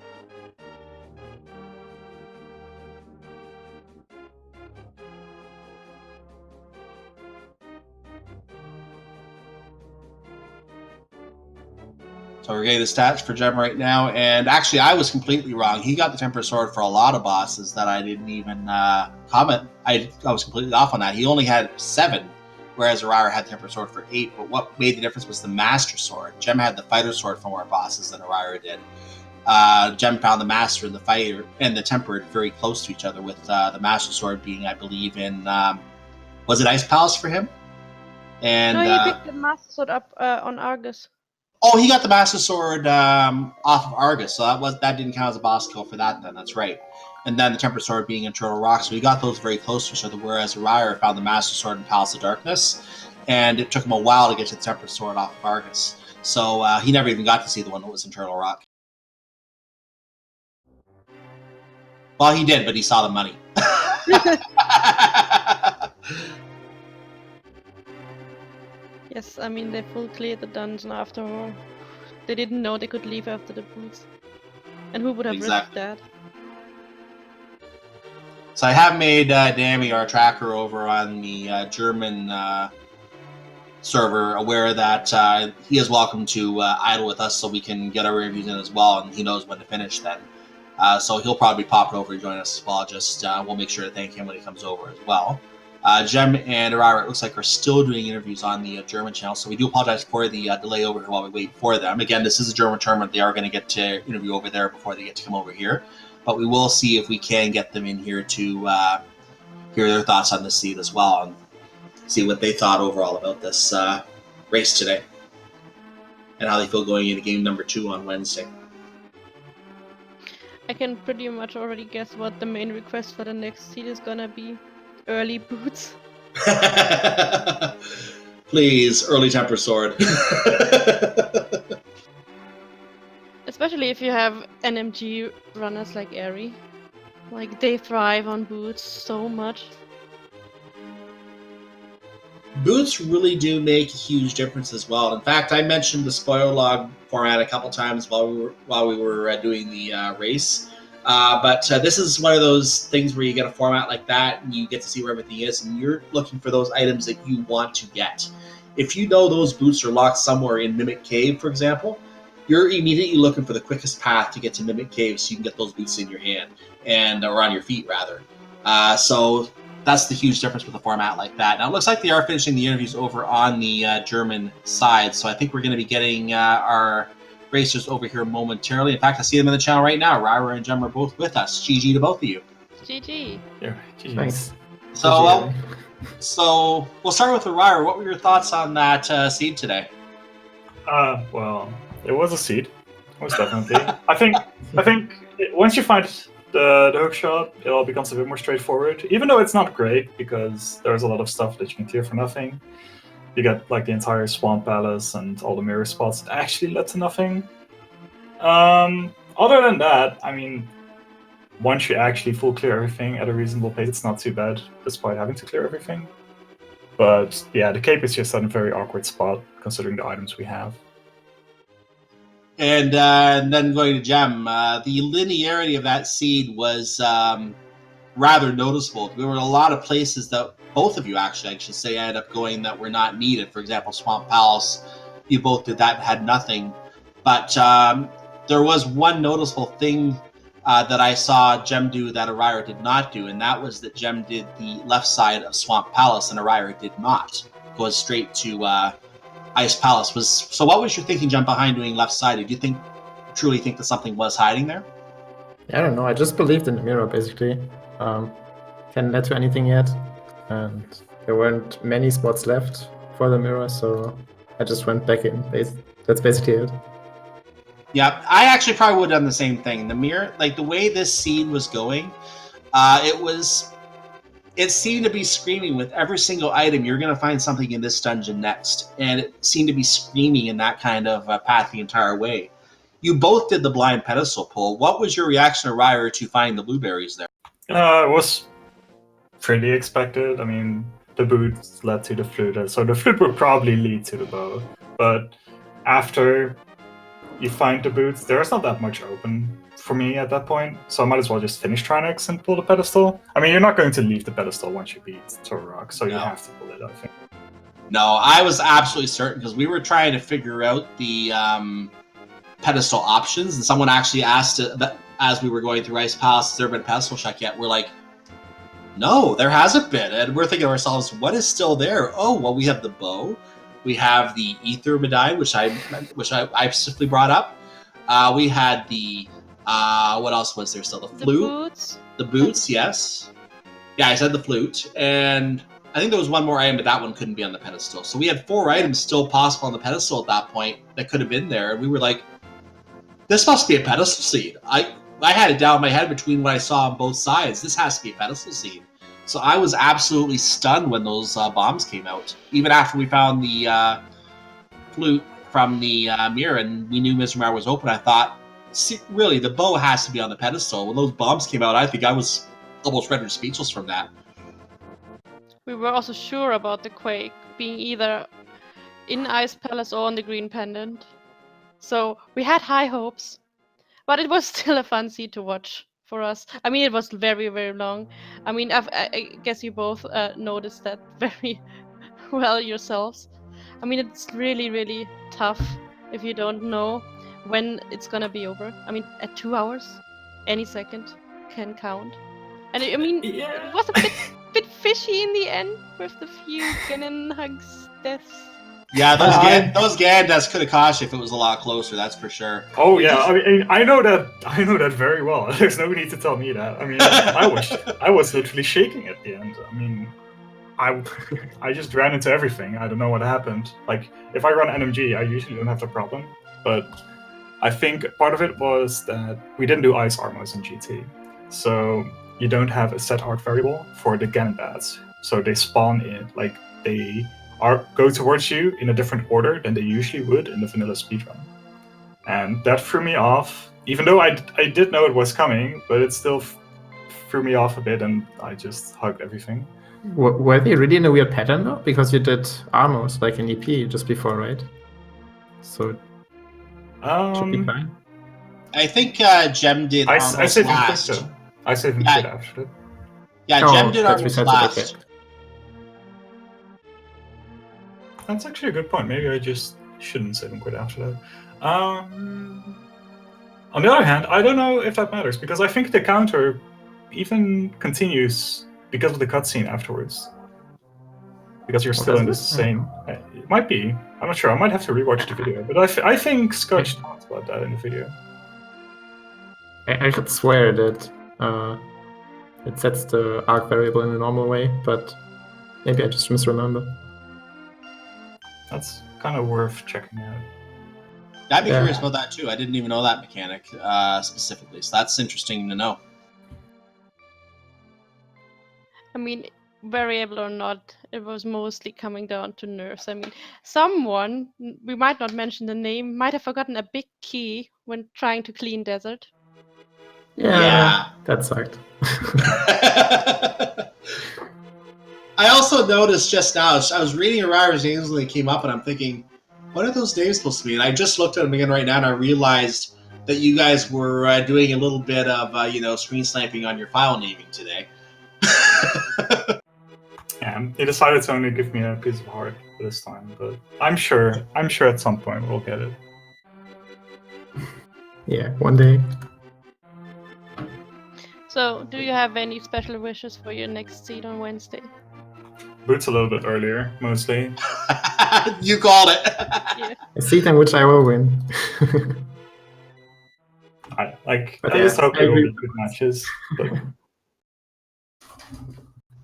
So we're getting the stats for Gem right now, and actually I was completely wrong. He got the Temper Sword for a lot of bosses that I didn't even comment. I was completely off on that. He only had 7, whereas Eriror had the Temper Sword for 8. But what made the difference was the Master Sword. Gem had the Fighter Sword for more bosses than Eriror did. Gem found the Master and the Fighter and the Tempered very close to each other, with the Master Sword being, I believe, in was it Ice Palace for him? And no, he picked the Master Sword up on Argus. Oh, he got the Master Sword off of Argus, so that didn't count as a boss kill for that then, that's right. And then the Tempered Sword being in Turtle Rock, so he got those very close to each other, whereas Eriror found the Master Sword in Palace of Darkness, and it took him a while to get to the Tempered Sword off of Argus. So he never even got to see the one that was in Turtle Rock. Well, he did, but he saw the money. Yes, I mean, they full cleared the dungeon after all. They didn't know they could leave after the boots. And who would have risked that? So I have made Dammy, our tracker over on the German server, aware that he is welcome to idle with us so we can get our reviews in as well, and he knows when to finish then. So he'll probably be popping over to join us as well. Just we'll make sure to thank him when he comes over as well. Jem and Eriror, it looks like, are still doing interviews on the German channel, so we do apologize for the delay over here while we wait for them. Again, this is a German tournament. They are going to get to interview over there before they get to come over here, but we will see if we can get them in here to hear their thoughts on the seed as well and see what they thought overall about this race today and how they feel going into game number 2 on Wednesday. I can pretty much already guess what the main request for the next seed is gonna be. Early boots. Please, early temper sword. Especially if you have NMG runners like Eri. Like, they thrive on boots so much. Boots really do make a huge difference as well. In fact, I mentioned the spoiler log format a couple times while we were doing the race. But this is one of those things where you get a format like that and you get to see where everything is, and you're looking for those items that you want to get. If you know those boots are locked somewhere in Mimic Cave, for example, you're immediately looking for the quickest path to get to Mimic Cave so you can get those boots in your hand, or on your feet, rather. So that's the huge difference with a format like that. Now, it looks like they are finishing the interviews over on the German side, so I think we're going to be getting our racers over here momentarily. In fact, I see them in the channel right now. Eriror and Jem are both with us. GG to both of you. GG. Yeah, GG. Thanks. So, so we'll start with Eriror. What were your thoughts on that seed today? Well, it was a seed, most definitely. I think once you find the hook shot, it all becomes a bit more straightforward. Even though it's not great because there's a lot of stuff that you can clear for nothing. You get like the entire Swamp Palace and all the mirror spots that actually led to nothing. Other than that, I mean, once you actually full clear everything at a reasonable pace, it's not too bad, despite having to clear everything. But yeah, the cape is just at a very awkward spot, considering the items we have. And then going to Jem, the linearity of that seed was rather noticeable. There were a lot of places that both of you actually, I should say, ended up going that were not needed. For example, Swamp Palace, you both did that and had nothing. But there was one noticeable thing that I saw Jem do that Eriror did not do, and that was that Jem did the left side of Swamp Palace and Eriror did not. Goes straight to Ice Palace. So what was your thinking, Jem, behind doing left side? Did you truly think that something was hiding there? I don't know. I just believed in the mirror, basically. Hadn't led to anything yet, and there weren't many spots left for the mirror, so I just went back in. That's basically it. Yeah, I actually probably would have done the same thing. The mirror, like the way this scene was going, it seemed to be screaming with every single item, you're going to find something in this dungeon next. And it seemed to be screaming in that kind of path the entire way. You both did the blind pedestal pull. What was your reaction, Eriror, to finding the blueberries there? It was pretty expected. I mean, the boots led to the flute, so the flute would probably lead to the bow. But after you find the boots, there's not that much open for me at that point, so I might as well just finish Trinex and pull the pedestal. I mean, you're not going to leave the pedestal once you beat Torok, so you have to pull it, I think. No, I was absolutely certain, because we were trying to figure out the pedestal options, and someone actually asked as we were going through Ice Palace, has there been a pedestal check yet? We're like, no, there hasn't been. And we're thinking to ourselves, what is still there? Oh, well, we have the bow. We have the ether medallion, which I specifically brought up. We had the what else was there still? The flute. The boots. The boots, yes. Yeah, I said the flute, and I think there was one more item, but that one couldn't be on the pedestal. So we had 4 items still possible on the pedestal at that point that could have been there, and we were like, this must be a pedestal seed. I had it down in my head between what I saw on both sides. This has to be a pedestal seed. So I was absolutely stunned when those bombs came out. Even after we found the flute from the mirror and we knew Mizramar was open, I thought, see, really, the bow has to be on the pedestal. When those bombs came out, I think I was almost rendered speechless from that. We were also sure about the Quake being either in Ice Palace or on the Green Pendant. So we had high hopes, but it was still a fun seed to watch for us. I mean, it was very, very long. I mean, I guess you both noticed that very well yourselves. I mean, it's really, really tough if you don't know when it's gonna be over. I mean, at 2 hours? any second can count. And I mean, Yeah. it was a bit fishy in the end with the few Hugs deaths. Yeah, I- those Gandas could have cost you if it was a lot closer. That's for sure. Oh yeah, I mean, I know that very well. There's no need to tell me that. I mean, I was literally shaking at the end. I mean, I just ran into everything. I don't know what happened. Like, if I run NMG, I usually don't have the problem. But I think part of it was that we didn't do ice armors in GT, so you don't have a set art variable for the Ganbats. So they spawn in, like, they go towards you in a different order than they usually would in the vanilla speedrun. And that threw me off, even though I did know it was coming, but it still threw me off a bit, and I just hugged everything. Were they really in a weird pattern though? Because you did armors like in EP just before, right? So it should be fine. I think Gem did I Armos saved him quick last. though. I saved him quick after that. Yeah, Gem did that's Armos besides last. it. Okay. That's actually a good point. Maybe I just shouldn't save him quit after that. On the other hand, I don't know if that matters, because I think the counter even continues because of the cutscene afterwards. Because you're still in the same... It might be. I'm not sure. I might have to rewatch the video. But I think Scotch talked about that in the video. I should swear that it sets the arc variable in a normal way, but maybe I just misremember. That's kind of worth checking out. I'd be curious about that too. I didn't even know that mechanic specifically, so that's interesting to know. I mean, variable or not, it was mostly coming down to nerfs. I mean, someone, we might not mention the name, might have forgotten a big key when trying to clean desert. Yeah. That sucked. I also noticed just now, I was reading Eriror's names when they came up, and I'm thinking, what are those names supposed to be? And I just looked at them again right now, and I realized that you guys were doing a little bit of, screen sniping on your file naming today. Yeah, he decided to only give me a piece of heart this time, but I'm sure at some point we'll get it. Yeah, one day. So, do you have any special wishes for your next seed on Wednesday? Boots a little bit earlier, mostly. You called it. Yeah. A seat in which I will win. I just hope there will be good matches. But...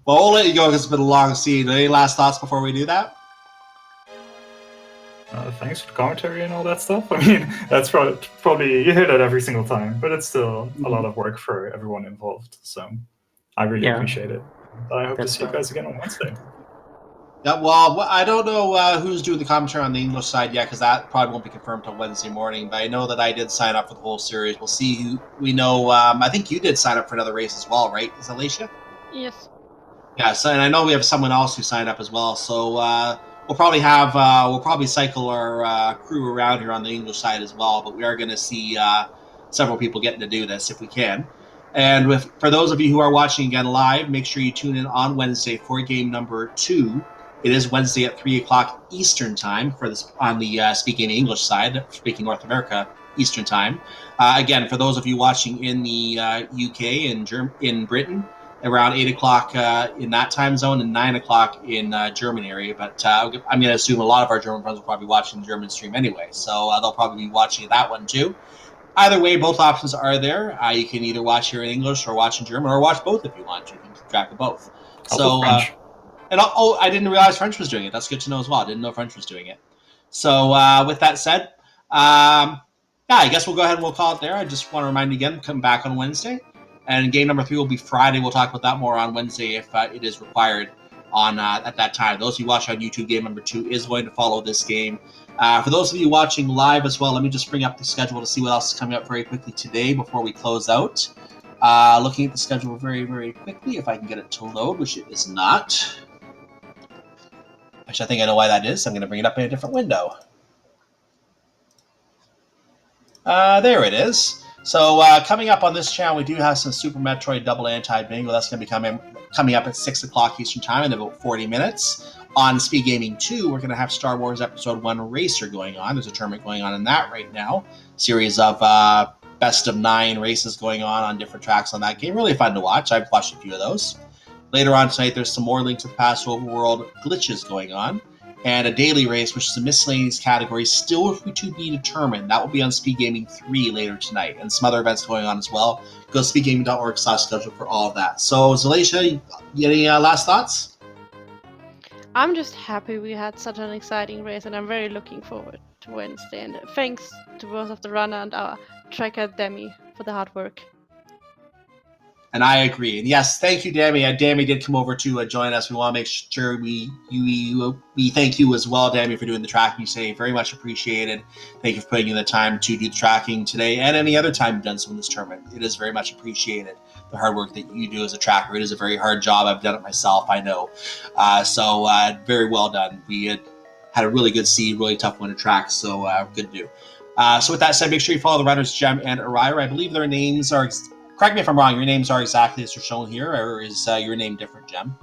Well, we'll let you go because it's been a long seed. Any last thoughts before we do that? Thanks for the commentary and all that stuff. I mean, that's probably you hear that every single time, but it's still a lot of work for everyone involved. So I really appreciate it. I hope to see you guys again on Wednesday. Yeah, well, I don't know who's doing the commentary on the English side yet, because that probably won't be confirmed till Wednesday morning. But I know that I did sign up for the whole series. We'll see who we know. I think you did sign up for another race as well, right? Is that Alicia? Yes. Yeah, so, and I know we have someone else who signed up as well. So we'll probably cycle our crew around here on the English side as well. But we are going to see several people getting to do this if we can. And for those of you who are watching again live, make sure you tune in on Wednesday for game number 2. It is Wednesday at 3 o'clock Eastern time for this on the Speaking English side, Speaking North America Eastern time. Again, for those of you watching in the UK and in Britain, around 8 o'clock in that time zone and 9 o'clock in German area. But I'm going to assume a lot of our German friends will probably be watching the German stream anyway, so they'll probably be watching that one too. Either way, both options are there. You can either watch here in English or watch in German, or watch both if you want. You can keep track of both. French. And I didn't realize French was doing it. That's good to know as well. I didn't know French was doing it. So with that said, I guess we'll go ahead and we'll call it there. I just want to remind you again, come back on Wednesday. And game number 3 will be Friday. We'll talk about that more on Wednesday if it is required on at that time. Those of you watching on YouTube, game number 2 is going to follow this game. For those of you watching live as well, let me just bring up the schedule to see what else is coming up very quickly today before we close out. Looking at the schedule very, very quickly, if I can get it to load, which it is not. Actually, I think I know why that is. I'm going to bring it up in a different window. There it is. So coming up on this channel, we do have some Super Metroid Double Anti-Bingo. That's going to be coming up at 6 o'clock Eastern Time in about 40 minutes. On Speed Gaming 2, we're going to have Star Wars Episode 1 Racer going on. There's a tournament going on in that right now. Series of best of 9 races going on different tracks on that game. Really fun to watch. I've watched a few of those. Later on tonight, there's some more Link to the Past overworld glitches going on, and a daily race, which is a miscellaneous category, still to be determined. That will be on Speed Gaming 3 later tonight, and some other events going on as well. Go to speedgaming.org/schedule for all of that. So, Zalacia, any last thoughts? I'm just happy we had such an exciting race, and I'm very looking forward to Wednesday. And thanks to both of the runner and our tracker Demi for the hard work. And I agree. And yes, thank you, Dami. Dami did come over to join us. We want to make sure we thank you as well, Dami, for doing the tracking today. Very much appreciated. Thank you for putting in the time to do the tracking today and any other time you've done so in this tournament. It is very much appreciated, the hard work that you do as a tracker. It is a very hard job. I've done it myself, I know. So very well done. We had a really good seed, really tough one to track, so good to do. So with that said, make sure you follow the runners Jem and Eriror. I believe their names are... Correct me if I'm wrong, your names are exactly as they're shown here, or is your name different, Jem?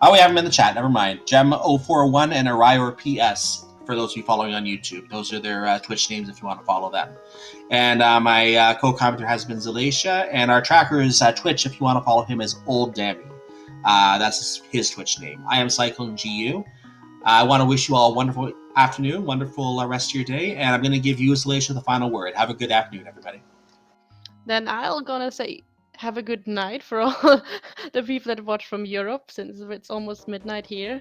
Oh, we have them in the chat, never mind. Jem0401 and Eriror PS, for those of you following on YouTube. Those are their Twitch names if you want to follow them. And my co-commenter has been Zalacia, and our tracker is Twitch if you want to follow him as Old Dammy. That's his Twitch name. I am Cyclone GU. I want to wish you all a wonderful afternoon, wonderful rest of your day, and I'm going to give you, Zalacia, the final word. Have a good afternoon, everybody. Then I'm gonna say have a good night for all the people that watch from Europe, since it's almost midnight here.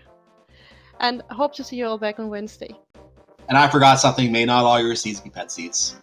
And hope to see you all back on Wednesday. And I forgot something. May not all your seeds be pet seeds.